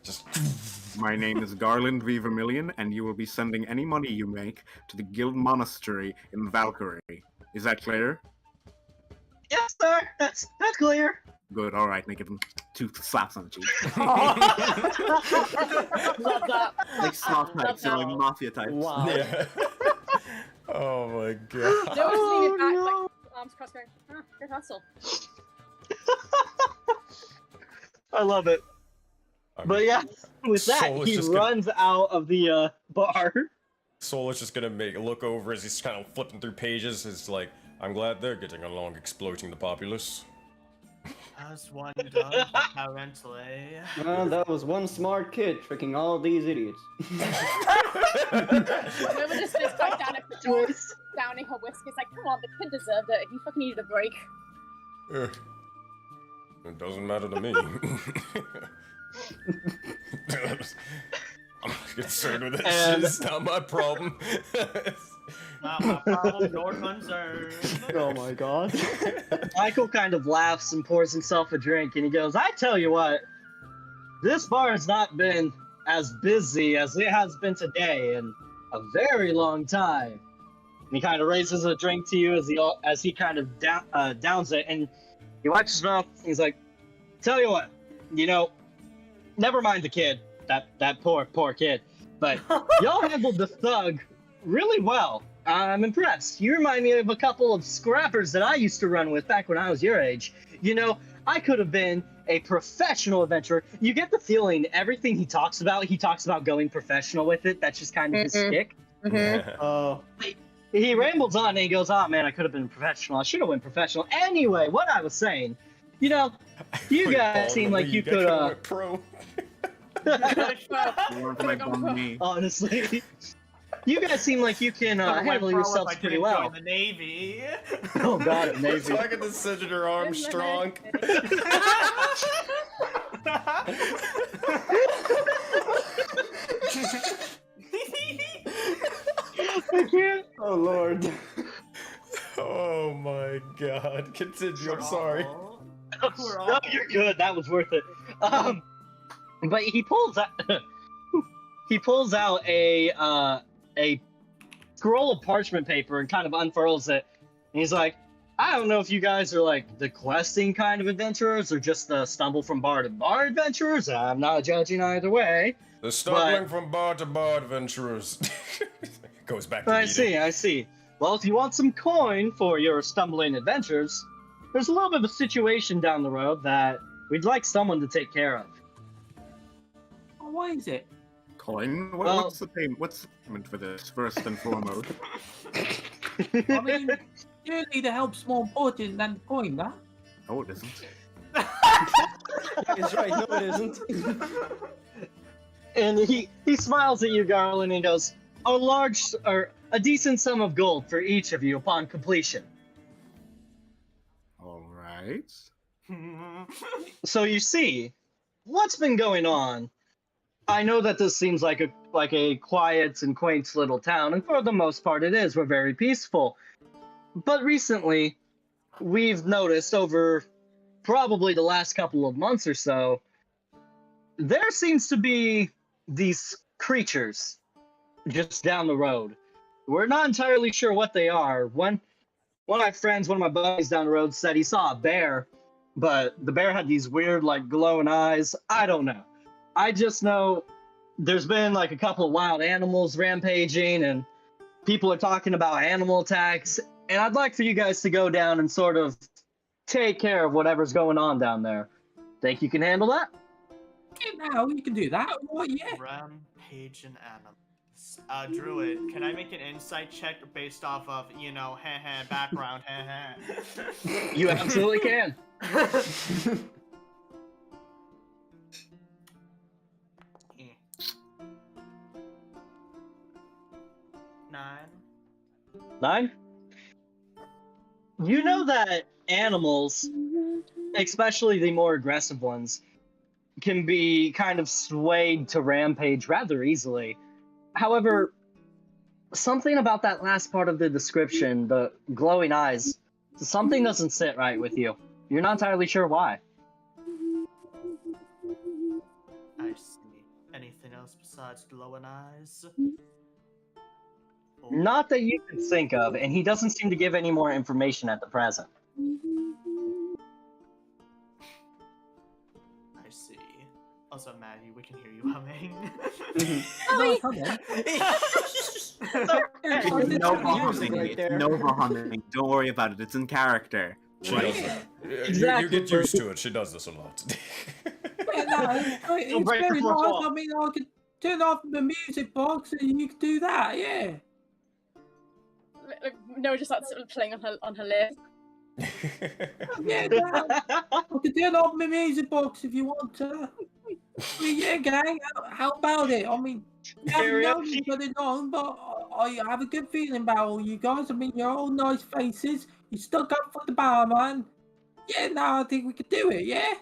Just My name is Garland the Vermilion, and you will be sending any money you make to the Guild Monastery in Valkyrie. Is that clear? Yes, sir. That's clear. Good, alright, and I give him 2 slaps on the cheek. Love that. Like soft types, so like mafia types. Wow. yeah. Oh my god. No one's leaning back, like arms crossed, going, "Ah, good hustle." I love it. But yeah, with that, Soul is he just gonna- runs out of the bar. Soul is just gonna look over as he's kind of flipping through pages. It's like, I'm glad they're getting along exploiting the populace. As one does, apparently. Well, that was one smart kid tricking all these idiots. Whoever just sits back down at the door, downing her whiskey. It's like, come on, the kid deserved it. He fucking needed a break. It doesn't matter to me. I'm concerned with this. And- It's not my problem. Not my problem, nor concern. Oh my god. Michael kind of laughs and pours himself a drink, and he goes, "I tell you what, this bar has not been as busy as it has been today in a very long time." And he kind of raises a drink to you as he kind of downs it, and he wipes his mouth. And he's like, "Tell you what, never mind the kid, that poor kid, but y'all handled the thug really well. I'm impressed. You remind me of a couple of scrappers that I used to run with back when I was your age. I could have been a professional adventurer." You get the feeling everything he talks about going professional with it. That's just kind of his stick. He rambles on and he goes, "Oh man, I could have been professional. I should have went professional." Anyway, what I was saying, you guys seem like you could, pro. honestly, you guys seem like you can handle yourselves pretty well. The Navy. Oh god, Navy. Talking to Senator Armstrong. I can't. Oh lord. Oh my god. Continue, I'm sorry. No, you're good. That was worth it. But he pulls out a scroll of parchment paper and kind of unfurls it. And he's like, "I don't know if you guys are like the questing kind of adventurers or just the stumble from bar to bar adventurers. I'm not judging either way." The stumbling from bar to bar adventurers. Goes back to I reading. see. Well, if you want some coin for your stumbling adventures, there's a little bit of a situation down the road that we'd like someone to take care of. Oh, why is it? Coin? Well- What's the payment for this, first and foremost? I mean, surely to help small fortune than the coin, huh? No, it isn't. He's right, no it isn't. And he smiles at you, Garland, and goes, a decent sum of gold for each of you upon completion. Alright. So you see, what's been going on? I know that this seems like a quiet and quaint little town, and for the most part it is. We're very peaceful. But recently, we've noticed over probably the last couple of months or so, there seems to be these creatures just down the road. We're not entirely sure what they are. One of my friends, one of my buddies down the road said he saw a bear, but the bear had these weird, like, glowing eyes. I don't know. I just know there's been, like, a couple of wild animals rampaging, and people are talking about animal attacks, and I'd like for you guys to go down and sort of take care of whatever's going on down there. Think you can handle that? Yeah, now you can do that. What? Yeah. Rampage and animals. Druid, can I make an insight check based off of, you know, background, You absolutely can. 9. You know that animals, especially the more aggressive ones, can be kind of swayed to rampage rather easily. However, something about that last part of the description, the glowing eyes, something doesn't sit right with you. You're not entirely sure why. I see. Anything else besides glowing eyes? Not that you can think of, and he doesn't seem to give any more information at the present. I see. Also, Maddie, we can hear you humming. It's Nova humming. It's Nova humming. Don't worry about it. It's in character. She does that. Exactly. You get used to it. She does this a lot. Yeah, no, it's break very the fourth nice. wall. I mean, I could turn off the music box and you could do that, yeah. No, just like sort of playing on her lip. Yeah, no, I could turn off my music box if you want to. I mean, yeah, gang, how about it? I mean, you haven't known me for it long, but I have a good feeling about all you guys. I mean, you're all nice faces. You stuck up for the barman. Yeah, no, I think we could do it, yeah?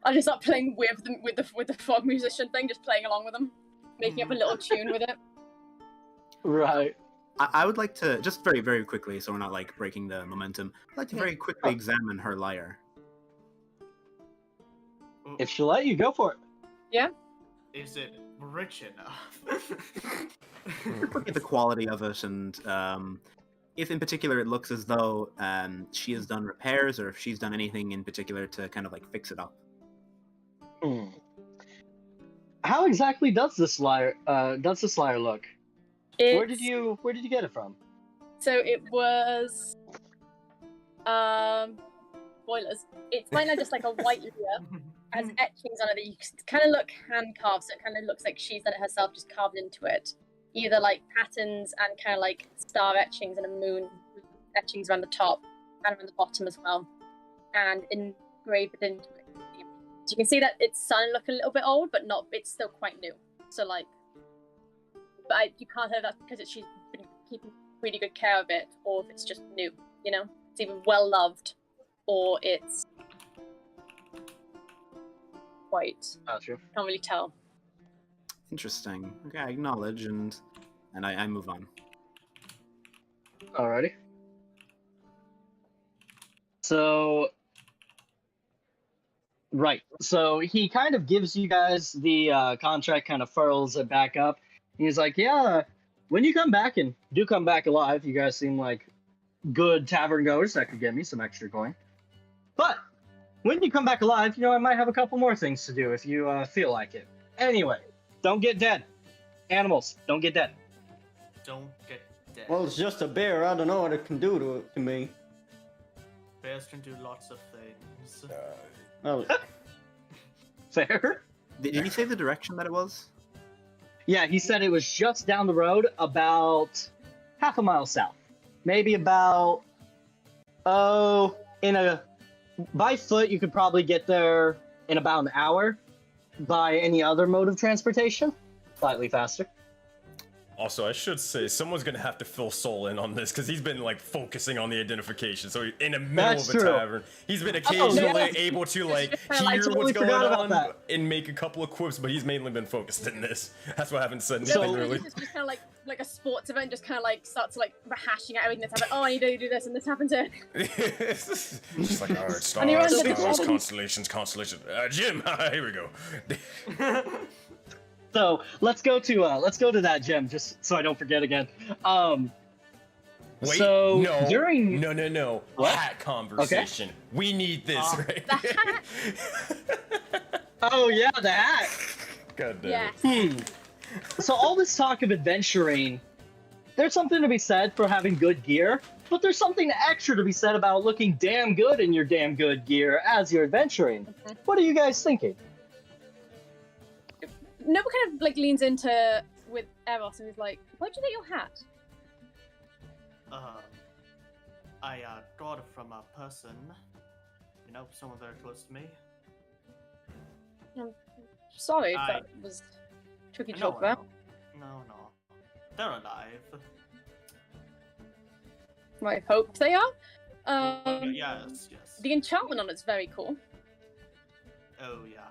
I just start playing with the frog musician thing, just playing along with them, making up a little tune with it. Right. I would like to, just very, very quickly, so we're not, like, breaking the momentum, I'd like to very quickly examine her lyre. If she'll let you, go for it. Yeah? Is it rich enough? Look at the quality of it, and if in particular it looks as though she has done repairs, or if she's done anything in particular to kind of, like, fix it up. How exactly does this lyre look? Where did you get it from? So it was boilers. It's right now just like a white layer, has etchings on it that you kind of look hand carved, so it kind of looks like she's done it herself, just carved into it. Either like patterns and kind of like star etchings and a moon etchings around the top and around the bottom as well, and engraved into it. So you can see that it's starting to look a little bit old, but not. It's still quite new. So like. But you can't tell that's because she's been keeping really good care of it, or if it's just new, you know? It's either well loved, or it's quite. Gotcha. Can't really tell. Interesting. Okay, I acknowledge, and I move on. Alrighty. So... Right. So he kind of gives you guys the contract, kind of furls it back up. He's like, yeah, when you come back, and do come back alive, you guys seem like good tavern goers that could get me some extra coin. But when you come back alive, you know, I might have a couple more things to do if you feel like it. Anyway, don't get dead. Animals, don't get dead. Don't get dead. Well, it's just a bear. I don't know what it can do to me. Bears can do lots of things. Well, Fair? Did he say the direction that it was? Yeah, he said it was just down the road, about half a mile south. Maybe about, by foot, you could probably get there in about an hour. By any other mode of transportation, slightly faster. Also, I should say, someone's gonna have to fill Soul in on this, because he's been, like, focusing on the identification, so in the middle of a tavern. He's been occasionally able to, like, hear totally what's going forgot about on that. and make a couple of quips, but he's mainly been focused in this. That's why I haven't said So- anything really. He's just kind of like like a sports event, just kind of like starts like rehashing out everything that's happened. Oh, I need to do this, and this happened to. Just like, all right, And you're stars, under the stars, bottom. constellations. Jim, here we go. So let's go to that gem, just so I don't forget again. Wait, so no, during no. What? Hat conversation. Okay. We need this, right? The hat. Oh yeah, the hat. God damn Yes. it. So all this talk of adventuring, there's something to be said for having good gear, but there's something extra to be said about looking damn good in your damn good gear as you're adventuring. Mhm. What are you guys thinking? Nobu kind of like leans into with Eros and he's like, "Where'd you get your hat?" I got it from a person, someone very close to me. Sorry, if I- that was tricky to No, talk about. no, they're alive. I hope they are. Yes. The enchantment on it's very cool. Oh yeah,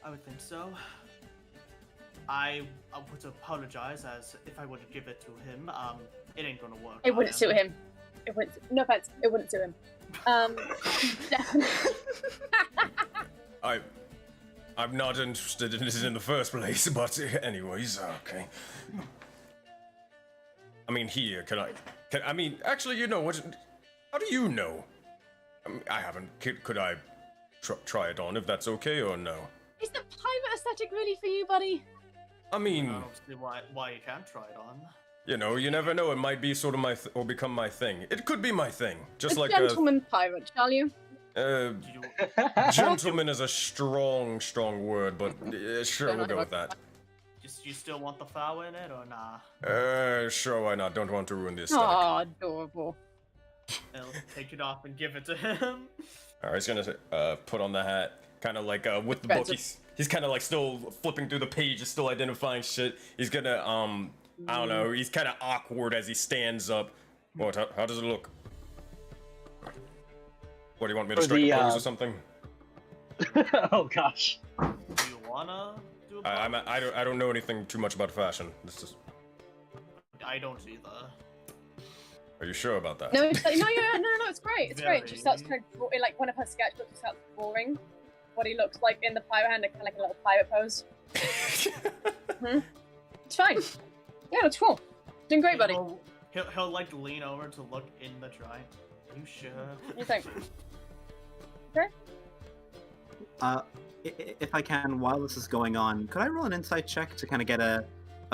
I would think so. I would apologize, as if I were to give it to him, it ain't gonna work. It wouldn't suit him. It wouldn't. No offense. It wouldn't suit him. Definitely. I'm not interested in this in the first place, but anyways, okay. I mean, here, I mean, actually, you know what? How do you know? I mean, I haven't. Could I try it on if that's okay or no? Is the pirate aesthetic really for you, buddy? I mean, I don't see why you can't try it on. you know, you never know. It might be sort of my or become my thing. It could be my thing, just a like gentleman pirate, shall you? You, gentleman is a strong word, but sure, we'll go with that. you still want the flower in it, or nah? Sure, why not? Don't want to ruin the Oh, aesthetic. adorable. I'll take it off and give it to him. Alright, he's gonna put on the hat, kind of like with the book. He's kind of like still flipping through the pages, still identifying shit. He's gonna I don't know. He's kind of awkward as he stands up. What? How does it look? What do you want me to For strike the, a pose or something? Oh gosh. Do you wanna do a I don't know anything too much about fashion. This is. I don't either. Are you sure about that? No, it's like, no, it's great. It's great. She starts Very. kind of like one of her sketchbooks. She starts drawing what he looks like in the pirate hand, kind of like a little pirate pose. It's fine. Yeah, it's cool. Doing great, buddy. He'll like lean over to look in the drawing. Are you sure? You think? If I can, while this is going on, could I roll an insight check to kind of get a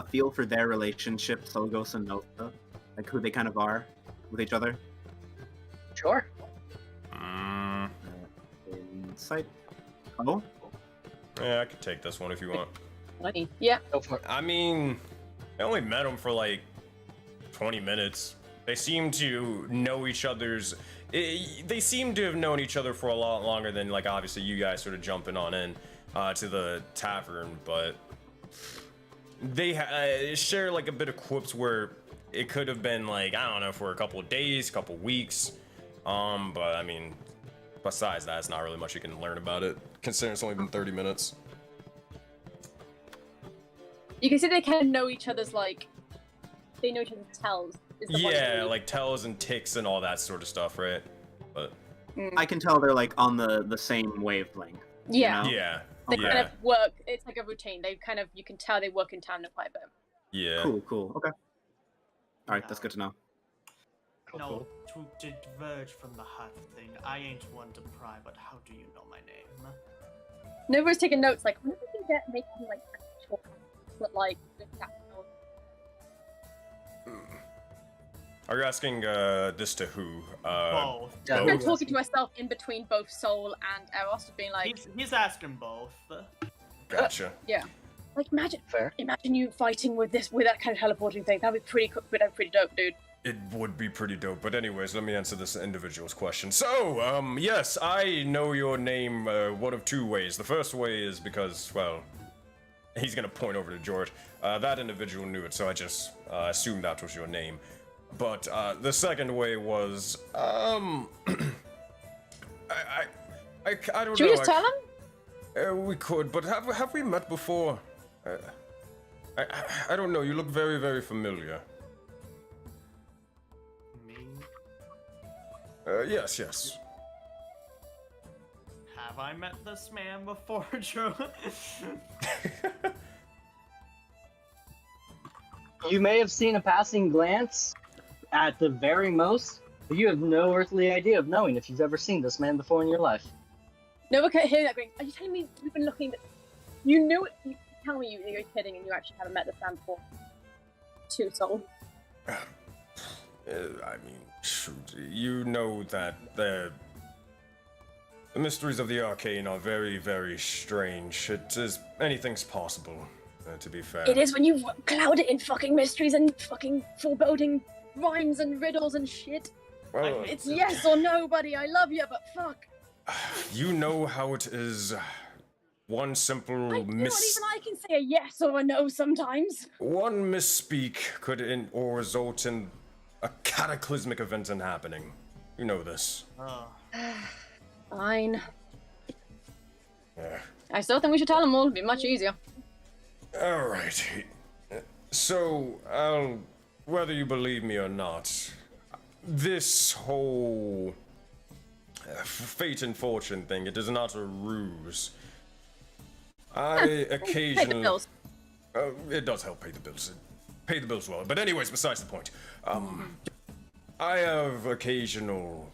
feel for their relationship, Solgos and Nova? Like who they kind of are with each other? Sure. Insight. Oh? Yeah, I could take this one if you want. Money. Yeah. Go for it. I mean, I only met them for like 20 minutes. They seem to know each other's. They seem to have known each other for a lot longer than, like, obviously you guys sort of jumping on in to the tavern, but they share like a bit of quips where it could have been like, I don't know, for a couple of days, couple of weeks. But I mean, besides that, it's not really much you can learn about it, considering it's only been 30 minutes. You can see they kind of know each other's like. They know each other's tells. Is the one Yeah, thing. like tells and ticks and all that sort of stuff, right? But I can tell they're like on the same wavelength. Yeah. know? yeah, They yeah, kind of work. It's like a routine. They kind of. You can tell they work in tandem quite a bit. yeah. Cool. Okay. All right, that's good to know. No, to diverge from the hat thing, I ain't one to pry, but how do you know my name? Nova's taking notes. Like, what if we can make him like actual, but like. Are you asking this to who? Both. Yeah, I'm both? talking to myself in between both Soul and Eros, just being like, He's asking both. Gotcha. like imagine Fair. you fighting with that kind of teleporting thing. That'd be pretty dope, dude. It would be pretty dope, but anyways, let me answer this individual's question. So, yes, I know your name one of two ways. The first way is because, well, he's gonna point over to George. That individual knew it, so I just assumed that was your name. But the second way was, I don't Should know. we just tell him? We could, but have we met before? I don't know, you look very, very familiar. Me? Yes, yes. Have I met this man before, Joe? You may have seen a passing glance at the very most, but you have no earthly idea of knowing if you've ever seen this man before in your life. No, okay, hear that, Green. Are you telling me you've been looking at... You knew it... You tell me you're kidding and you actually haven't met this man before. Too soul. I mean, shoot, you know that the mysteries of the arcane are very, very strange. It is... anything's possible, to be fair. It is when you cloud it in fucking mysteries and fucking foreboding rhymes and riddles and shit. Well, It's yes or no, buddy. I love you, but fuck. you know how it is. One simple Not even I can say a yes or a no sometimes. one misspeak could or result in a cataclysmic event in happening. You know this. Oh. Fine. Yeah. I still think we should tell them all. It'd be much easier. All right. So, whether you believe me or not, this whole fate and fortune thing, it is not a ruse. I occasionally... Pay the bills. It does help pay the bills. Pay the bills well. But anyways, besides the point. I have occasional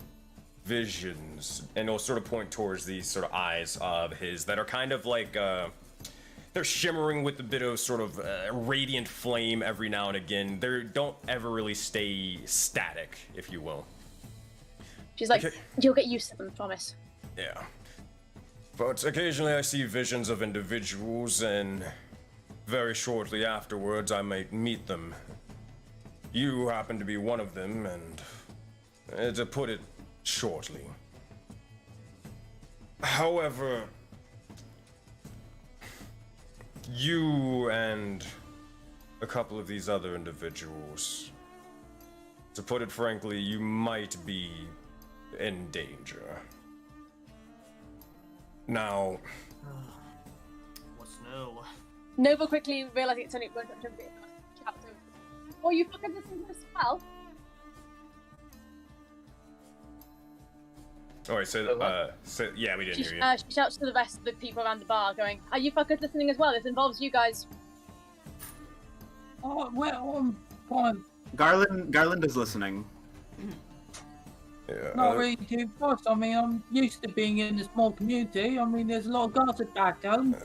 visions, and it'll sort of point towards these sort of eyes of his that are kind of like, they're shimmering with a bit of sort of radiant flame every now and again. They don't ever really stay static, if you will. She's like, Okay. you'll get used to them, promise. Yeah. But occasionally I see visions of individuals, and very shortly afterwards I might meet them. You happen to be one of them, and to put it shortly. However, you and a couple of these other individuals, to put it frankly, you might be in danger. Now, What's new? Nova quickly realizing it's only going to be a chapter. Oh, you fucking listened to this as well? oh wait, yeah, we didn't hear you. She shouts to the rest of the people around the bar, going, "Are you fuckers listening as well? This involves you guys." Oh, well, fine. Garland is listening. Yeah, Not really too fast. I mean, I'm used to being in a small community. I mean, there's a lot of gossip back home.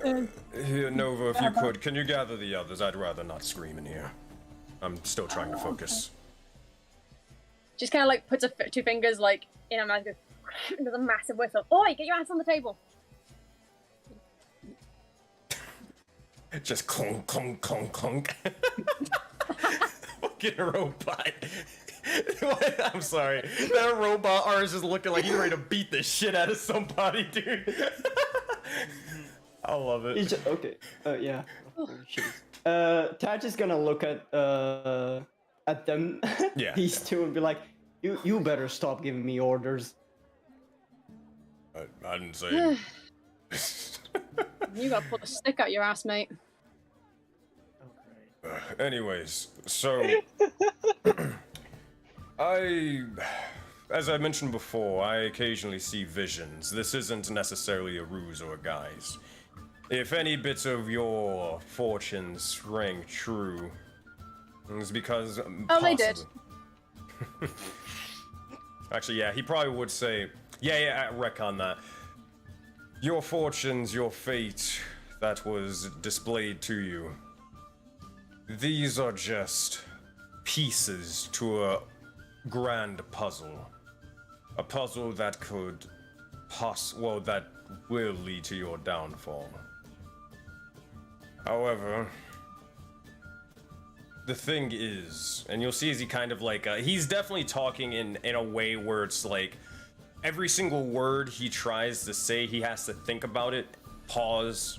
Here, Nova, if you could, can you gather the others? I'd rather not scream in here. I'm still trying to focus. Just kind of like puts her two fingers like in her mouth, goes, and does a massive whistle. Oi, get your ass on the table. Just clunk, clunk, clunk, clunk. Fucking robot. I'm sorry. That robot R is just looking like he's ready to beat the shit out of somebody, dude. I love it. Okay. Yeah. Taj is gonna look at them, Yeah. these two, and be like, "You better stop giving me orders." I didn't say. You gotta pull the stick out your ass, mate. Okay. Anyways, so as I mentioned before, I occasionally see visions. This isn't necessarily a ruse or a guise. If any bits of your fortunes rang true, it's because they did. Actually, yeah, he probably would say, yeah, I reckon that. Your fortunes, your fate that was displayed to you, these are just pieces to a grand puzzle. A puzzle that could that will lead to your downfall. However, the thing is, and you'll see as he kind of like, he's definitely talking in a way where it's like, every single word he tries to say, he has to think about it, pause,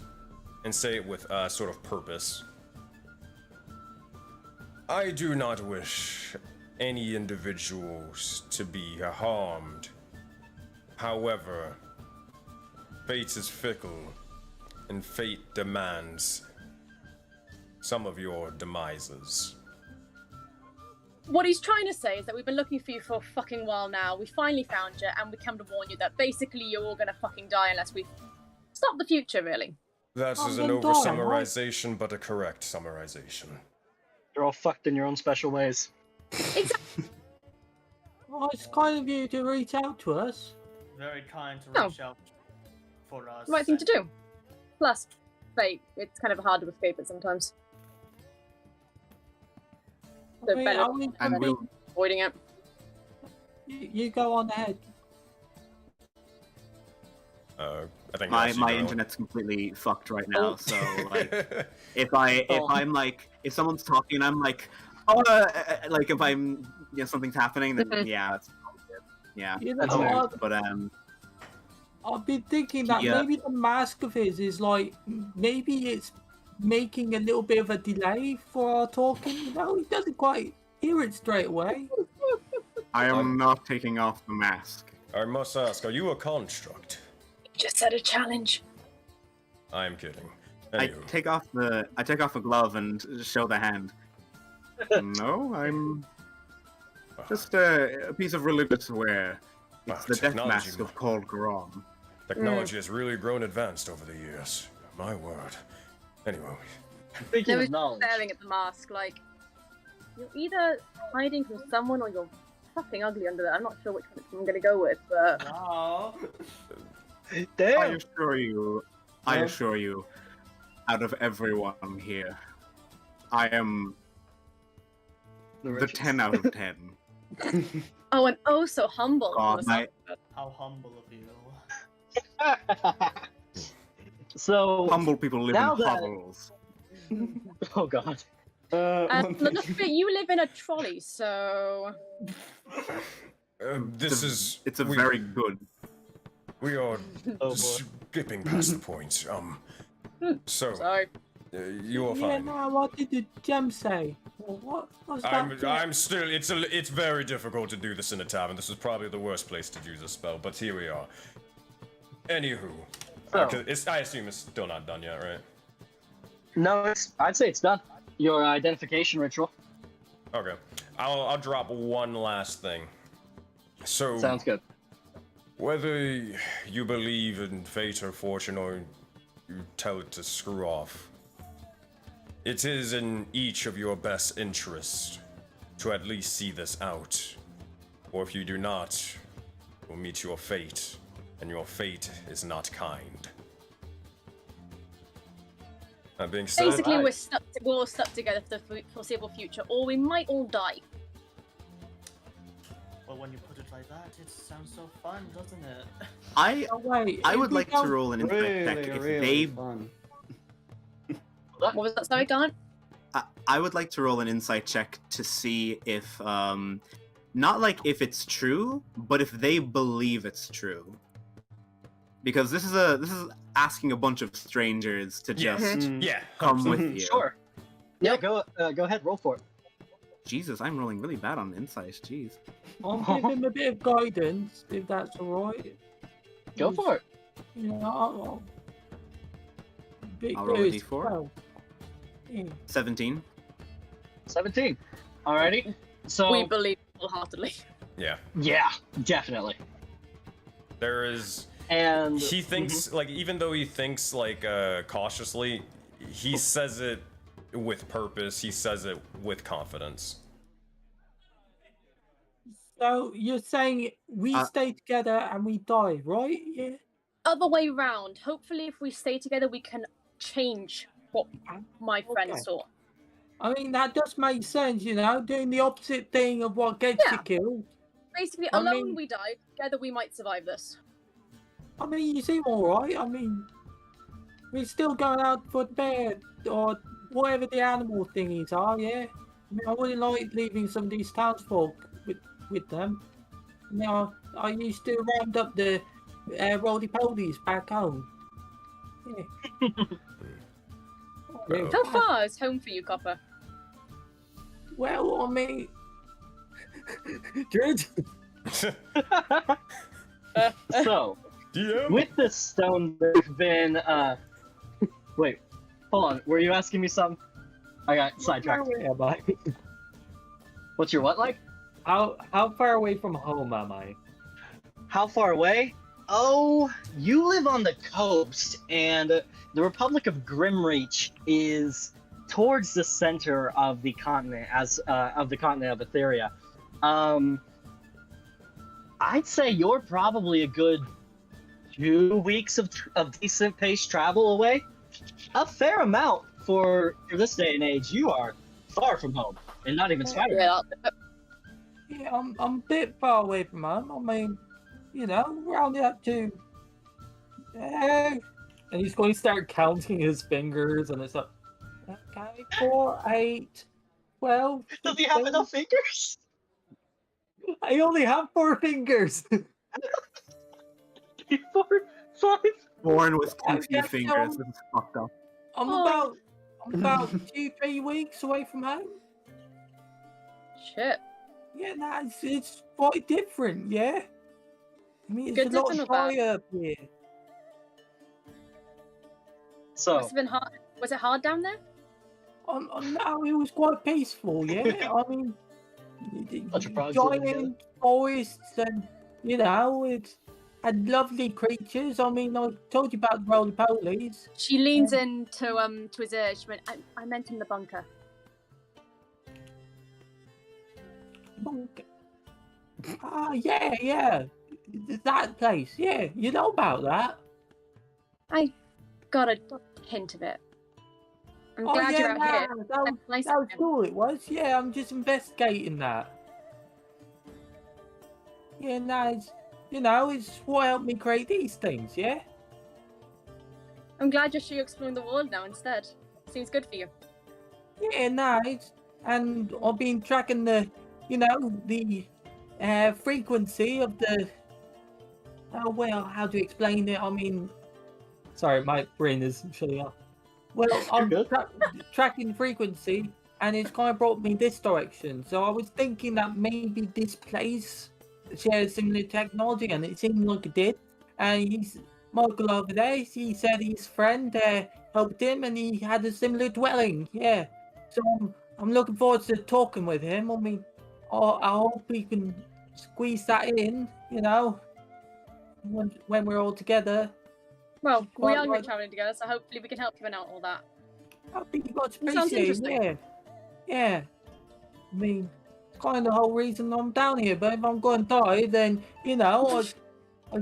and say it with sort of purpose. I do not wish any individuals to be harmed. However, fate is fickle, and fate demands some of your demises. What he's trying to say is that we've been looking for you for a fucking while now. We finally found you, and we come to warn you that basically you're all gonna fucking die unless we stop the future, really. That is an then die, over-summarization, but a correct summarization. You're all fucked in your own special ways. Exactly. Well, it's kind of you to reach out to us. Very kind to No. reach out for us. Right thing to do. Plus, fate. It's kind of hard to escape it sometimes. So Wait, better are we- And than we'll avoiding it. You go on ahead. I think my Rossi my don't. internet's completely fucked right now. Oh. So like, if Oh. I'm like, if someone's talking, I'm like, oh, like if I'm something's happening, then Mhm. yeah, it's probably good. Yeah, You know, That's okay. fair. But I've been thinking that Yeah. maybe the mask of his is like, maybe it's making a little bit of a delay for our talking. You know, he doesn't quite hear it straight away. I am not taking off the mask. I must ask, are you a construct? Just said a challenge. I'm kidding. I Anywho, take off a glove and show the hand. No, I'm just a piece of religious wear. It's Wow, the death technology, mask of Called Grom. technology has really grown advanced over the years. My word. Anyway, Speaking I was of knowledge, staring at the mask like, you're either hiding from someone or you're fucking ugly under there. I'm not sure which one I'm gonna go with, but Wow. I damn. assure you, out of everyone here, I am the 10 out of 10. oh, and oh so humble. God, How humble of you. So, humble people live Now in that- hovels. oh god. And look at it, you live in a trolley, so this is... It's a we- very good. We are Oh boy. skipping past the point. So, sorry. you are Yeah, fine. no, what did the gem say? What's that? I'm still. It's very difficult to do this in a tavern. This is probably the worst place to do this spell, but here we are. Anywho, So- 'cause I assume it's still not done yet, right? No, I'd say it's done. Your identification ritual. Okay, I'll drop one last thing. So, Sounds good. whether you believe in fate or fortune or you tell it to screw off, it is in each of your best interests to at least see this out. Or if you do not, you'll meet your fate, and your fate is not kind. That being said, Basically, Right. we're all stuck together for the foreseeable future, or we might all die. Well, when you put it like that, it sounds so fun, doesn't it? Oh, wait, I if would we like to don't- roll an insight check if they. fun. What was that, sorry, Garland? I would like to roll an insight check to see if, not like if it's true, but if they believe it's true. Because this is asking a bunch of strangers to Yeah. just yeah, come with you. Sure. Yeah, go ahead, roll for it. Jesus, I'm rolling really bad on insight. Jeez. I'll give him a bit of guidance, if that's alright. Go for it. You know, I'll big I'll roll a boost. D4. Well, yeah. 17. 17. Alrighty. So We believe wholeheartedly. yeah. yeah, definitely. There is. And He thinks like even though he thinks like cautiously, he says it with purpose. He says it with confidence. So you're saying we stay together and we die, right? Yeah. Other way round. Hopefully, if we stay together, we can change what my friend Okay. saw. I mean, that does make sense, you know, doing the opposite thing of what gets Yeah. you killed. Basically, I alone mean- we die. Together, we might survive this. I mean, you seem alright. I mean, we're still going out for bear or whatever the animal thingies are, yeah? I mean, I wouldn't like leaving some of these townsfolk with them. You know, I used to round up the roly-polies back home. Yeah. Yeah. How far is home for you, Copper? Well, I mean... Good. so DM. with this stone, there's been wait, hold on. Were you asking me something? I got How sidetracked. far away am I? What's your what like? How far away from home am I? How far away? Oh, you live on the coast, and the Republic of Grimreach is towards the center of the continent, of Aetheria. I'd say you're probably a good 2 weeks of decent paced travel away. A fair amount for this day and age. You are far from home, and not even Spider-Man. Yeah, Yeah, I'm a bit far away from home. I mean, round it up to. And he's going to start counting his fingers, and it's like, okay, 4, 8, 12. Does he have 16. enough fingers? I only have 4 fingers. 4, 5. Born with I 2 guess fingers. so. This is fucked up. I'm about 2-3 weeks away from home. shit. Yeah, no, it's quite different. Yeah, I mean, it's Good a lot different or bad? drier up here. So, Must have been hard. Was it hard down there? No, it was quite peaceful. Yeah, I mean, Bunch of frogs living together. giant forests, and it's had lovely creatures. I mean, I told you about the roly-polies. She leans in to his ear. She went, I meant in the bunker. Yeah, that place. Yeah, you know about that. I got a hint of it. I'm glad you're out here. That Nice was of him. cool. It was. Yeah, I'm just investigating that. Yeah, no, it's what helped me create these things. Yeah. I'm glad you're sure you're exploring the world now instead. Seems good for you. Yeah, nice. And I've been tracking the frequency of the. Oh well, how to explain it? I mean, sorry, my brain is shutting off. Well, I'm tracking the frequency, and it's kind of brought me this direction. So I was thinking that maybe this place shares similar technology, and it seemed like it did. And he's Michael over there. He said his friend helped him, and he had a similar dwelling. Yeah. So I'm looking forward to talking with him. I mean, I hope we can squeeze that in. When we're all together. Well, we Quite are going right. to be traveling together, so hopefully we can help you out all that. I think you got to That sounds appreciate it, interesting. yeah. I mean, it's kind of the whole reason I'm down here, but if I'm going to die, then, I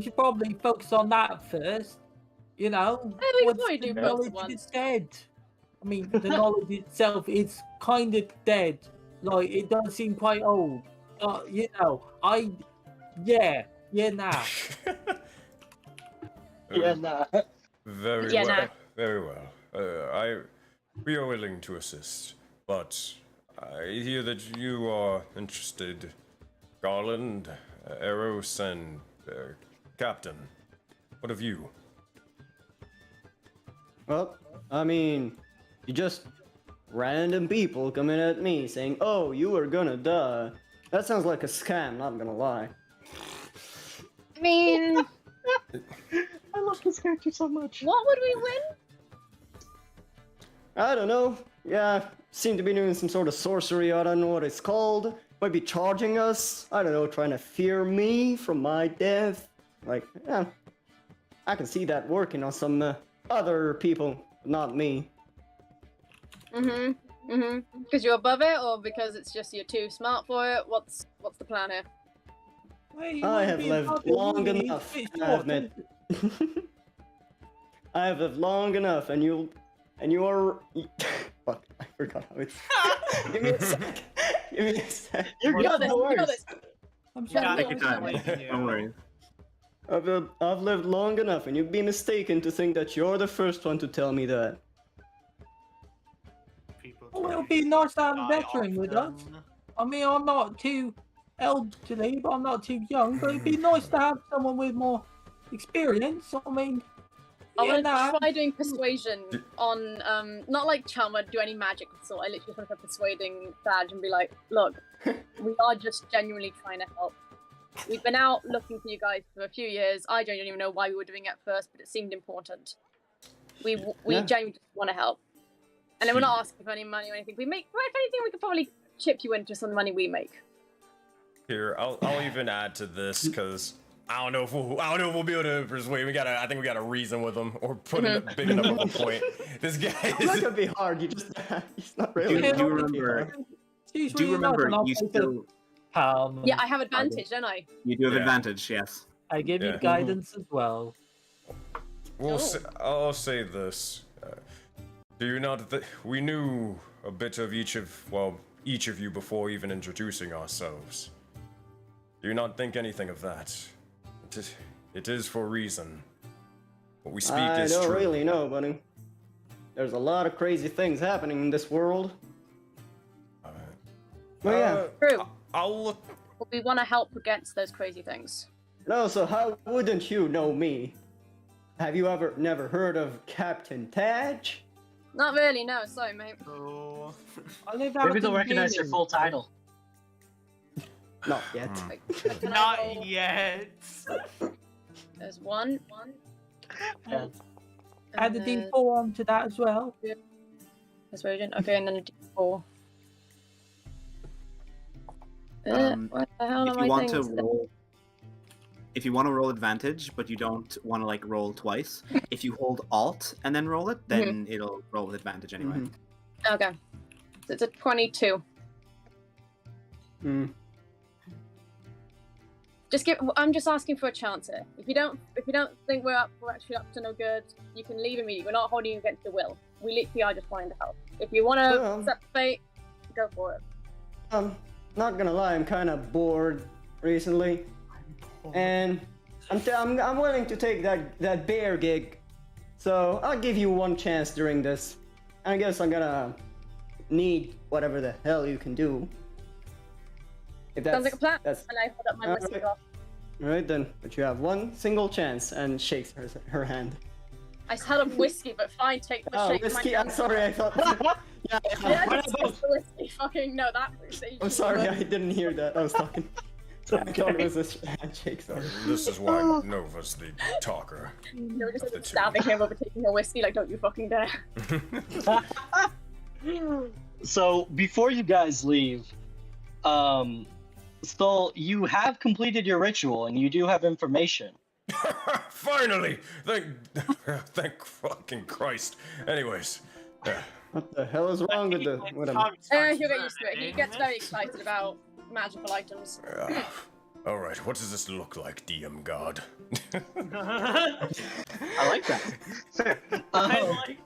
should probably focus on that first, we could once probably the do both knowledge at once. is dead. I mean, the knowledge itself is kind of dead. Like, it does seem quite old. Nah. Yeah, nah. Very Yeah, well. nah. Very well. We are willing to assist, but I hear that you are interested, Garland, Eros, and Captain. What of you? Well, I mean, you just random people coming at me saying, "Oh, you are gonna die." That sounds like a scam. Not gonna lie. I mean, I love this character so much. what would we win? I don't know. Yeah, seem to be doing some sort of sorcery. I don't know what it's called. Might be charging us. I don't know, trying to fear me from my death. Like, yeah, I can see that working on some other people, not me. Because you're above it, or because it's just you're too smart for it? What's the plan here? I have lived long enough, I admit. I have lived long enough, and you are. Fuck, I forgot how it's. Give me a sec. Give me a sec. You're You got good, this. no You got worries. this. I'm Yeah, sorry. Take your time. Don't worry. I've lived long enough, and you'd be mistaken to think that you're the first one to tell me that. People Well, it would die be nice to have a often. veteran with us. I mean, I'm not too elderly, but I'm not too young. But it'd be nice to have someone with more experience. I mean, I yeah, want nah, to try doing persuasion on, not like charm or do any magic of the sort. I literally just want to try persuading Thad and be like, look, we are just genuinely trying to help. We've been out looking for you guys for a few years. I don't even know why we were doing it at first, but it seemed important. We Yeah. genuinely just want to help. And then we're not asking for any money or anything. If anything, we could probably chip you into some of the money we make. Here, I'll even add to this because I don't know if we'll be able to persuade. I think we gotta reason with him or put in a big enough of a point. This guy It's not is. gonna be hard. He's not really. Do you gonna be remember? hard. Do you remember you still? Yeah, I have advantage, don't I? You do have Yeah. advantage, yes. I give you Yeah. guidance as well. I'll say this. Do you not? We knew a bit of each of you before even introducing ourselves. Do you not think anything of that? It is for a reason. What we speak I is don't true. really know, buddy. There's a lot of crazy things happening in this world. But yeah. True. I'll look. But we want to help against those crazy things. And also, how wouldn't you know me? Have you never heard of Captain Taj? Not really, no. Sorry, mate. Oh. I live out Maybe they'll in recognize your Canaan. full title. Not yet. Can I roll? Not yet. There's one. Yeah. Add the And D4 onto that as well. there's Radiant. Okay, and then a D4. What the hell If am you I want to saying? roll, if you want to roll advantage, but you don't want to like roll twice, if you hold Alt and then roll it, then it'll roll with advantage anyway. Mhm. Okay. So it's a 22. Hmm. I'm just asking for a chance here. If you don't think we're actually up to no good, you can leave immediately. We're not holding you against your will. We literally are just wanting to help. If you want to accept fate, go for it. Not gonna lie, I'm kind of bored recently, and I'm willing to take that bear gig. So I'll give you one chance during this. I guess I'm gonna need whatever the hell you can do. If that's, Sounds like a plan. That's And I hold up my whiskey Alright. glass. all right then. But you have one single chance, and shakes her hand. I held up whiskey, but fine, take the Oh, shake. whiskey. I'm sorry. I thought. yeah. Yeah, I just took the whiskey. Fucking no, that. I'm sorry. I didn't hear that. I was talking. I thought it was a handshake. Sorry. This is why Nova's the talker. They were just Of the like, two. stabbing him over taking her whiskey. Like, don't you fucking dare. So before you guys leave, Stoll, you have completed your ritual and you do have information. Finally! Thank fucking Christ. Anyways, What the hell is wrong with him? He'll get used to it. He gets very excited about magical items. all right. What does this look like, DM God? I like that. Fair. I like.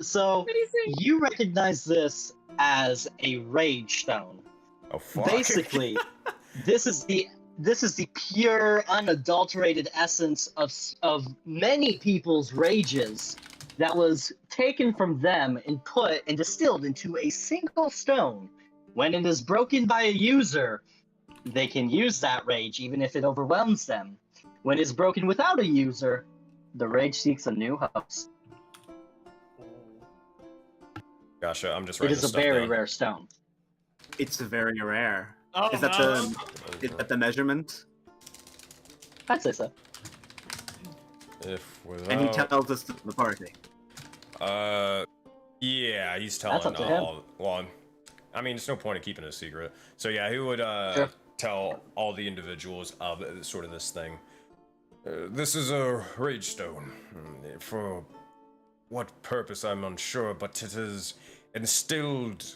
So What do you think? you recognize this as a rage stone. Oh fuck. Basically, this is the pure, unadulterated essence of many people's rages that was taken from them and put and distilled into a single stone. When it is broken by a user, they can use that rage even if it overwhelms them. When it's broken without a user, the rage seeks a new host. Gotcha. I'm just It writing is a this stuff very down. rare stone. It's very rare. Oh, Is that no. is that the measurement? I'd say so. If And he without, tells us to the party. yeah, he's telling That's up to him. all. Well, I mean, it's no point in keeping it a secret. So yeah, he would Sure. tell all the individuals of sort of this thing. This is a rage stone. For what purpose, I'm unsure, but it has instilled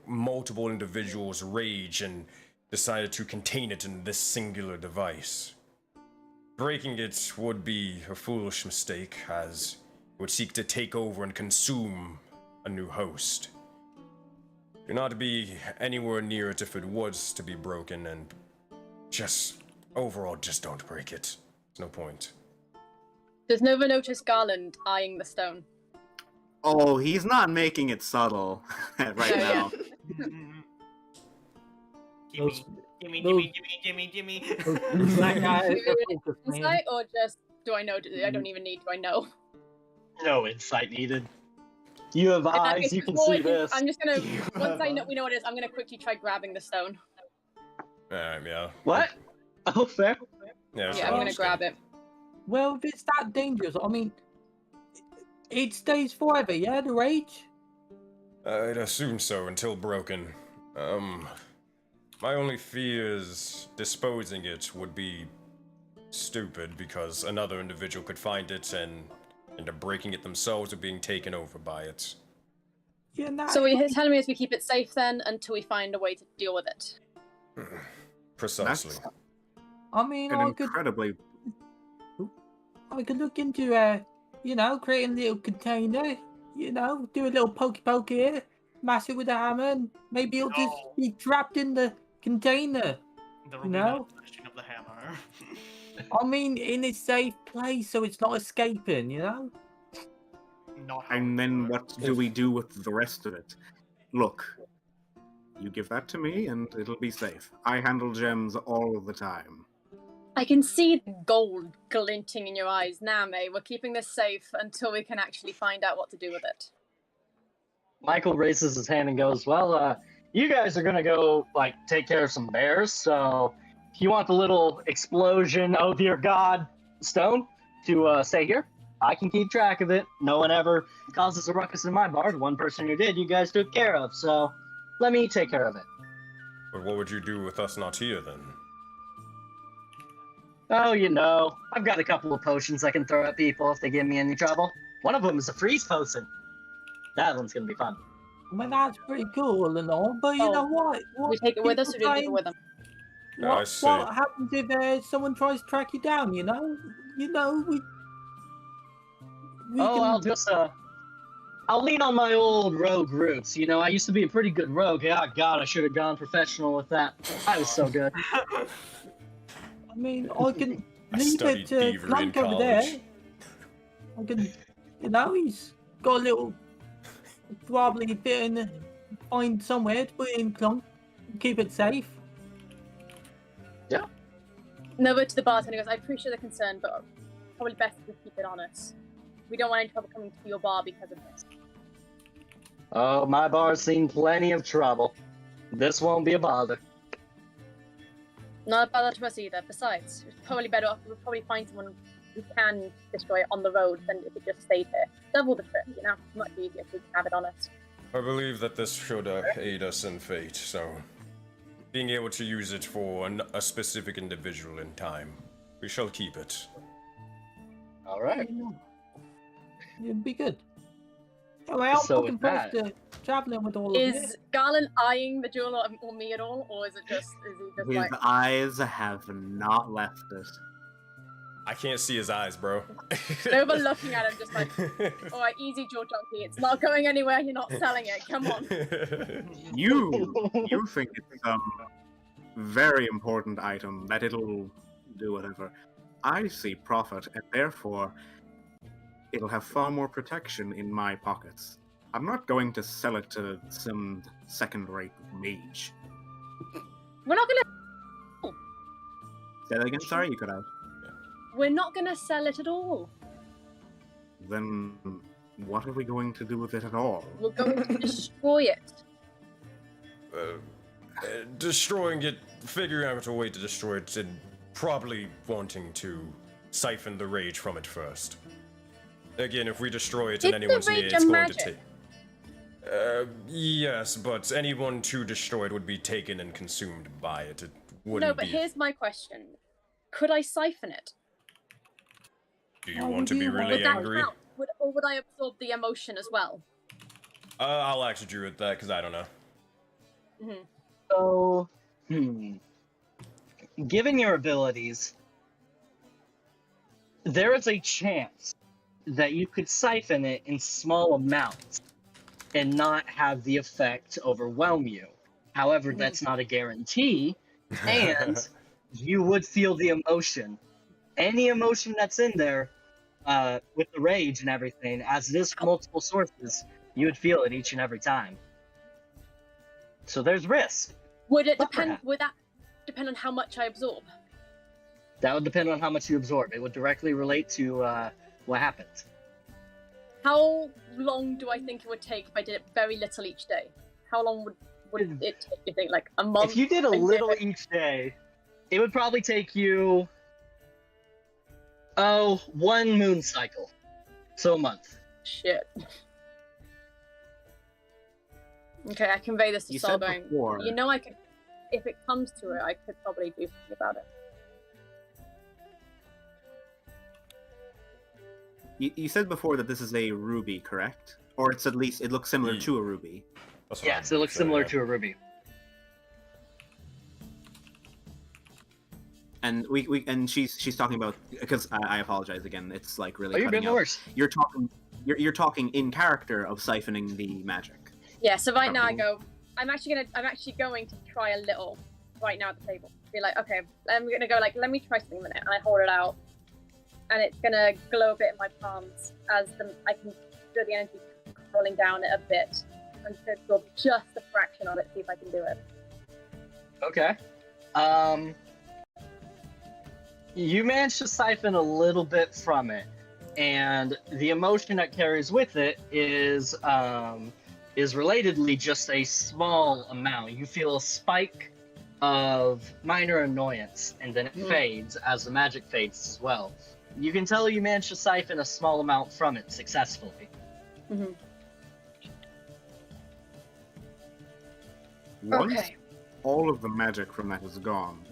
multiple individuals' rage and decided to contain it in this singular device. Breaking it would be a foolish mistake, as it would seek to take over and consume a new host. Do not be anywhere near it if it was to be broken, and just overall, just don't break it. There's no point. Does Nova notice Garland eyeing the stone? Oh, he's not making it subtle right now. Gimme. That guy is the focus, man. Insight, or just do I know? I don't even need. Do I know? No insight needed. You have eyes, you can see this. I'm just gonna. Once we know what it is, I'm gonna quickly try grabbing the stone. Yeah. What? Oh, fair. Yeah, Yeah, I'm gonna grab it. Well, if it's that dangerous, I mean, it stays forever, yeah, the rage? I'd assume so until broken. My only fear is disposing it would be stupid because another individual could find it and end up breaking it themselves or being taken over by it. Yeah, nah, So what you're telling me is we keep it safe then until we find a way to deal with it. Precisely. That's I mean, an I could look into, creating a little container, do a little poke here, mash it with a hammer, and maybe it'll just be trapped in the container. There will be No. no flashing of the hammer. I mean, in a safe place so it's not escaping, Not how And we then do it. what do we do with the rest of it? Look, you give that to me and it'll be safe. I handle gems all the time. I can see the gold glinting in your eyes now, May. We're keeping this safe until we can actually find out what to do with it. Michael raises his hand and goes, well, you guys are gonna go, take care of some bears, so if you want the little explosion, oh dear god, stone to stay here, I can keep track of it. No one ever causes a ruckus in my bar. The one person who did, you guys took care of, so let me take care of it. But what would you do with us not here then? Oh, I've got a couple of potions I can throw at people if they give me any trouble. One of them is a freeze potion. That one's gonna be fun. I mean, that's pretty cool and all, but you know what? Do we take it with us or do we leave it with them? Yeah, I see. What happens if someone tries to track you down, we I'll lean on my old rogue roots. I used to be a pretty good rogue. Oh god, I should have gone professional with that. I was so good. I mean, I can I leave studied it to Beaver in Clunk over there. college. I can, he's got a little, probably find somewhere to put it in Clunk, keep it safe. No, but to the bartender goes, I appreciate the concern, but probably best to keep it on us. We don't want any trouble coming to your bar because of this. Oh, my bar's seen plenty of trouble. This won't be a bother. Not a bother to us either. Besides, it's probably better off. We'll probably find someone who can destroy it on the road than if it just stayed here. Double the trip, much easier if we can have it on us. I believe that this should aid us in fate, so being able to use it for a specific individual in time, we shall keep it. All right. It'd be good. Anyway, I'm So looking with forward that- to traveling with all of you. Is Garland eyeing the jewel or me at all, or is it just is he His just like eyes have not left us. I can't see his eyes, bro. no one looking at him just like, all right, easy, Jaw Junkie. It's not going anywhere. You're not selling it. Come on. You think it's some very important item that it'll do whatever. I see profit, and therefore it'll have far more protection in my pockets. I'm not going to sell it to some second-rate mage. We're not gonna. Say that again? Sorry, you cut out. We're not gonna sell it at all. Then what are we going to do with it at all? We're going to destroy it. Destroying it, figuring out a way to destroy it, and probably wanting to siphon the rage from it first. Again, if we destroy it and Is the anyone's near, rage it's a going to magic? take. Yes, but anyone to destroy it would be taken and consumed by it. It wouldn't No, but be. here's my question: could I siphon it? Do you want to be Would really Would that angry? count? Or would I absorb the emotion as well? I'll actually agree with that because I don't know. Mm-hmm. So, given your abilities, there is a chance that you could siphon it in small amounts and not have the effect overwhelm you. However, that's not a guarantee, and you would feel the emotion. Any emotion that's in there, with the rage and everything, as it is from multiple sources, you would feel it each and every time. So there's risk. Would it But depend? perhaps. Would that depend on how much I absorb? That would depend on how much you absorb. It would directly relate to what happens. How long do I think it would take if I did it very little each day? How long would it take? You think like a month? If you did a year? little each day, it would probably take you, one moon cycle. So a month. Shit. Okay, I convey this to You Sol said going, before- you know I could, if it comes to it, I could probably do something about it. You said before that this is a ruby, correct? Or it's at least, it looks similar Ye- to a ruby. That's what Yes, I'm it looks saying, similar yeah. to a ruby. And and she's talking about, because I apologize again, it's like really Oh, you're cutting getting out. worse. You're talking in character of siphoning the magic. Yeah, so right now I Okay. go, I'm actually going to try a little right now at the table. Be like, okay, I'm gonna go like, let me try something a minute, and I hold it out, and it's gonna glow a bit in my palms as I can feel the energy rolling down it a bit, and to absorb just a fraction of it, see if I can do it. Okay. You managed to siphon a little bit from it, and the emotion that carries with it is relatedly just a small amount. You feel a spike of minor annoyance, and then it fades as the magic fades as well. You can tell you managed to siphon a small amount from it successfully. Mm-hmm. Once Okay, all of the magic from that is gone,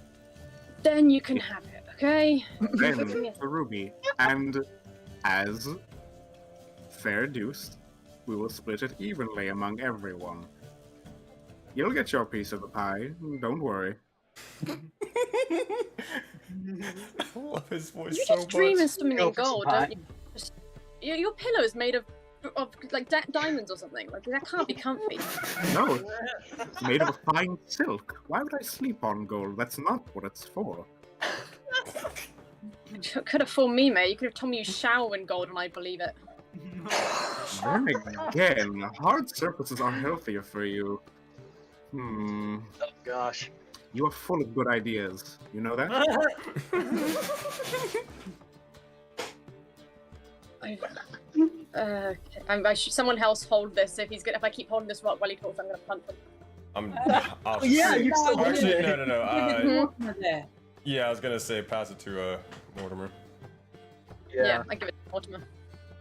then you can have it, okay? then Yes. the ruby, and as fair deuce, we will split it evenly among everyone. You'll get your piece of the pie, don't worry. I love his voice You so just dream much. of something Go in for some gold, pie. don't you? Just, your pillow is made of like diamonds or something. Like that can't be comfy. No, it's made of a fine silk. Why would I sleep on gold? That's not what it's for. Could have fooled me, mate. You could have told me you shower in gold, and I'd believe it. Then again, hard surfaces are healthier for you. Oh gosh. You are full of good ideas. You know that? Someone else hold this. If I keep holding this rock while he talks, I'm gonna punch him. Yeah, you still Actually, did it. no. There. Yeah, I was gonna say pass it to Mortimer. Yeah, I give it to Mortimer.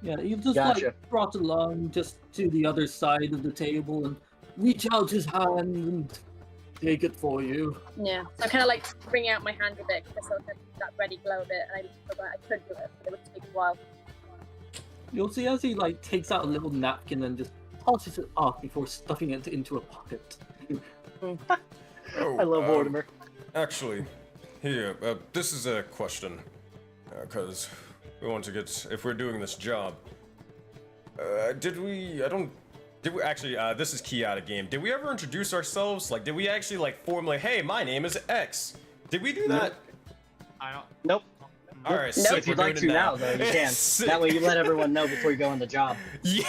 Yeah, you just Gotcha. like brought along just to the other side of the table and reach out his hand and take it for you. Yeah, so I kind of like bring out my hand a bit because I saw that ready glow a bit, and I could do it, but it would take a while. You'll see as he like takes out a little napkin and just tosses it off before stuffing it into a pocket. Oh, I love Mortimer. Actually, here, this is a question, because we want to get, if we're doing this job, did we actually, this is key out of game, did we ever introduce ourselves? Like, did we actually, like, formulate, hey, my name is X? Did we do that? I don't. Nope. Alright, Nope. sick, If you'd we're like doing to it now, though, you can. Sick. That way you let everyone know before you go on the job. Yeah,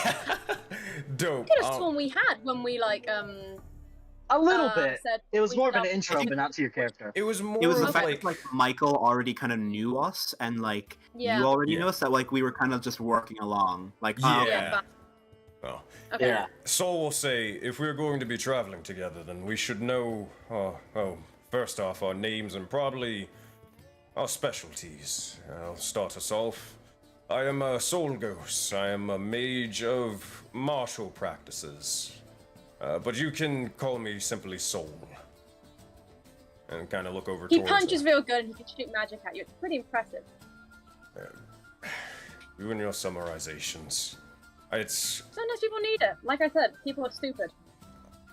dope. I could have sworn we had when we like A little bit. said It was we more of an love- intro, but not to your character. It was more It was the of, fact like, that like Michael already kind of knew us, and like Yeah. you already Yeah. knew us, that like we were kind of just working along. Like, Yeah. Yeah, well, Okay. Yeah. Sol will say, if we're going to be traveling together, then we should know, first off, our names and probably our specialties. I'll start us off. I am a soul ghost. I am a mage of martial practices. But you can call me simply Soul. And kind of look over He towards punches her. real good and he can shoot magic at you. It's pretty impressive. You and your summarizations. It's Sometimes people need it. Like I said, people are stupid.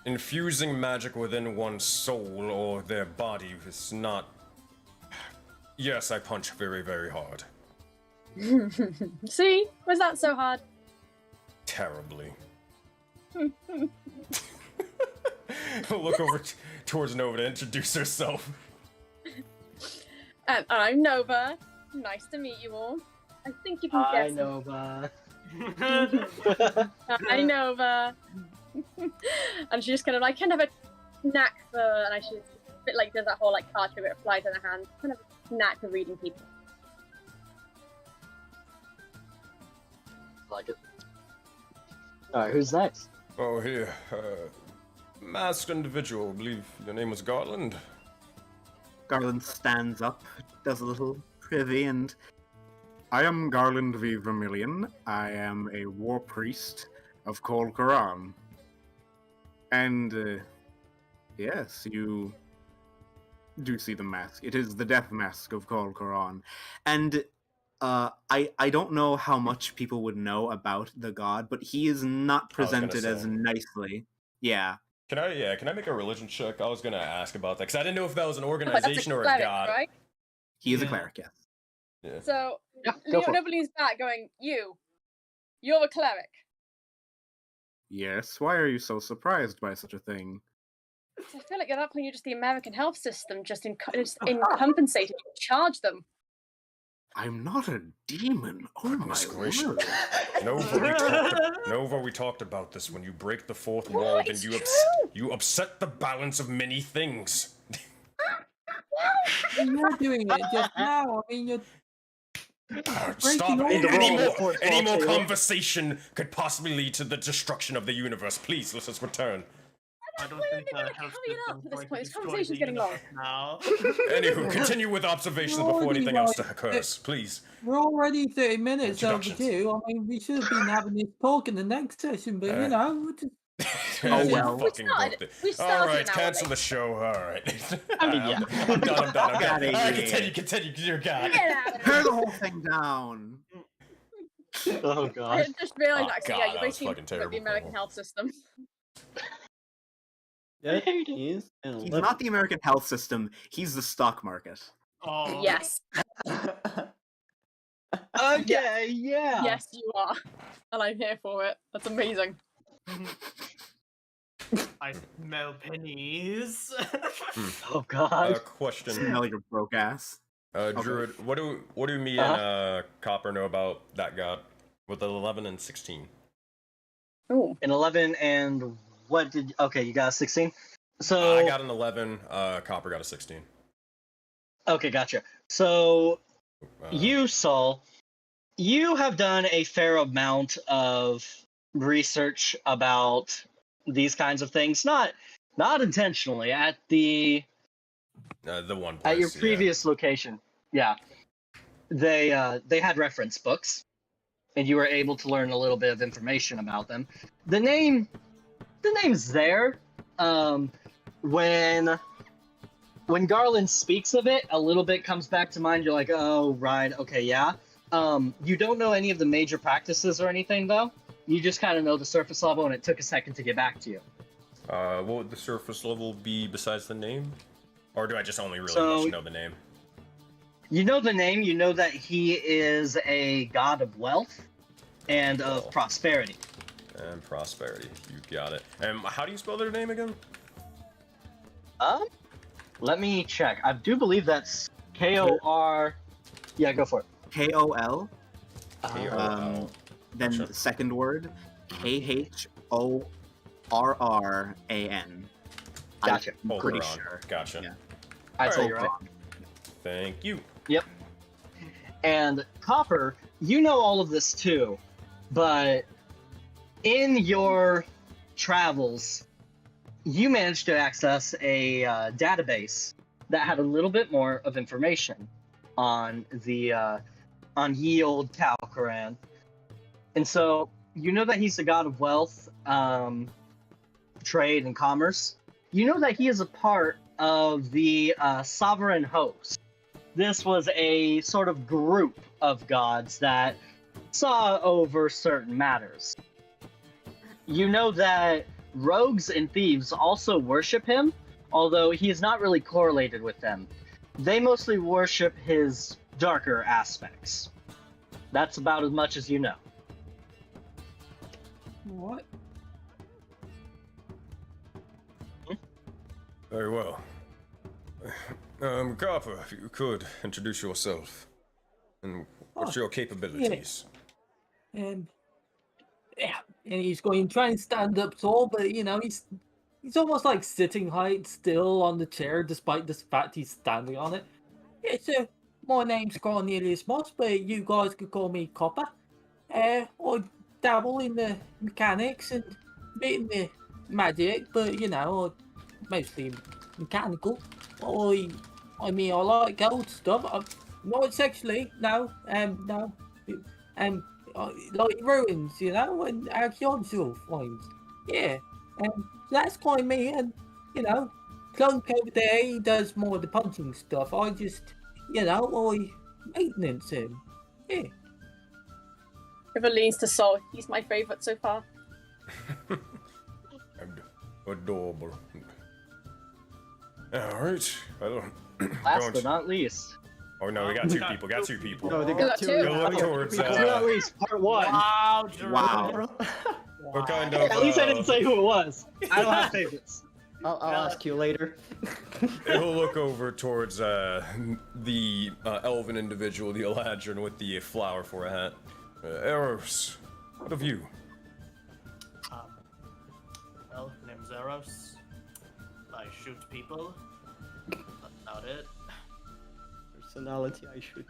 infusing magic within one's soul or their body is not. Yes, I punch very, very hard. See? Was that so hard? Terribly. Look over towards Nova to introduce herself. I'm Nova. Nice to meet you all. I think you can I guess. know, but... Hi, Nova. And she just kind of like, kind of a knack for, and I should a bit like does that whole like card trick where it flies in her hand. Kind of a knack for reading people. Like it. Alright, who's next? Oh, here. Masked individual. I believe your name was Garland. Garland stands up, does a little privy, and I am Garland the Vermilion. I am a war priest of Kol Koran. And, yes, you do see the mask. It is the death mask of Kol Koran. And I don't know how much people would know about the god, but he is not presented as nicely. Yeah. Can I make a religion check? I was gonna ask about that because I didn't know if that was an organization or a cleric, god. right? He is a cleric, yes. Yeah. So Yeah, go for it. Leonard leans back, going, "You're a cleric." Yes, why are you so surprised by such a thing? I feel like at that point you're just the American health system, just incompensated. You charge them. I'm not a demon. Oh my gracious. word. Nova, we talked about this. When you break the fourth wall, No, then it's you upset the balance of many things. You're doing it just now. I mean, you're Stop! all Any more conversation could possibly lead to the destruction of the universe. Please, let's just return. I don't think the health hurry it up system's at this going point. to This destroy conversation's the getting long. universe now. Anywho, continue with observations before anything else occurs, please. We're already 30 minutes Introductions. overdue. I mean, we should have been having this talk in the next session, but you know, we're just... Oh, well. Fucking we started all right, an hour cancel late. the show. All right. I mean, yeah. I'm done. Get outta All right, here. continue. Dear God. Get out of Tear here. the whole thing down. Oh I god. just realised, Oh, actually, God, yeah, that you're was basically fucking the terrible. American health system. That hate it. is an He's 11. not the American health system, he's the stock market. Oh. Yes. Okay, yeah. Yes, you are. And I'm here for it. That's amazing. I smell pennies. Oh god. Question. Smell your broke ass. Druid, what do me and Copper know about that god with the 11 and 16? Ooh. An 11 and what did... Okay, you got a 16? So... I got an 11, Copper got a 16. Okay, gotcha. So, Uh, you, Saul, you have done a fair amount of research about these kinds of things. Not intentionally, at the one place, at your yeah. previous location. Yeah. They had reference books, and you were able to learn a little bit of information about them. The name's there. When Garland speaks of it, a little bit comes back to mind. You're like, oh, right, okay, yeah. You don't know any of the major practices or anything, though. You just kind of know the surface level, and it took a second to get back to you. What would the surface level be besides the name? Or do I just only really much know the name? You know the name. You know that he is a god of wealth and of prosperity. And prosperity. You got it. And how do you spell their name again? Let me check. I do believe that's K-O-R... Yeah, go for it. K-O-L. K-O-L. Then Sure. the second word, K-H-O-R-R-A-N. Gotcha. I'm pretty Oberon. sure. Gotcha. Yeah. I'd say Alright. you're right. Thank you. Yep. And Copper, you know all of this too, but in your travels, you managed to access a database that had a little bit more of information on the on ye old Calcaran. And so you know that he's the god of wealth, trade, and commerce. You know that he is a part of the sovereign host. This was a sort of group of gods that saw over certain matters. You know that rogues and thieves also worship him, although he is not really correlated with them. They mostly worship his darker aspects. That's about as much as you know. What? Very well. Copper, if you could introduce yourself. And what's your capabilities? Yeah, and he's going to try and stand up tall, but you know, he's almost like sitting height still on the chair, despite the fact he's standing on it. Yeah, so my name's Cornelius Moss, but you guys could call me Copper. I dabble in the mechanics and a bit in the magic, but you know, mostly mechanical. I mean, I like gold stuff. Not sexually, no, no. and like ruins, you know, and archaeological finds. Yeah, and that's kind of me. And you know, Clunk over there, he does more of the punching stuff. I just, you know, I maintenance him. Yeah. River leans to Sol. He's my favourite so far. Adorable. Alright, well, Last but not least. Oh no, we got two people, No, they got got two. two. Go look towards, Last but not least, part one. Wow, Jerome. Wow. What kind Hey, of, at least I didn't say who it was. I don't have favorites. I'll ask you later. He'll look over towards the elven individual, the Eladrin with the flower for a hat. Eros, what of you? Well, name's Eros. I shoot people. That's about it. Personality, I should.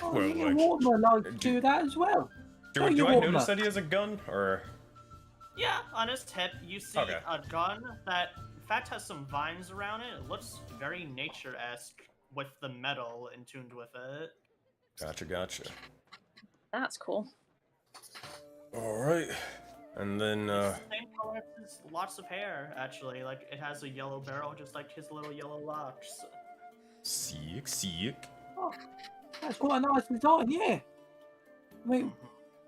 Oh, Well, you like, Warmer like to do that as well. Do Oh, I you notice Warmer. that he has a gun, or? Yeah, on his hip, you see Okay. a gun that, in fact, has some vines around it. It looks very nature-esque with the metal in tuned with it. Gotcha. That's cool. Alright, and then, Same color as lots of hair, actually. Like, it has a yellow barrel, just like his little yellow locks. sick. Oh, that's quite a nice design, yeah. I mean,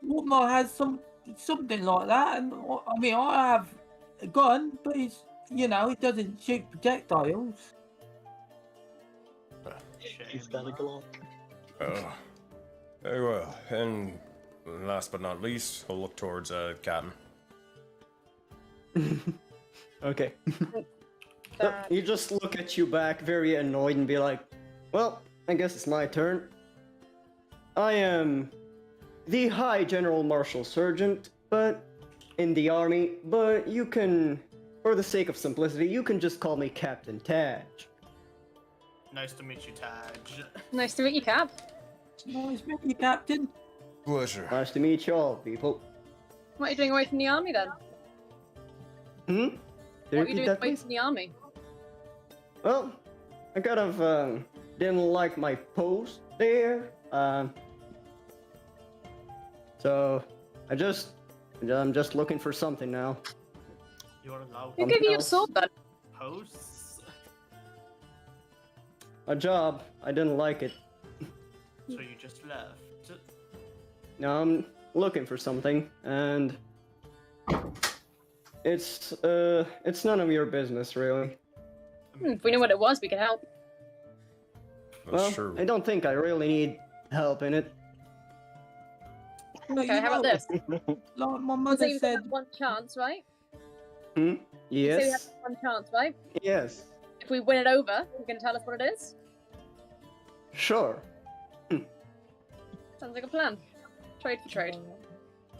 Warmer has something like that, and I mean, I have a gun, but it's, you know, it doesn't shoot projectiles. He's got a Glock. Very well, and last but not least, we'll look towards, Captain. Okay. He just look at you back, very annoyed, and be like, "Well, I guess it's my turn. I am the High General Marshal Sergeant, but in the army. But you can, for the sake of simplicity, you can just call me Captain Taj." Nice to meet you, Taj. Nice to meet you, Cap. Nice to meet you, Captain. Pleasure. Nice to meet you all, people. What are you doing away from the army then? Hmm? Can you What are you repeat doing that, away please? from the army? Well, I kind of didn't like my post there. So I'm just looking for something now. You're allowed Who gave you your else. sword then? posts, A job. I didn't like it. so you just left. Now I'm looking for something, and it's none of your business, really. If we knew what it was, we could help. That's Well, true. I don't think I really need help in it. Well, Okay, you how about know, this? Like my So mother you said, have one chance, right? Hmm? So you have Yes. one chance, right? Yes. If we win it over, you're going to tell us what it is? Sure. Sounds like a plan. Trade for trade.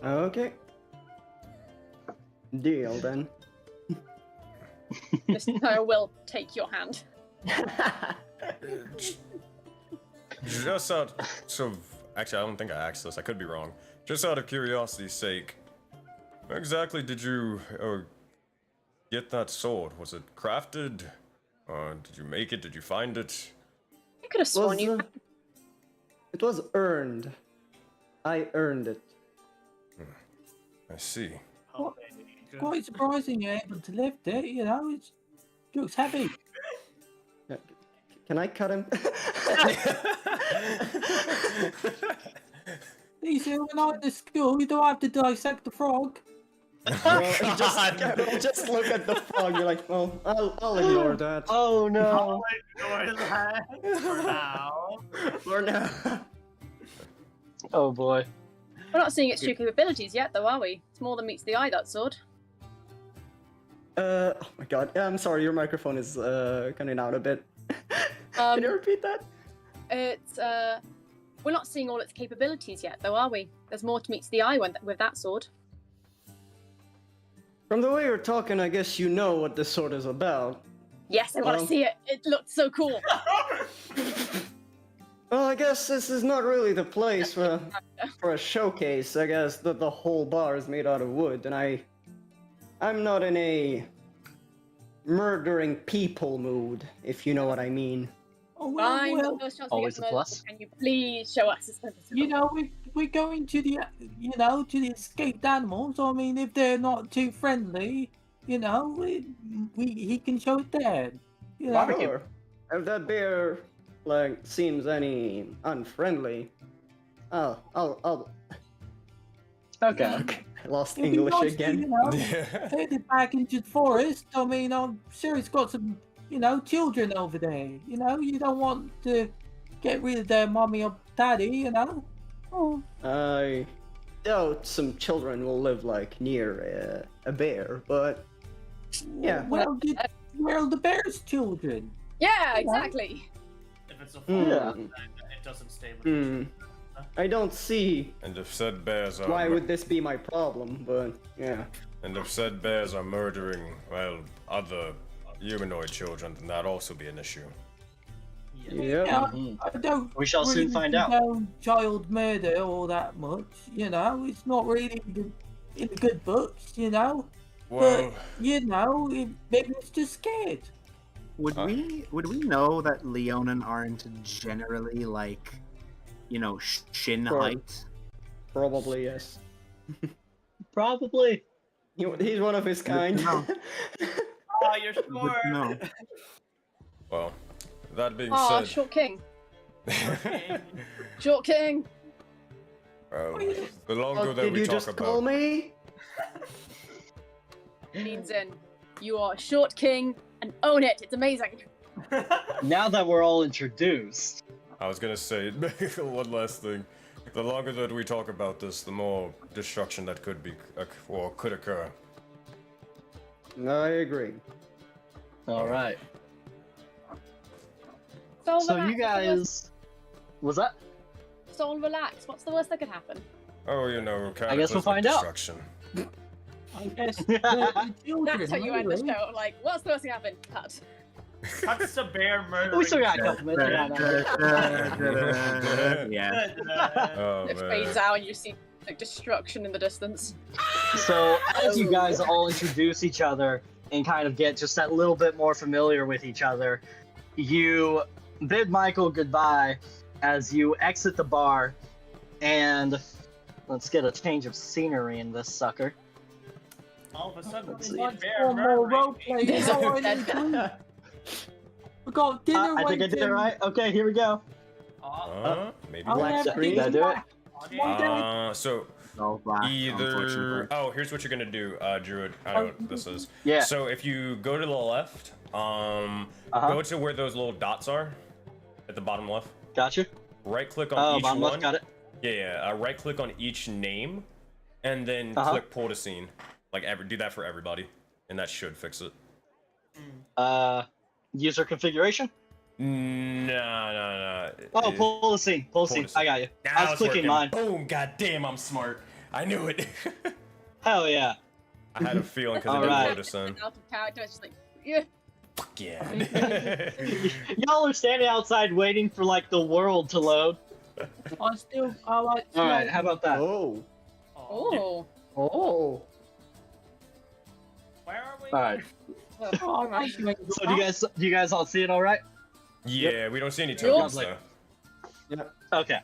Okay. Deal then. This I will take your hand. Just out of... Actually, I don't think I asked this. I could be wrong. Just out of curiosity's sake, where exactly did you get that sword? Was it crafted? Or did you make it? Did you find it? I could have sworn you. It was earned. I earned it. I see. Oh, baby. Good. quite surprising you're able to lift it, you know, it looks heavy. Can I cut him? You see, when I'm at the school, you don't have to dissect the frog. Well, just look at the frog. You're like, well, I'll ignore that Oh no. Ignore that for now. for now. Oh boy. We're not seeing its true capabilities yet, though, are we? It's more than meets the eye, that sword. Oh my god. Yeah, I'm sorry. Your microphone is cutting out a bit. Can you repeat that? It's we're not seeing all its capabilities yet, though, are we? There's more to meet the eye with that sword. From the way you're talking, I guess you know what this sword is about. Yes, I want to Well- see it. It looked so cool. Well, I guess this is not really the place for a showcase. I guess that the whole bar is made out of wood, and I'm not in a murdering people mood, if you know what I mean. Oh, Fine, well, first chance we always get a to plus. Can you please show us this you know, we're going to the, to the escaped animals. I mean, if they're not too friendly, he can show it there. You know? Barbecue. Sure. If that bear seems any unfriendly, I'll Okay. I lost If he English wants to, again. take it back into the forest. I mean, I'm sure he's got some, children over there. You don't want to get rid of their mommy or daddy. Oh, I doubt some children will live near a bear, but yeah. well, where are the bear's children? Yeah, exactly. If it's a Hmm. farm, then it doesn't stay with you. I don't see And if said bears are why would this be my problem, but yeah. and if said bears are murdering, well, other humanoid children, then that'd also be an issue. Yep. Yeah, Mhm. I don't. We shall soon really find out. condone child murder all that much. It's not really in the good books. Well, But maybe it's just scared. Would we know that Leonin aren't generally shin Sure. height? Probably yes. Probably. He's one of his kind. No. Oh, you're Good short. to know. well, that being Oh, said, short king. Short king. well, the longer Oh, that did we you talk just about, call me? Means in. You are short king and own it. It's amazing. Now that we're all introduced, I was gonna say one last thing. The longer that we talk about this, the more destruction that could be or could occur. I agree. all right. Soul So relax. you guys, was that? Soul relax. What's the worst that could happen? Oh, I guess we'll cataclysmic find out. destruction. I guess the children. That's how you end the really. show. Like, what's the worst that can happen? Cut. Cuts to bear murdering. We still got a couple minutes. Yeah. Oh It man. fades out and you see destruction in the distance. So as you guys all introduce each other and kind of get just that little bit more familiar with each other, you bid Michael goodbye as you exit the bar, and let's get a change of scenery in this sucker. All of a sudden, we see a Once bear more role murdering. play. We got dinner. I think I did it right. Okay, here we go. Maybe. Black screen? Did I do it? So All black, either. unfortunately. Oh, here's what you're gonna do, Druid. I know what this is. Yeah. So if you go to the left, go to where those little dots are, at the bottom left. Gotcha. Right click on Oh, each bottom one. left, got it. Yeah. Right click on each name, and then click pull to scene. Do that for everybody, and that should fix it. User configuration. No. Oh, pull the scene. Pull the scene. I got you. Now I was it's clicking working. mine. Boom! God damn, I'm smart. I knew it. Hell yeah. I had a feeling because it didn't Alright. notice then. Out of character, it's just like, yeah. Fuck yeah. Y'all are standing outside waiting for the world to load. I like. All right, how about that? Oh. Oh. Oh. Where are we? All right. Oh, I like you. So do you guys all see it all right? Yeah, we don't see any Yours? tokens Like- though. Okay.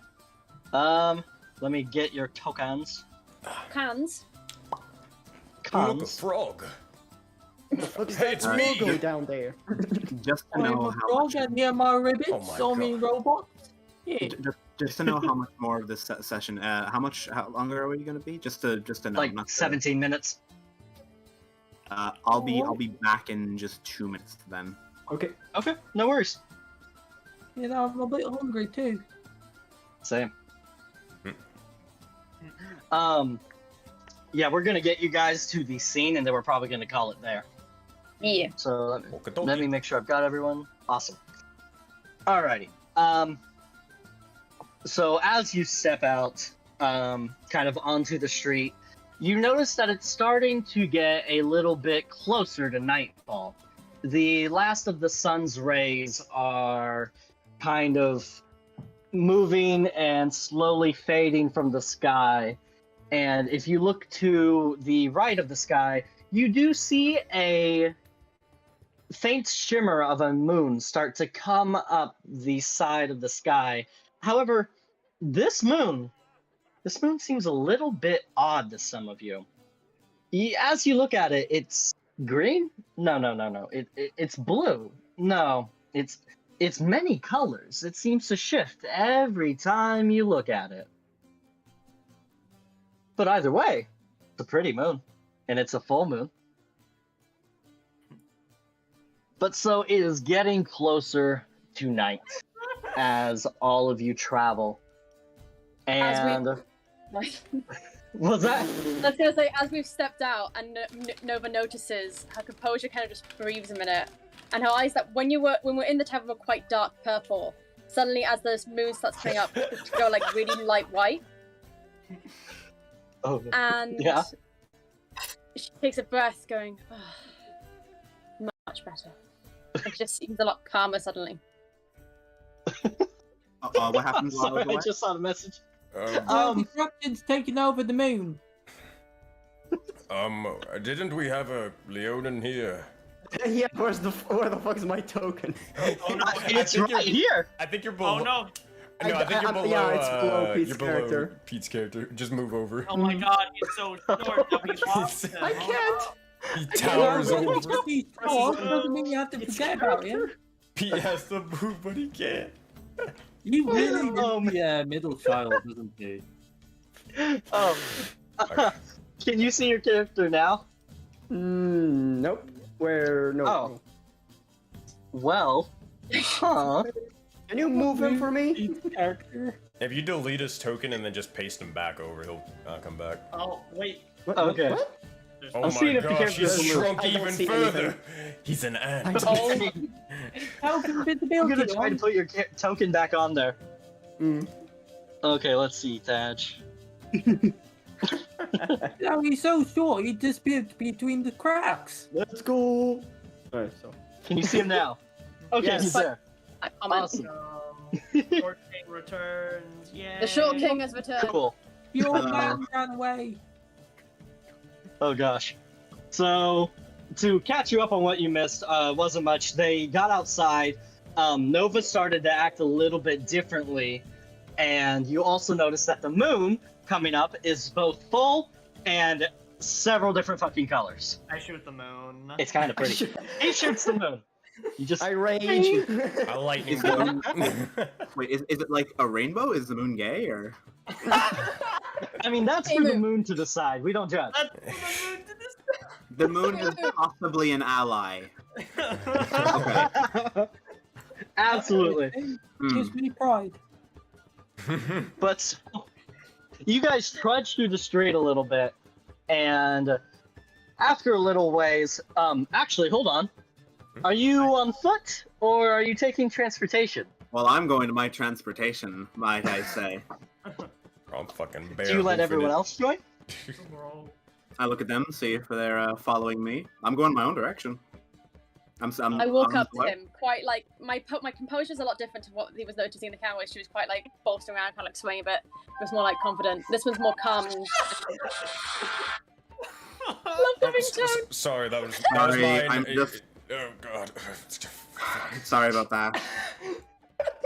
Let me get your tokens. Cans. Look, a Cons. frog. What's Hey, that it's me. logo down there? Just to I'm know a how frog much, and near my ribbits. Oh my I mean robots. Yeah. just to know how much more of this session. How longer are we going to be? Just to know. Like not to- 17 minutes. I'll be back in just 2 minutes then. Okay. Okay, no worries. I'm a bit hungry too. Same. Yeah, we're gonna get you guys to the scene, and then we're probably gonna call it there. Yeah. So Okie let me dokie. make sure I've got everyone. Awesome. Alrighty. So as you step out, kind of onto the street, you notice that it's starting to get a little bit closer to nightfall. The last of the sun's rays are kind of moving and slowly fading from the sky. And if you look to the right of the sky, you do see a faint shimmer of a moon start to come up the side of the sky. However, this moon seems a little bit odd to some of you. As you look at it, it's green? No. It's blue. No, it's many colors. It seems to shift every time you look at it. But either way, it's a pretty moon, and it's a full moon. But so it is getting closer to night as all of you travel. And what's that? I was gonna say, as we've stepped out, and Nova notices her composure kind of just breathes a minute, and her eyes that when we're in the tavern were quite dark purple. Suddenly, as the moon starts coming up, it go like really light white. Oh, and yeah. She takes a breath, going, oh, much better. It just seems a lot calmer suddenly. What happened while I was Sorry, I away? just saw the message. Disruption's taking over the moon. Didn't we have a Leonin here? Yeah, where the fuck is my token? Oh no, It's right here. I think you're below. oh no. No, I think you're below. Yeah, it's below Pete's you're below character. Pete's character. Just move over. Oh my god, he's so short that we lost him. I can't. He towers Well, over. just be tall doesn't mean you have to forget about him. Pete has to move, but he can't. He really is the middle child, isn't he? Can you see your character now? Nope. Where? No. Oh. Well, huh? Can you move him for me? Pete's character. If you delete his token and then just paste him back over, he'll come back. Oh, wait. Okay. What? There's Oh I'm seeing my if the gosh, character he's will move. shrunk I don't even see further. anything. He's an ant. Token I'm visibility. gonna try to put your token back on there. Mm. Okay, let's see, Taj. No, he's so short, he disappeared between the cracks. Let's go. Alright, so. Can you see him now? Okay, Yes. he's there. I comment. Awesome. Short King returns. Yay. The short king has returned. Cool. The old man ran away. Oh gosh. So, to catch you up on what you missed, wasn't much. They got outside. Nova started to act a little bit differently, and you also noticed that the moon coming up is both full and several different fucking colors. I shoot the moon. It's kind of pretty. He shoots the moon. You just I rage. A lightning Is the bolt. Wait, is it like a rainbow? Is the moon gay or? I mean, that's for the moon to decide. We don't judge. The moon is possibly an ally. Okay. Absolutely. Gives me pride. But you guys trudge through the street a little bit, and after a little ways, actually, hold on. Are you on foot, or are you taking transportation? Well, I'm going to my transportation, might I say. I'm fucking Do you let everyone else join? I look at them, see if they're following me. I'm going my own direction. I walk I'm up to what? him, quite like my composure's a lot different to what he was noticing in the camera. She was quite like bolstering around, kind of like swaying a bit. It was more like confident. This one's more calm. And... Love the ringtone. Sorry, that was Sorry, mine. I'm just- Oh god. Sorry about that.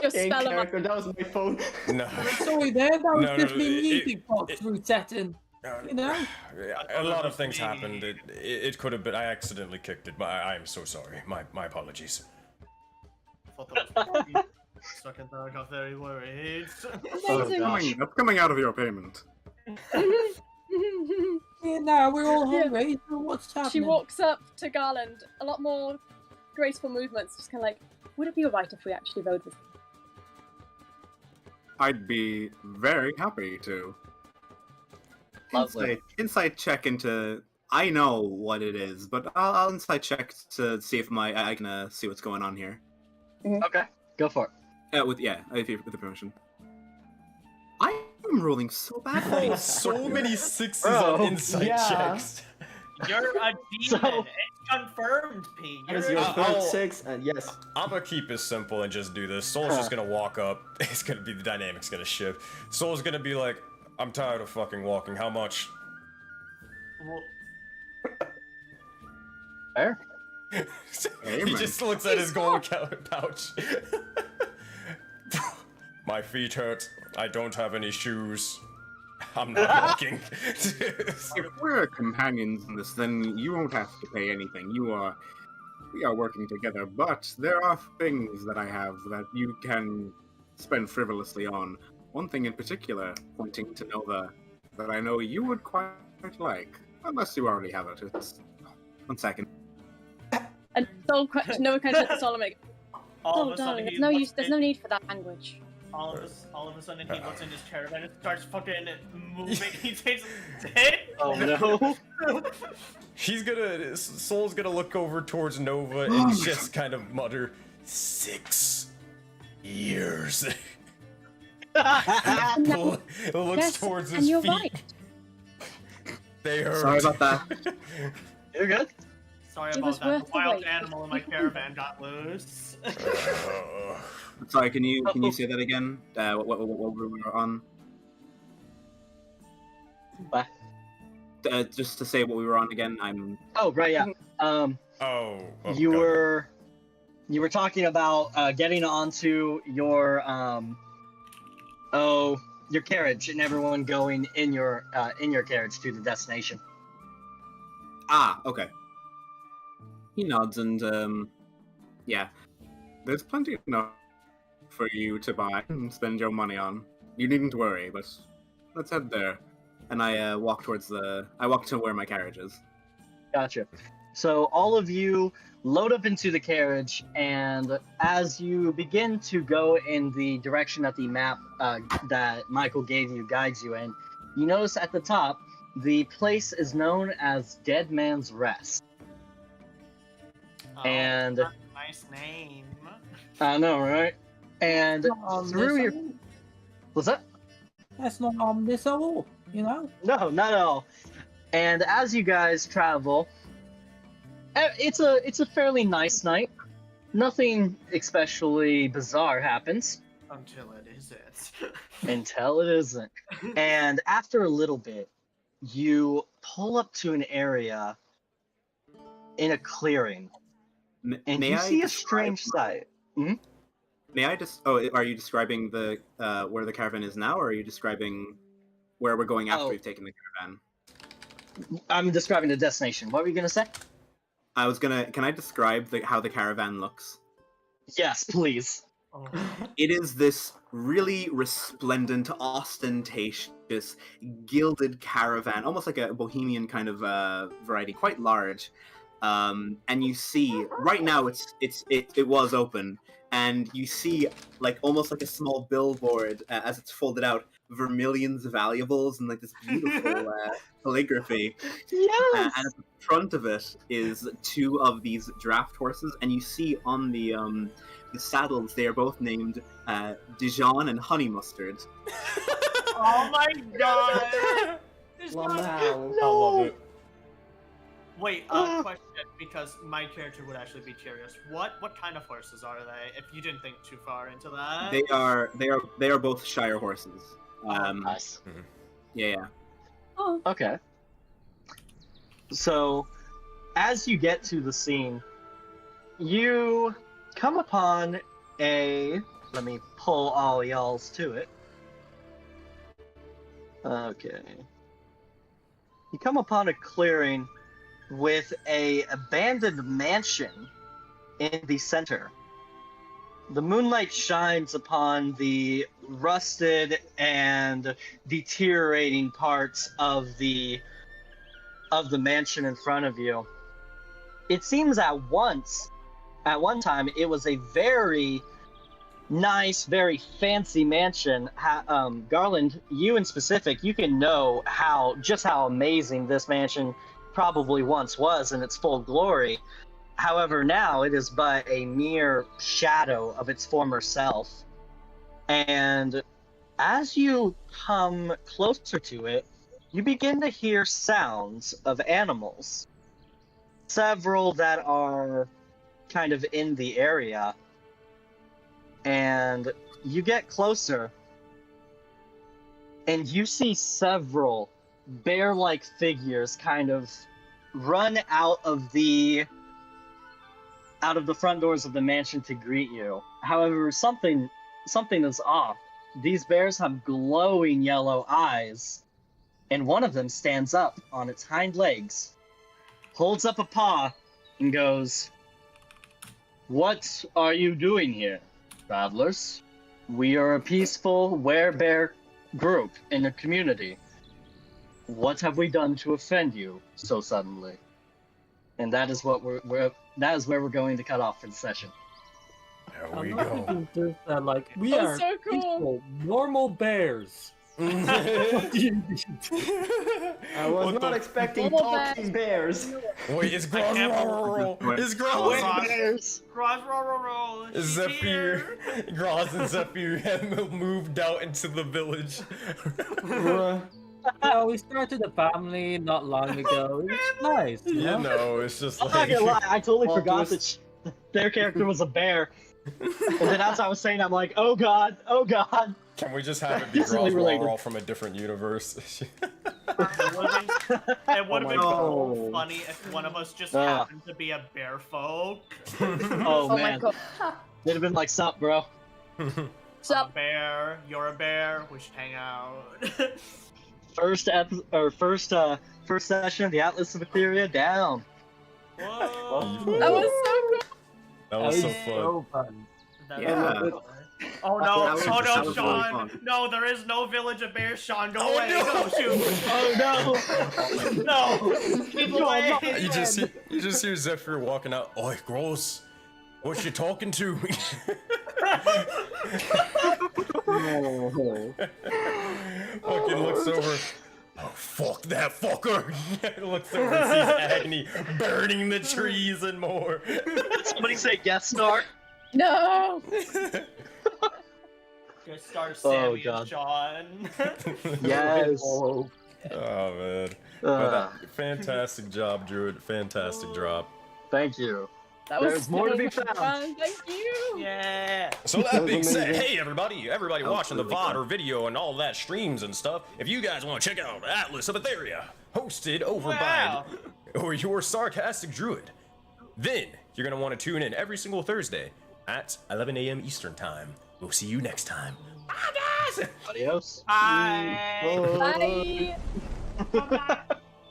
Just Game spell him up. character, that was my phone. No. Sorry there, that was No, just no, me it- music box resetting. You know? A lot of things happened. It could have been. I accidentally kicked it, but I am so sorry. My apologies. I thought that was me. Second there, I got very worried. Amazing. That's coming out of your payment. Yeah, now we're all Yeah. hungry, so what's happening? She walks up to Garland, a lot more graceful movements, just kind of like, would it be alright if we actually rode with him? I'd be very happy to. Lovely. Insight check into. I know what it is, but I'll insight check to see if I can see what's going on here. Okay, go for it. With the permission. I am rolling so badly. Oh, so many sixes Bro, on insight yeah. checks. You're a demon. So- It's confirmed, P. That is You're your a third I'll- six, and yes. I'm gonna keep it simple and just do this. Soul's just gonna walk up. It's gonna be the dynamics gonna shift. Soul's gonna be like, I'm tired of fucking walking. How much? Well, Fair. He just looks at his gold pouch. My feet hurt. I don't have any shoes. I'm not walking. If we're companions in this, then you won't have to pay anything. We are working together, but there are things that I have that you can spend frivolously on. One thing in particular, pointing to Nova, that I know you would quite like, unless you already have it. It's 1 second. And Soul Noah kind of looks at Solomon. All Oh, of a sudden, darling, he there's no looks use. There's in- no need for that language. All of a sudden, he looks in his caravan and starts fucking moving. He takes a hit. Oh no. Soul's gonna look over towards Nova and just kind of mutter, 6 years. Looks Yes, towards his and you're feet. right. They hurt. Sorry about that. You're good. Sorry It about was that. worth The the wild wait. animal in my caravan got loose. Sorry, can you say that again? What we were on? What? Just to say what we were on again. Oh right, yeah. You God. were talking about getting onto your your carriage and everyone going in your carriage to the destination. Okay. He nods and yeah, there's plenty enough for you to buy and spend your money on. You needn't worry, but let's head there. And I walk to where my carriage is. Gotcha. So all of you load up into the carriage, and as you begin to go in the direction that the map that Michael gave you guides you in, you notice at the top the place is known as Dead Man's Rest. Oh, And- that's a nice name. I know, right? And through your what's that? That's not on this at all, you know? No, not at all. And as you guys travel, it's a fairly nice night. Nothing especially bizarre happens Until it isn't. until it isn't. And after a little bit, you pull up to an area in a clearing, and May you I see a describe strange sight. May I just? Oh, are you describing the where the caravan is now, or are you describing where we're going after Oh. we've taken the caravan? I'm describing the destination. What were you gonna say? I was gonna. Can I describe how the caravan looks? Yes, please. Oh. It is this really resplendent, ostentatious, gilded caravan, almost like a bohemian kind of variety, quite large. And you see right now it was open, and you see like almost like a small billboard as it's folded out, vermilions valuables and like this beautiful calligraphy. Yes. And at the front of it is 2 of these draft horses, and you see on the saddles they are both named Dijon and Honey Mustard. Oh my god! There's Wow. not- I love it. Wait, question, because my character would actually be curious. What kind of horses are they? If you didn't think too far into that. They are both Shire horses. Nice. Yeah. Oh, Okay. So, as you get to the scene, you come upon a. Let me pull all y'all's to it. Okay. You come upon a clearing with a abandoned mansion in the center. The moonlight shines upon the rusted and deteriorating parts of the mansion in front of you. It seems at one time, it was a very nice, very fancy mansion. Garland, you in specific, you can know just how amazing this mansion probably once was in its full glory. However, now it is but a mere shadow of its former self. And as you come closer to it, you begin to hear sounds of animals. Several that are kind of in the area. And you get closer, and you see several bear-like figures kind of run out of the out of the front doors of the mansion to greet you. However, something is off. These bears have glowing yellow eyes, and one of them stands up on its hind legs, holds up a paw, and goes, "What are you doing here, travelers? We are a peaceful werebear group in the community. What have we done to offend you so suddenly?" And that is what that is where we're going to cut off for the session. There I'm we not go. even just that, like, we That's are so cool. peaceful, normal bears. I was not expecting Normal talking bears. Wait, is Groz Is Groz Bears. Is Zephyr? Groz and Zephyr have moved out into the village. Yeah, we started a family not long ago. It's nice, you You know? know, it's just I'm not gonna like. lie, I totally Plot forgot twist. that their character was a bear. And then as I was saying, I'm like, oh god. Can we just have it be Instantly Groz related. all from a different universe? It would have Oh been my so God. funny if one of us just Ah. happened to be a bear folk. Oh, Oh man. my god. It'd have been like, sup, bro. I'm a Sup? bear, you're a bear, we should hang out. First session, the Atlas of Aetheria down. Whoa. That was so cool. That was so Yeah. fun. So fun. Yeah. Oh That no, was- oh that no, was really Sean! fun. No, there is no village of bears, Sean. Go Oh, away, no. go shoot! Oh No! Keep away! You just hear Zephyr walking out. Oi, Gross. What's you talking to? no. Fucking looks over. Oh, fuck that fucker. Looks over and sees Agony burning the trees and more. Somebody say guest star. No. Just start Oh, Sammy and God. Sean. Yes. Oh, man. Fantastic job, Druid. Fantastic job. Thank you. That was There's more to so be much found. fun. Thank you. Yeah. So that was being said, amazing. hey everybody was watching the really VOD fun. or video and all that streams and stuff, if you guys want to check out Atlas of Aetheria, hosted over Wow. by or your sarcastic druid, then you're going to want to tune in every single Thursday at 11 a.m. Eastern time. We'll see you next time. Bye guys! Adios. Bye. Bye. Bye.